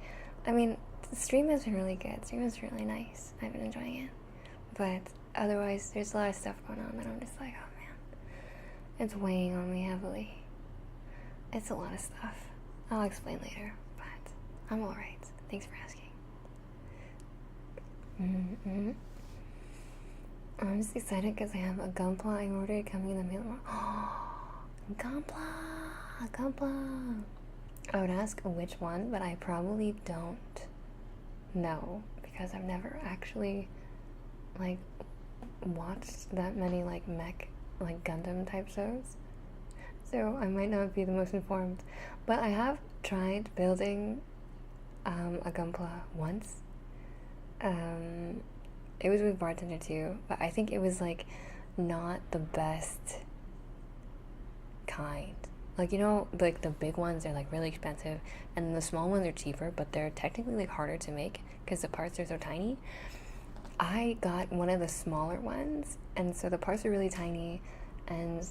I mean, the stream has been really good. The stream is really nice. I've been enjoying it. But otherwise, there's a lot of stuff going on that I'm just like, oh man. It's weighing on me heavily. It's a lot of stuff. I'll explain later, but I'm alright. Thanks for asking. I'm just excited because I have a Gunpla I ordered coming in the mail tomorrow. Gunpla! I would ask which one, but I probably don't know because I've never actually like watched that many like mech, like Gundam type shows. So I might not be the most informed, but I have tried building a Gunpla once. It was with Bartender too, but I think it was like not the best kind. Like, you know, like the big ones are like really expensive, and the small ones are cheaper, but they're technically like harder to make because the parts are so tiny. I got one of the smaller ones, and so the parts are really tiny, and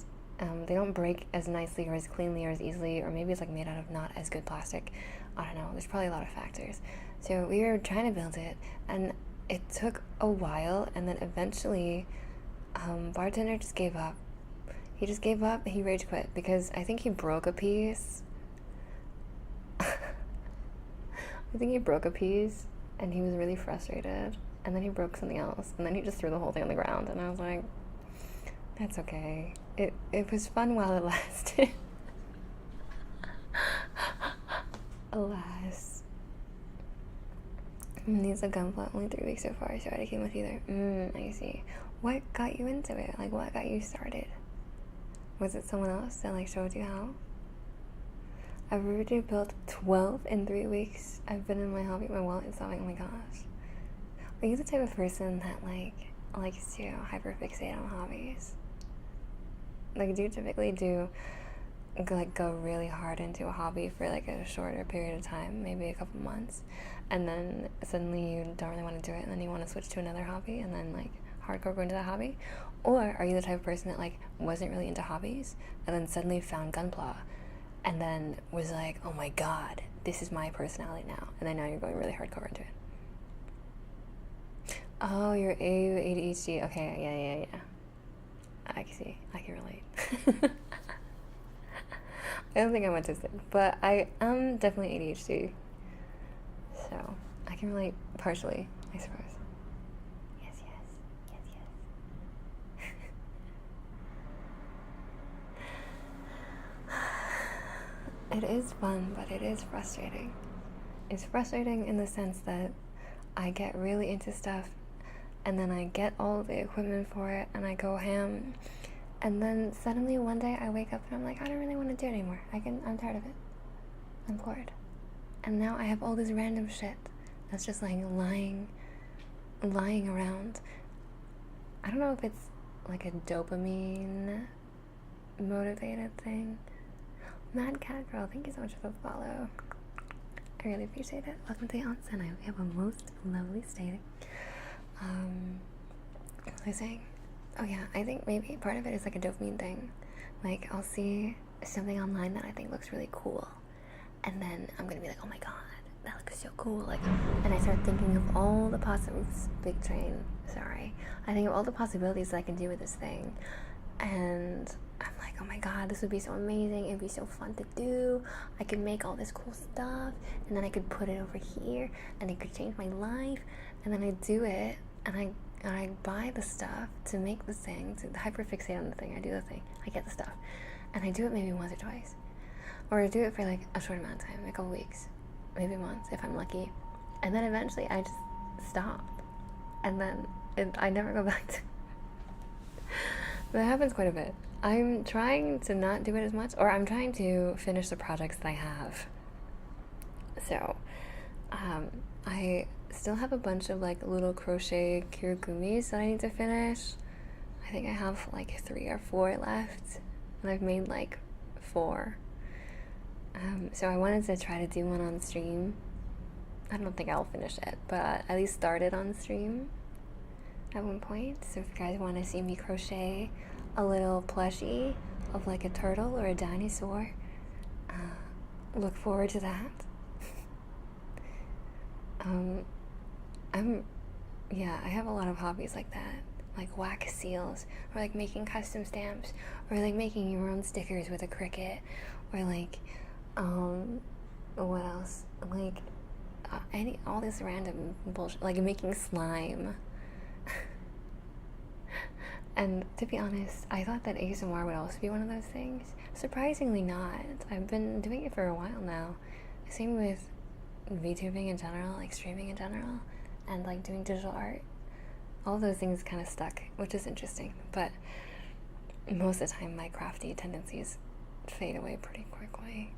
they don't break as nicely or as cleanly or as easily, or maybe it's like made out of not as good plastic. I don't know. There's probably a lot of factors. So we were trying to build it, and it took a while, and then eventually, bartender just gave up. He just gave up. He rage quit because I think he broke a piece. I think he broke a piece, and he was really frustrated. And then he broke something else, and then he just threw the whole thing on the ground, and I was like, that's okay. It was fun while it lasted. Alas. Needs a gunpla, only 3 weeks so far, so I came with either. I see. What got you into it? Like, what got you started? Was it someone else that, like, showed you how? I've already built 12 in 3 weeks. I've been in my hobby, my wallet is sobbing, oh my gosh. Are you the type of person that, like, likes to hyperfixate on hobbies? Like, do you typically go really hard into a hobby for, like, a shorter period of time, maybe a couple months, and then suddenly you don't really want to do it, and then you want to switch to another hobby, and then, like, hardcore go into that hobby? Or are you the type of person that, like, wasn't really into hobbies, and then suddenly found Gunpla, and then was like, oh my god, this is my personality now, and then now you're going really hardcore into it? Oh, you're ADHD. Okay, yeah. I can see. I can relate. I don't think I'm autistic, but I am definitely ADHD. So, I can relate partially, I suppose. Yes. It is fun, but it is frustrating. It's frustrating in the sense that I get really into stuff, and then I get all the equipment for it, and I go ham, and then suddenly one day I wake up and I'm like, I don't really want to do it anymore. I'm tired of it. I'm bored. And now I have all this random shit that's just like lying around. I don't know if it's like a dopamine motivated thing. Mad Cat Girl, thank you so much for the follow. I really appreciate it. Welcome to the onsen. I hope you have a most lovely stay. What was I saying? Oh yeah, I think maybe part of it is like a dopamine thing. Like, I'll see something online that I think looks really cool, and then I'm gonna be like, oh my god, that looks so cool. Like, and I start thinking of all the big train. Sorry. I think of all the possibilities that I can do with this thing, and I'm like, oh my god, this would be so amazing. It'd be so fun to do. I could make all this cool stuff, and then I could put it over here, and it could change my life. And then I do it, and I buy the stuff to make the thing, to hyperfixate on the thing. I do the thing, I get the stuff, and I do it maybe once or twice, or I do it for like a short amount of time, a couple weeks, maybe months if I'm lucky, and then eventually I just stop, and then I never go back to. That happens quite a bit. I'm trying to not do it as much, or I'm trying to finish the projects that I have. So, I still have a bunch of like little crochet kirigumis that I need to finish. I think I have like 3 or 4 left, and I've made like 4. So I wanted to try to do one on stream. I don't think I'll finish it, but at least start it on stream at one point. So if you guys want to see me crochet a little plushie of like a turtle or a dinosaur, look forward to that. I have a lot of hobbies like that, like wax seals, or like making custom stamps, or like making your own stickers with a Cricut, or like, what else? Like, all this random bullshit, like making slime. And to be honest, I thought that ASMR would also be one of those things. Surprisingly not. I've been doing it for a while now. Same with VTubing in general, like streaming in general, and like doing digital art. All of those things kind of stuck, which is interesting, but most of the time my crafty tendencies fade away pretty quickly.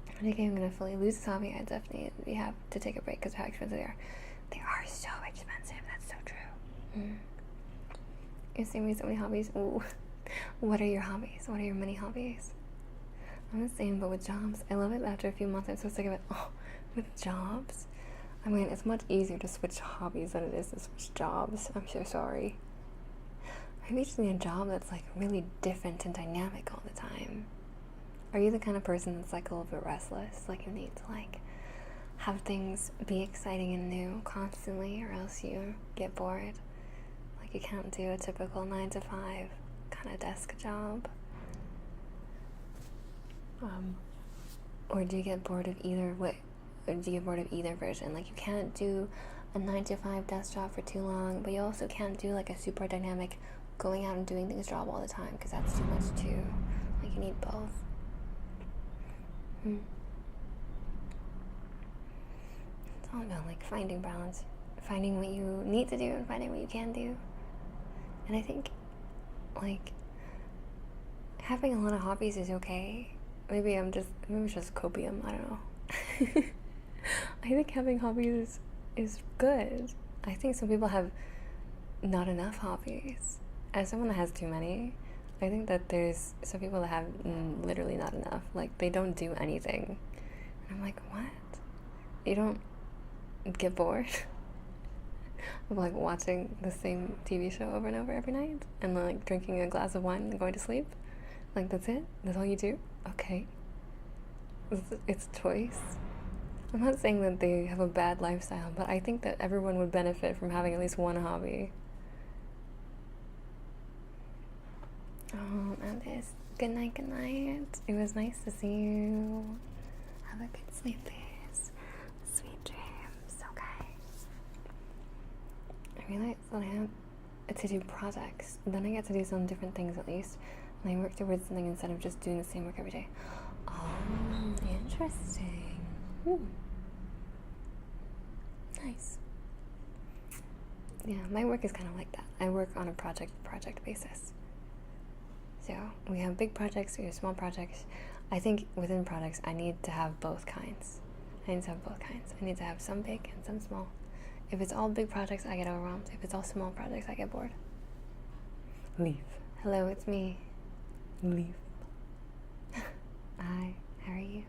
I think I'm gonna fully lose this hobby. I definitely have to take a break because of how expensive they are. They are so expensive, that's so true. You're seeing me so many hobbies. Ooh. What are your hobbies? What are your many hobbies? I'm the same, but with jobs. I love it after a few months. I'm so sick of it. Oh, with jobs? I mean, it's much easier to switch hobbies than it is to switch jobs. I'm so sorry. Maybe you just need a job that's like really different and dynamic all the time. Are you the kind of person that's like a little bit restless? Like you need to like have things be exciting and new constantly, or else you get bored? Like you can't do a typical 9 to 5 kind of desk job? Or do you get bored of either way? Or do you get bored of either version? Like you can't do a 9 to 5 desk job for too long, but you also can't do like a super dynamic going out and doing things job all the time, because that's too much too. Like you need both. It's all about like finding balance, finding what you need to do and finding what you can do. And I think like having a lot of hobbies is okay. Maybe it's just copium, I don't know. I think having hobbies is good. I think some people have not enough hobbies. As someone that has too many, I think that there's some people that have literally not enough. Like, they don't do anything. And I'm like, what? You don't get bored of, like, watching the same TV show over and over every night? And, like, drinking a glass of wine and going to sleep? Like, that's it? That's all you do? Okay. It's a choice. I'm not saying that they have a bad lifestyle, but I think that everyone would benefit from having at least one hobby. Oh, Alice. Good night, good night. It was nice to see you. Have a good sleep, please. Sweet dreams, okay? I realize that I have to do projects. Then I get to do some different things at least. And I work towards something instead of just doing the same work every day. Oh, interesting. Nice. Yeah, my work is kind of like that. I work on a project basis. So we have big projects, we have small projects. I think within projects, I need to have both kinds. I need to have some big and some small. If it's all big projects, I get overwhelmed. If it's all small projects, I get bored. Leaf. Hello, it's me. Leaf. Hi, how are you?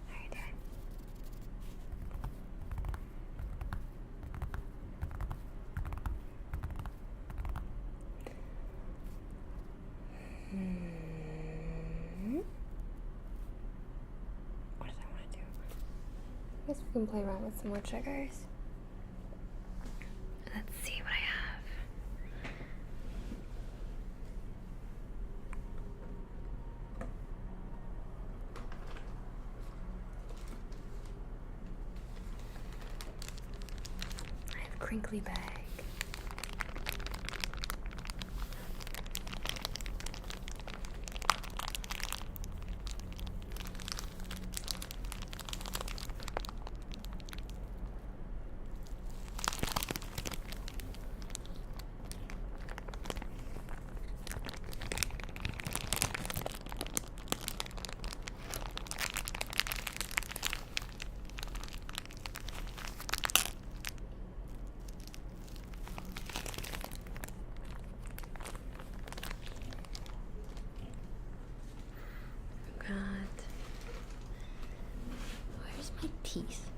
How are you doing? What did I want to do? I guess we can play around with some more triggers. Let's see what I have. I have crinkly bag. Where's my teeth?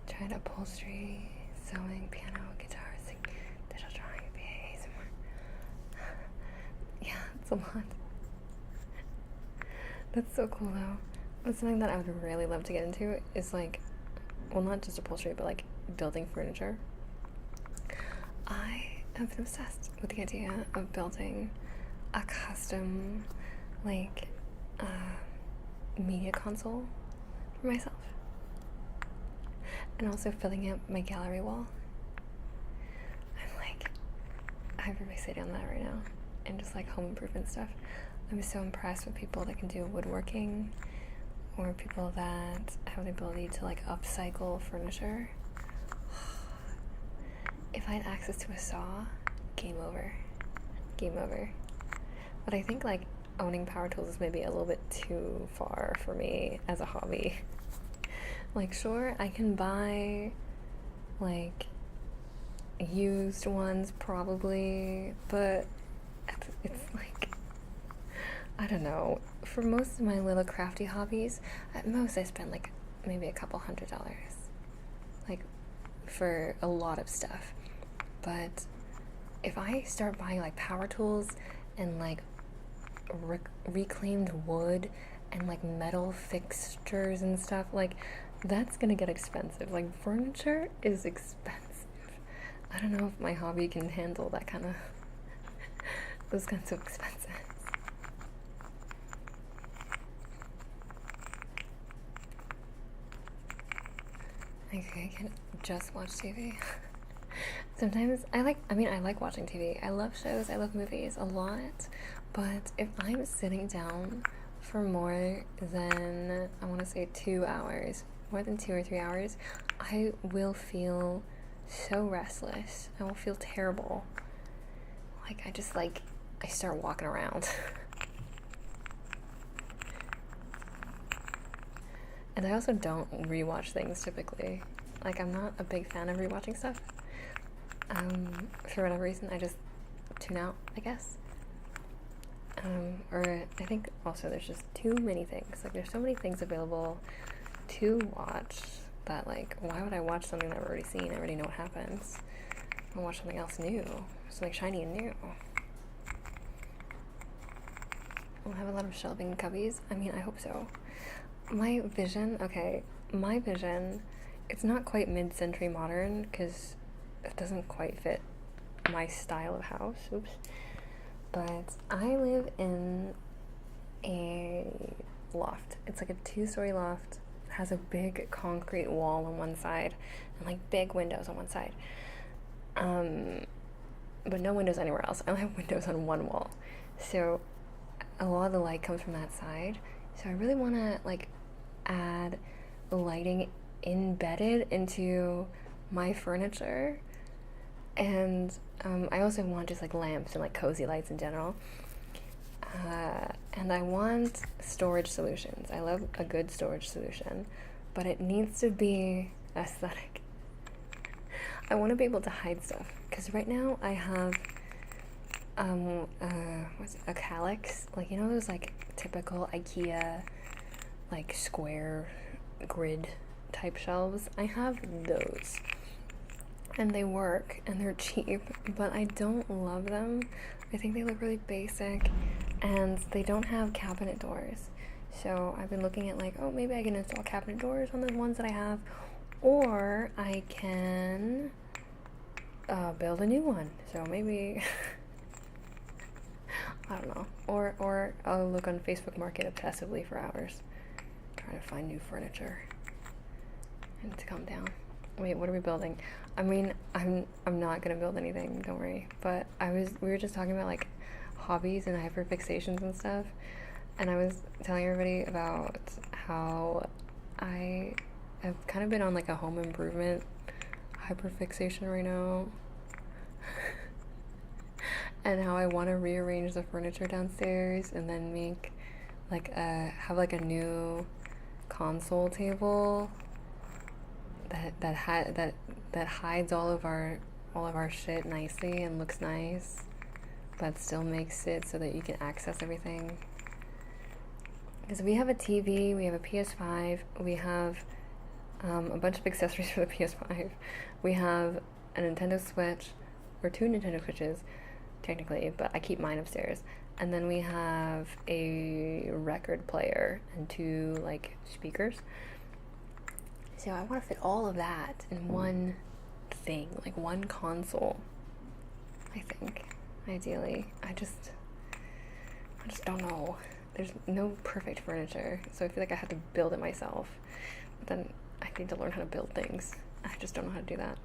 Tried upholstery, sewing, piano, guitar, sing, digital drawing, PA, ASMR. Yeah, it's a lot. That's so cool though. That's something that I would really love to get into is like, well, not just upholstery, but like building furniture. I have been obsessed with the idea of building a custom, like, media console for myself. And also filling up my gallery wall. I'm like, I'm fixated on that right now. And just like home improvement stuff. I'm so impressed with people that can do woodworking or people that have the ability to like upcycle furniture. If I had access to a saw, game over. Game over. But I think like owning power tools is maybe a little bit too far for me as a hobby. Like, sure, I can buy like used ones probably, but it's like, I don't know. For most of my little crafty hobbies, at most I spend like maybe a couple $100, like for a lot of stuff. But if I start buying like power tools and like reclaimed wood and like metal fixtures and stuff, like that's gonna get expensive. Like furniture is expensive. I don't know if my hobby can handle that kind of those kinds of expenses. Okay, I can just watch TV. Sometimes I like watching TV. I love shows, I love movies a lot, but if I'm sitting down for more than, I want to say 2 hours, more than 2 or 3 hours, I will feel so restless. I will feel terrible. Like, I start walking around. And I also don't rewatch things typically. Like, I'm not a big fan of rewatching stuff. For whatever reason, I just tune out, I guess. Or I think also there's just too many things. Like, there's so many things available to watch that, like, why would I watch something that I've already seen? I already know what happens. I'll watch something else new. Something shiny and new. We'll have a lot of shelving cubbies. I mean, I hope so. My vision, it's not quite mid-century modern, because it doesn't quite fit my style of house. Oops. But I live in a loft. It's like a 2-story loft. It has a big concrete wall on one side and like big windows on one side. But no windows anywhere else. I only have windows on one wall. So a lot of the light comes from that side. So I really want to like add lighting embedded into my furniture. And I also want just like lamps and like cozy lights in general. And I want storage solutions. I love a good storage solution, but it needs to be aesthetic. I want to be able to hide stuff, because right now I have a calyx, like, you know those like typical IKEA like square grid type shelves? I have those. And they work, and they're cheap, but I don't love them. I think they look really basic, and they don't have cabinet doors. So I've been looking at like, oh, maybe I can install cabinet doors on the ones that I have, or I can build a new one. So maybe, I don't know. Or I'll look on Facebook Market obsessively for hours, trying to find new furniture. I need to calm down. Wait, what are we building? I mean, I'm not gonna build anything, don't worry. But we were just talking about like hobbies and hyperfixations and stuff, and I was telling everybody about how I have kind of been on like a home improvement hyperfixation right now, and how I want to rearrange the furniture downstairs and then make like have like a new console table that hides all of our shit nicely and looks nice, but still makes it so that you can access everything. Because we have a TV, we have a PS5, we have a bunch of accessories for the PS5. We have a Nintendo Switch, or 2 Nintendo Switches, technically, but I keep mine upstairs. And then we have a record player and 2 like speakers. So I want to fit all of that in one thing, like one console, I think, ideally. I just don't know. There's no perfect furniture, so I feel like I have to build it myself. But then I need to learn how to build things. I just don't know how to do that.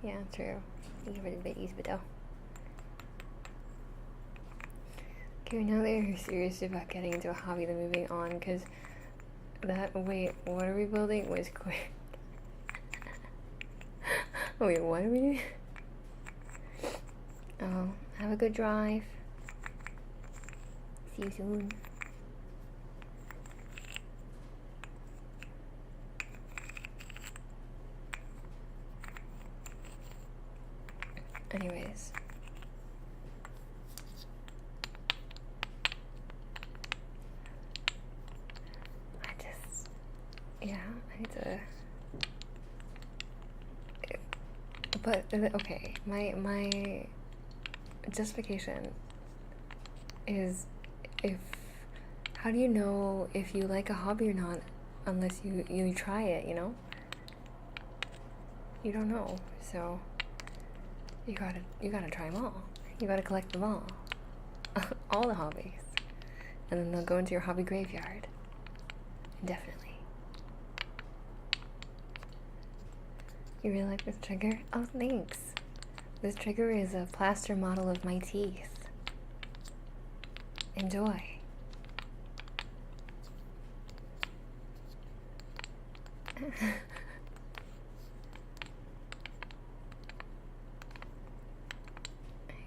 Yeah, true. Get rid of babies, but Okay, now that you're serious about getting into a hobby, then moving on, because wait, what are we building? Was quick. Wait, what are we doing? Oh, have a good drive. See you soon. Anyways. Yeah, I need to... But, okay, my justification is how do you know if you like a hobby or not unless you try it, you know? You don't know, so you gotta try them all. You gotta collect them all. All the hobbies. And then they'll go into your hobby graveyard. Indefinitely. You really like this trigger? Oh, thanks. This trigger is a plaster model of my teeth. Enjoy.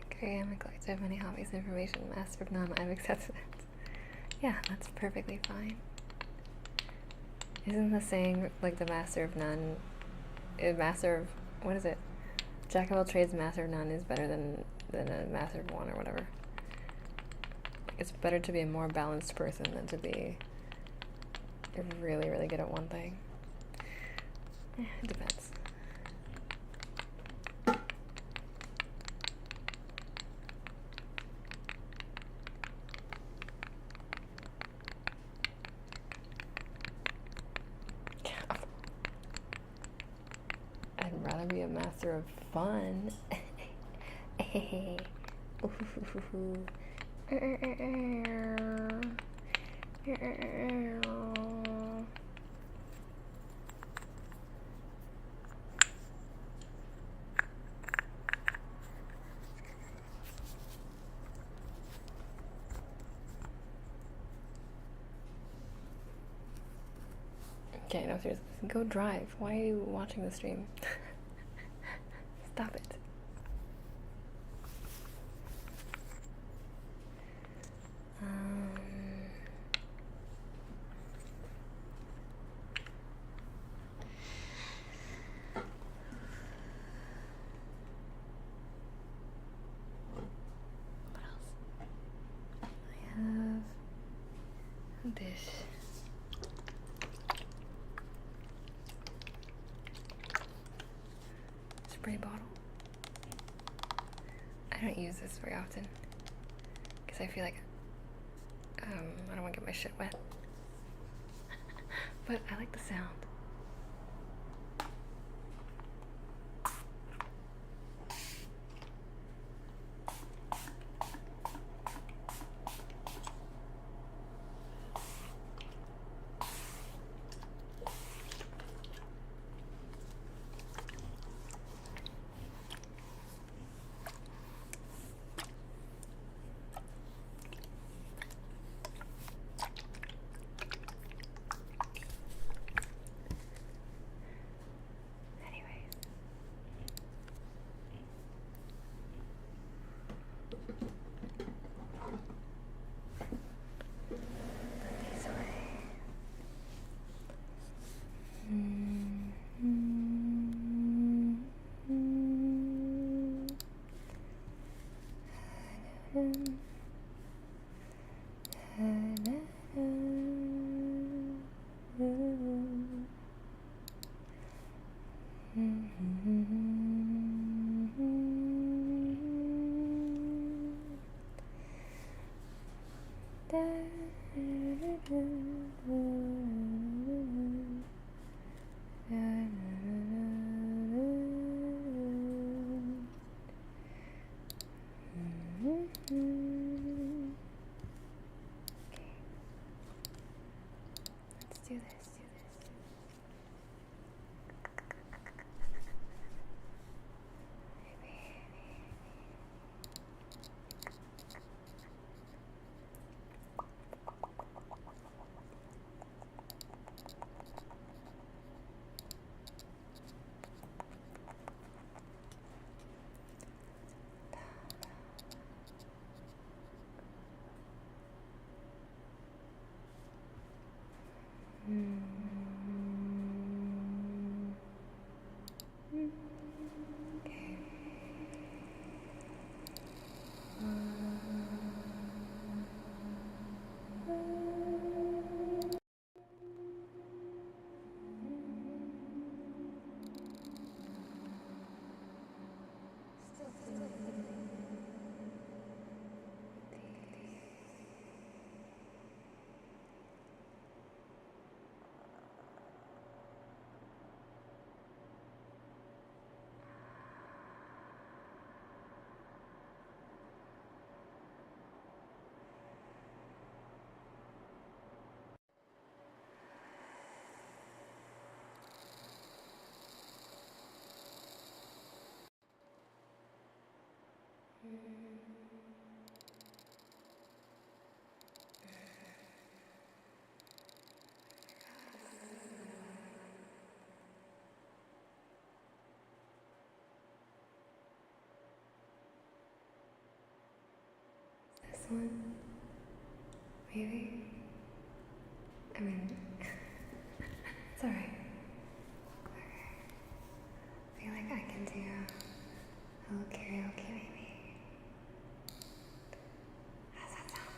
Okay, I'm a collector of many hobbies, information, master of none. I've accepted it. Yeah, that's perfectly fine. Isn't the saying like the master of none? Master of, what is it? Jack of all trades, master of none is better than a master of one or whatever. It's better to be a more balanced person than to be really, really good at one thing. It depends. I'd rather be a master of fun. Okay, no, seriously. Go drive. Why are you watching the stream? Stop it. What else? I have this. Spray bottle. I don't use this very often because I feel like I don't want to get my shit wet. But I like the sound. This one, maybe? I mean, it's alright. Okay. I feel like I can do a little karaoke, maybe. How's that sound?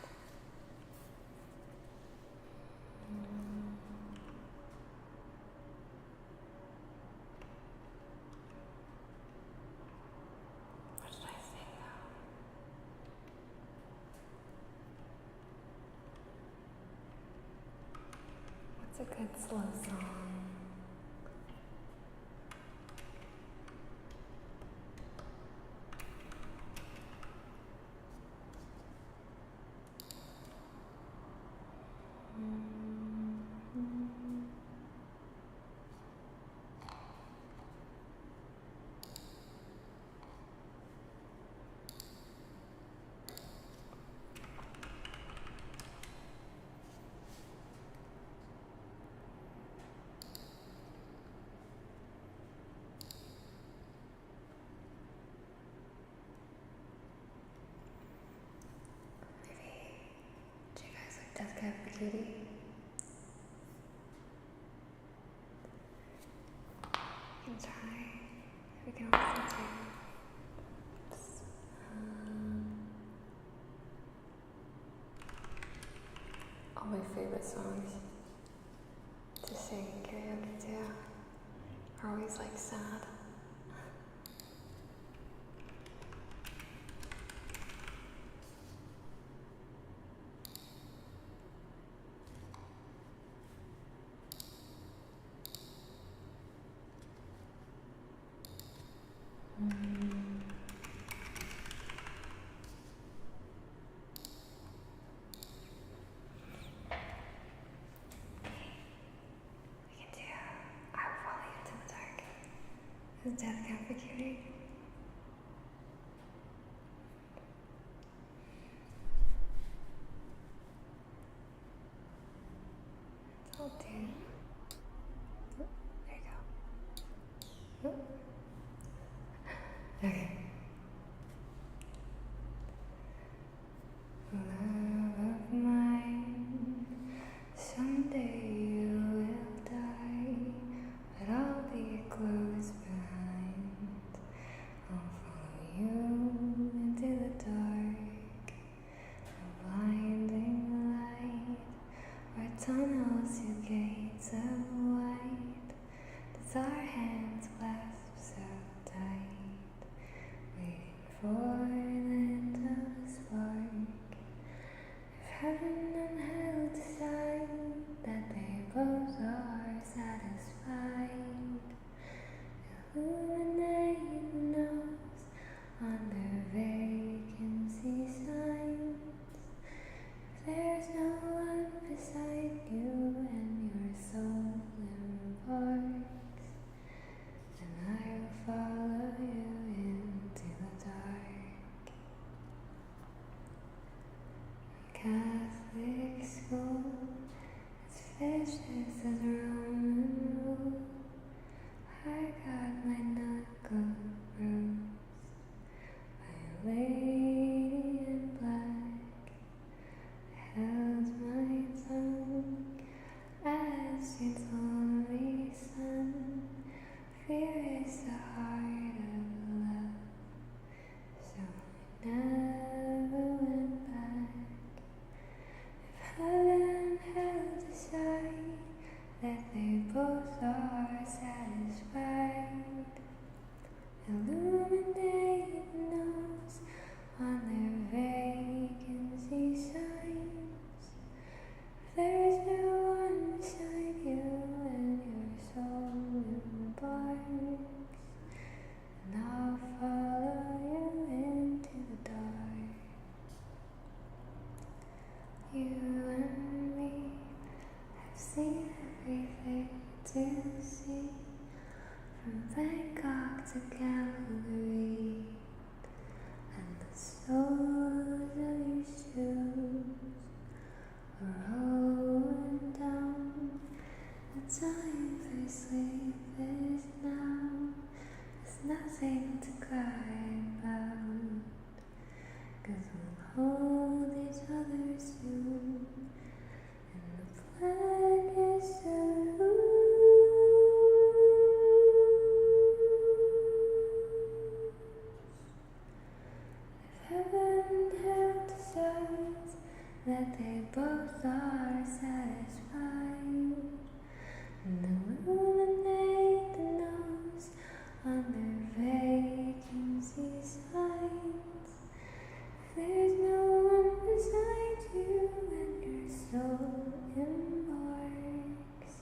What should I sing though? What's a good slow song? Death Cab for Cutie. We can try. We can also do all my favorite songs to sing karaoke to are always like sad. Is Death Cab for Cutie? I'll do. Oh, there you go. Oh. Okay. Love of mine, someday you will die, but I'll be close behind. I'll follow you into the dark, a blinding light, where tunnels to gates of white, does our hands clasp so tight, waiting for the end of the spark. If heaven and hell decide that they both are satisfied, illuminate the nose on their vacancy signs. If there's no one beside you and your soul embarks, then I'll follow you into the dark. Catholic school, it's vicious as Roman rule. I got my knuckle bruised by a lady in black. I held my tongue as she told me, son, fear is the heart of love, so I never went back. If heaven and hell decide that they both are satisfied, illuminate the nose on their vacancy signs. If there's no one beside you and your soul embarks, then I'll follow you into the dark. You and me have seen everything to see, from Bangkok to Calgary, and the soles of your shoes are rolling down. The time for sleep is now. There's nothing to cry about, 'cause we'll hold each other soon in the blackest of heaven held decides that they both are satisfied, and illuminate the nose on their vacancy signs. If there's no one beside you and your soul embarks,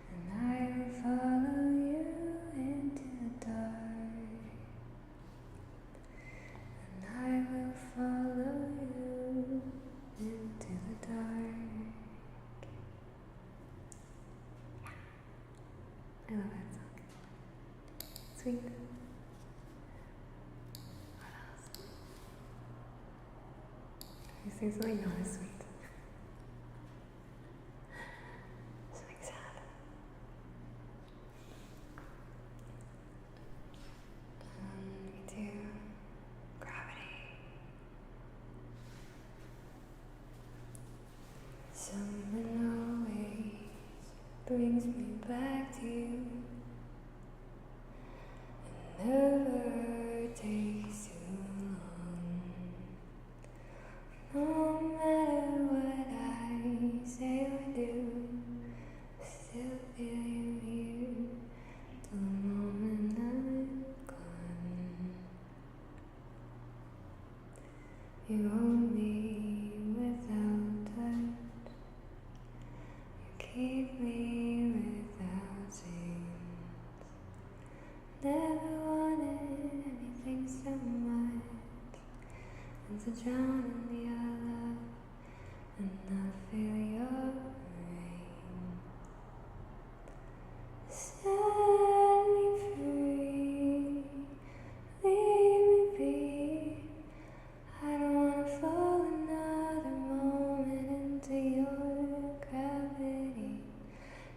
then I will follow you into the dark. And I will follow you into the dark. I love that song. Sweet. What else? Can you say something not as sweet? Something sad. We do gravity. Someone always brings me back to you. It never takes too long. No matter what I say or do, I still feel you here till the moment I'm gone. You hold me without touch. You keep me without chains. Never wanted anything so much than to drown in your love and not feel your rain. Set me free, leave me be. I don't wanna fall another moment into your gravity.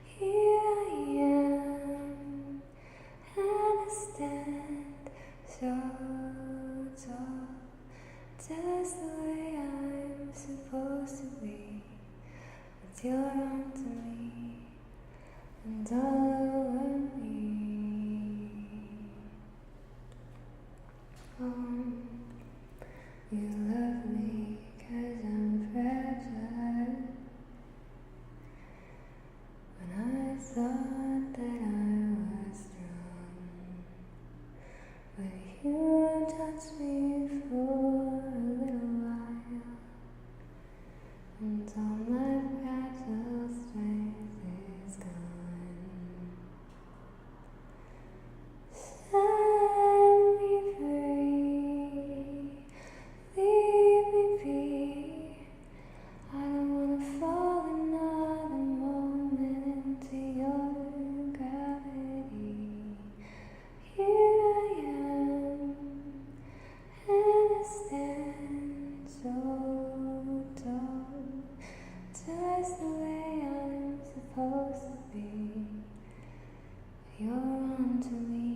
Here I am, and I stand so tall, just the way I'm supposed to be. But you're onto me and all over me. You love me 'cause I'm fragile. When I thought that I was strong, but you touched me for a little while, and all my fragile strength is gone. Set me free, leave me be. I don't wanna fall another moment into your gravity. Here I am, and I stand so tall, just the way I'm supposed to be. You're onto me,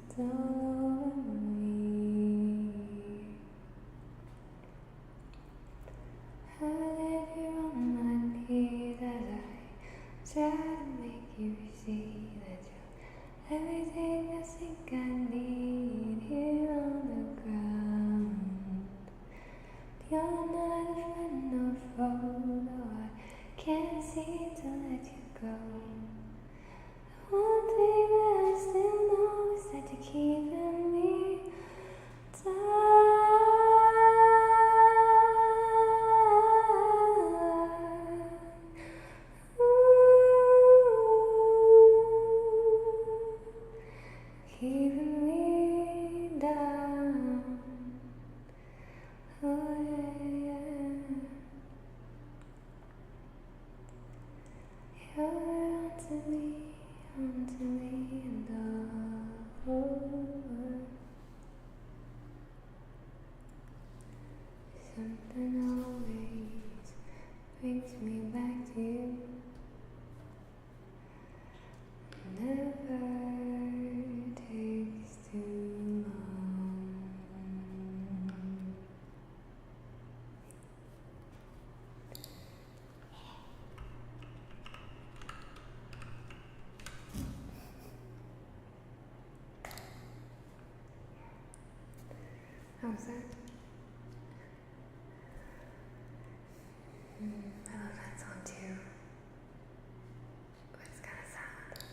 it's all over me. I live here on my knees as I try to make you see that you're everything I think I need here on the ground. You're not a friend nor foe, though I can't seem to let you go. The one thing that I still know is that you're keeping me down. Keeping me down. Oh yeah. You're onto me and all over. brings me back to you. Never takes too long. How's that? I love that song too. But it's kind of sad.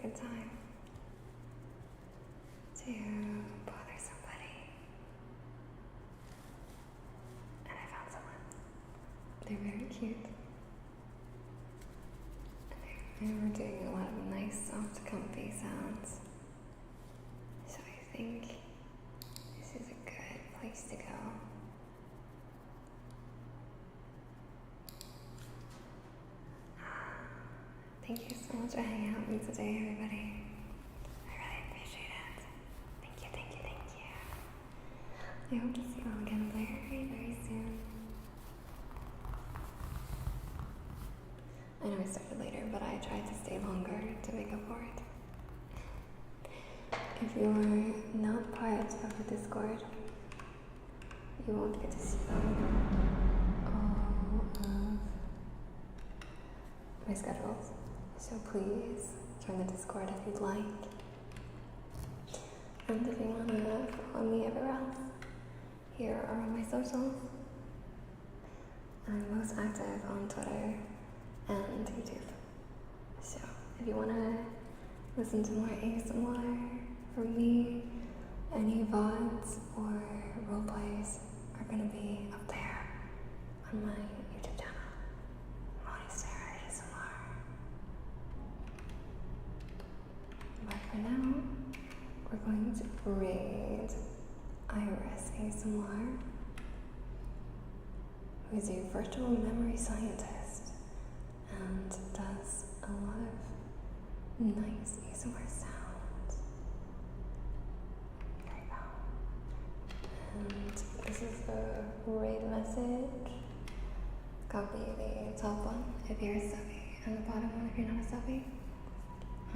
Good time to bother somebody, and I found someone. They're very cute, and we're doing a lot of nice, soft, comfy sounds. So I think this is a good place to go. Thank you so much for hanging out with me today, everybody. I really appreciate it. Thank you, thank you, thank you. I hope to see you all again very, very soon. I know I started later, but I tried to stay longer to make up for it. If you are not part of the Discord, you won't get to see all of my schedules. So please join the Discord if you'd like. And if you want to follow me everywhere else, here are all my socials. I'm most active on Twitter and YouTube. So if you want to listen to more ASMR from me, any VODs or roleplays are going to be up there on my YouTube channel. But for now, we're going to raid Iris ASMR, who is a virtual memory scientist and does a lot of nice ASMR sounds. There you go. And this is the raid message. Copy the top one if you're a subby, and the bottom one if you're not a subby.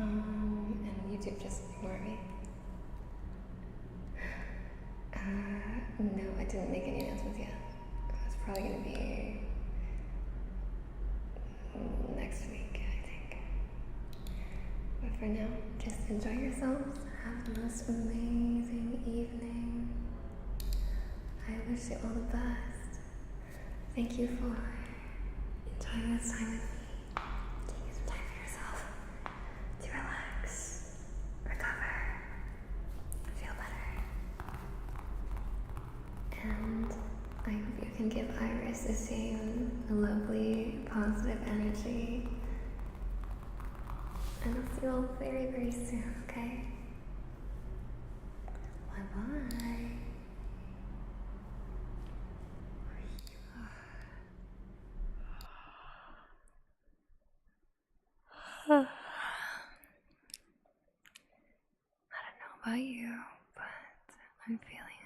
And YouTube, just ignore me. No, I didn't make any announcements yet. It's probably going to be next week, I think. But for now, just enjoy yourselves. Have the most amazing evening. I wish you all the best. Thank you for enjoying this time with me. Taking some time for yourself to relax, recover, feel better. And I hope you can give Iris the same lovely, positive energy And I'll see you all very, very soon, okay? Bye-bye. I don't know about you, but I'm feeling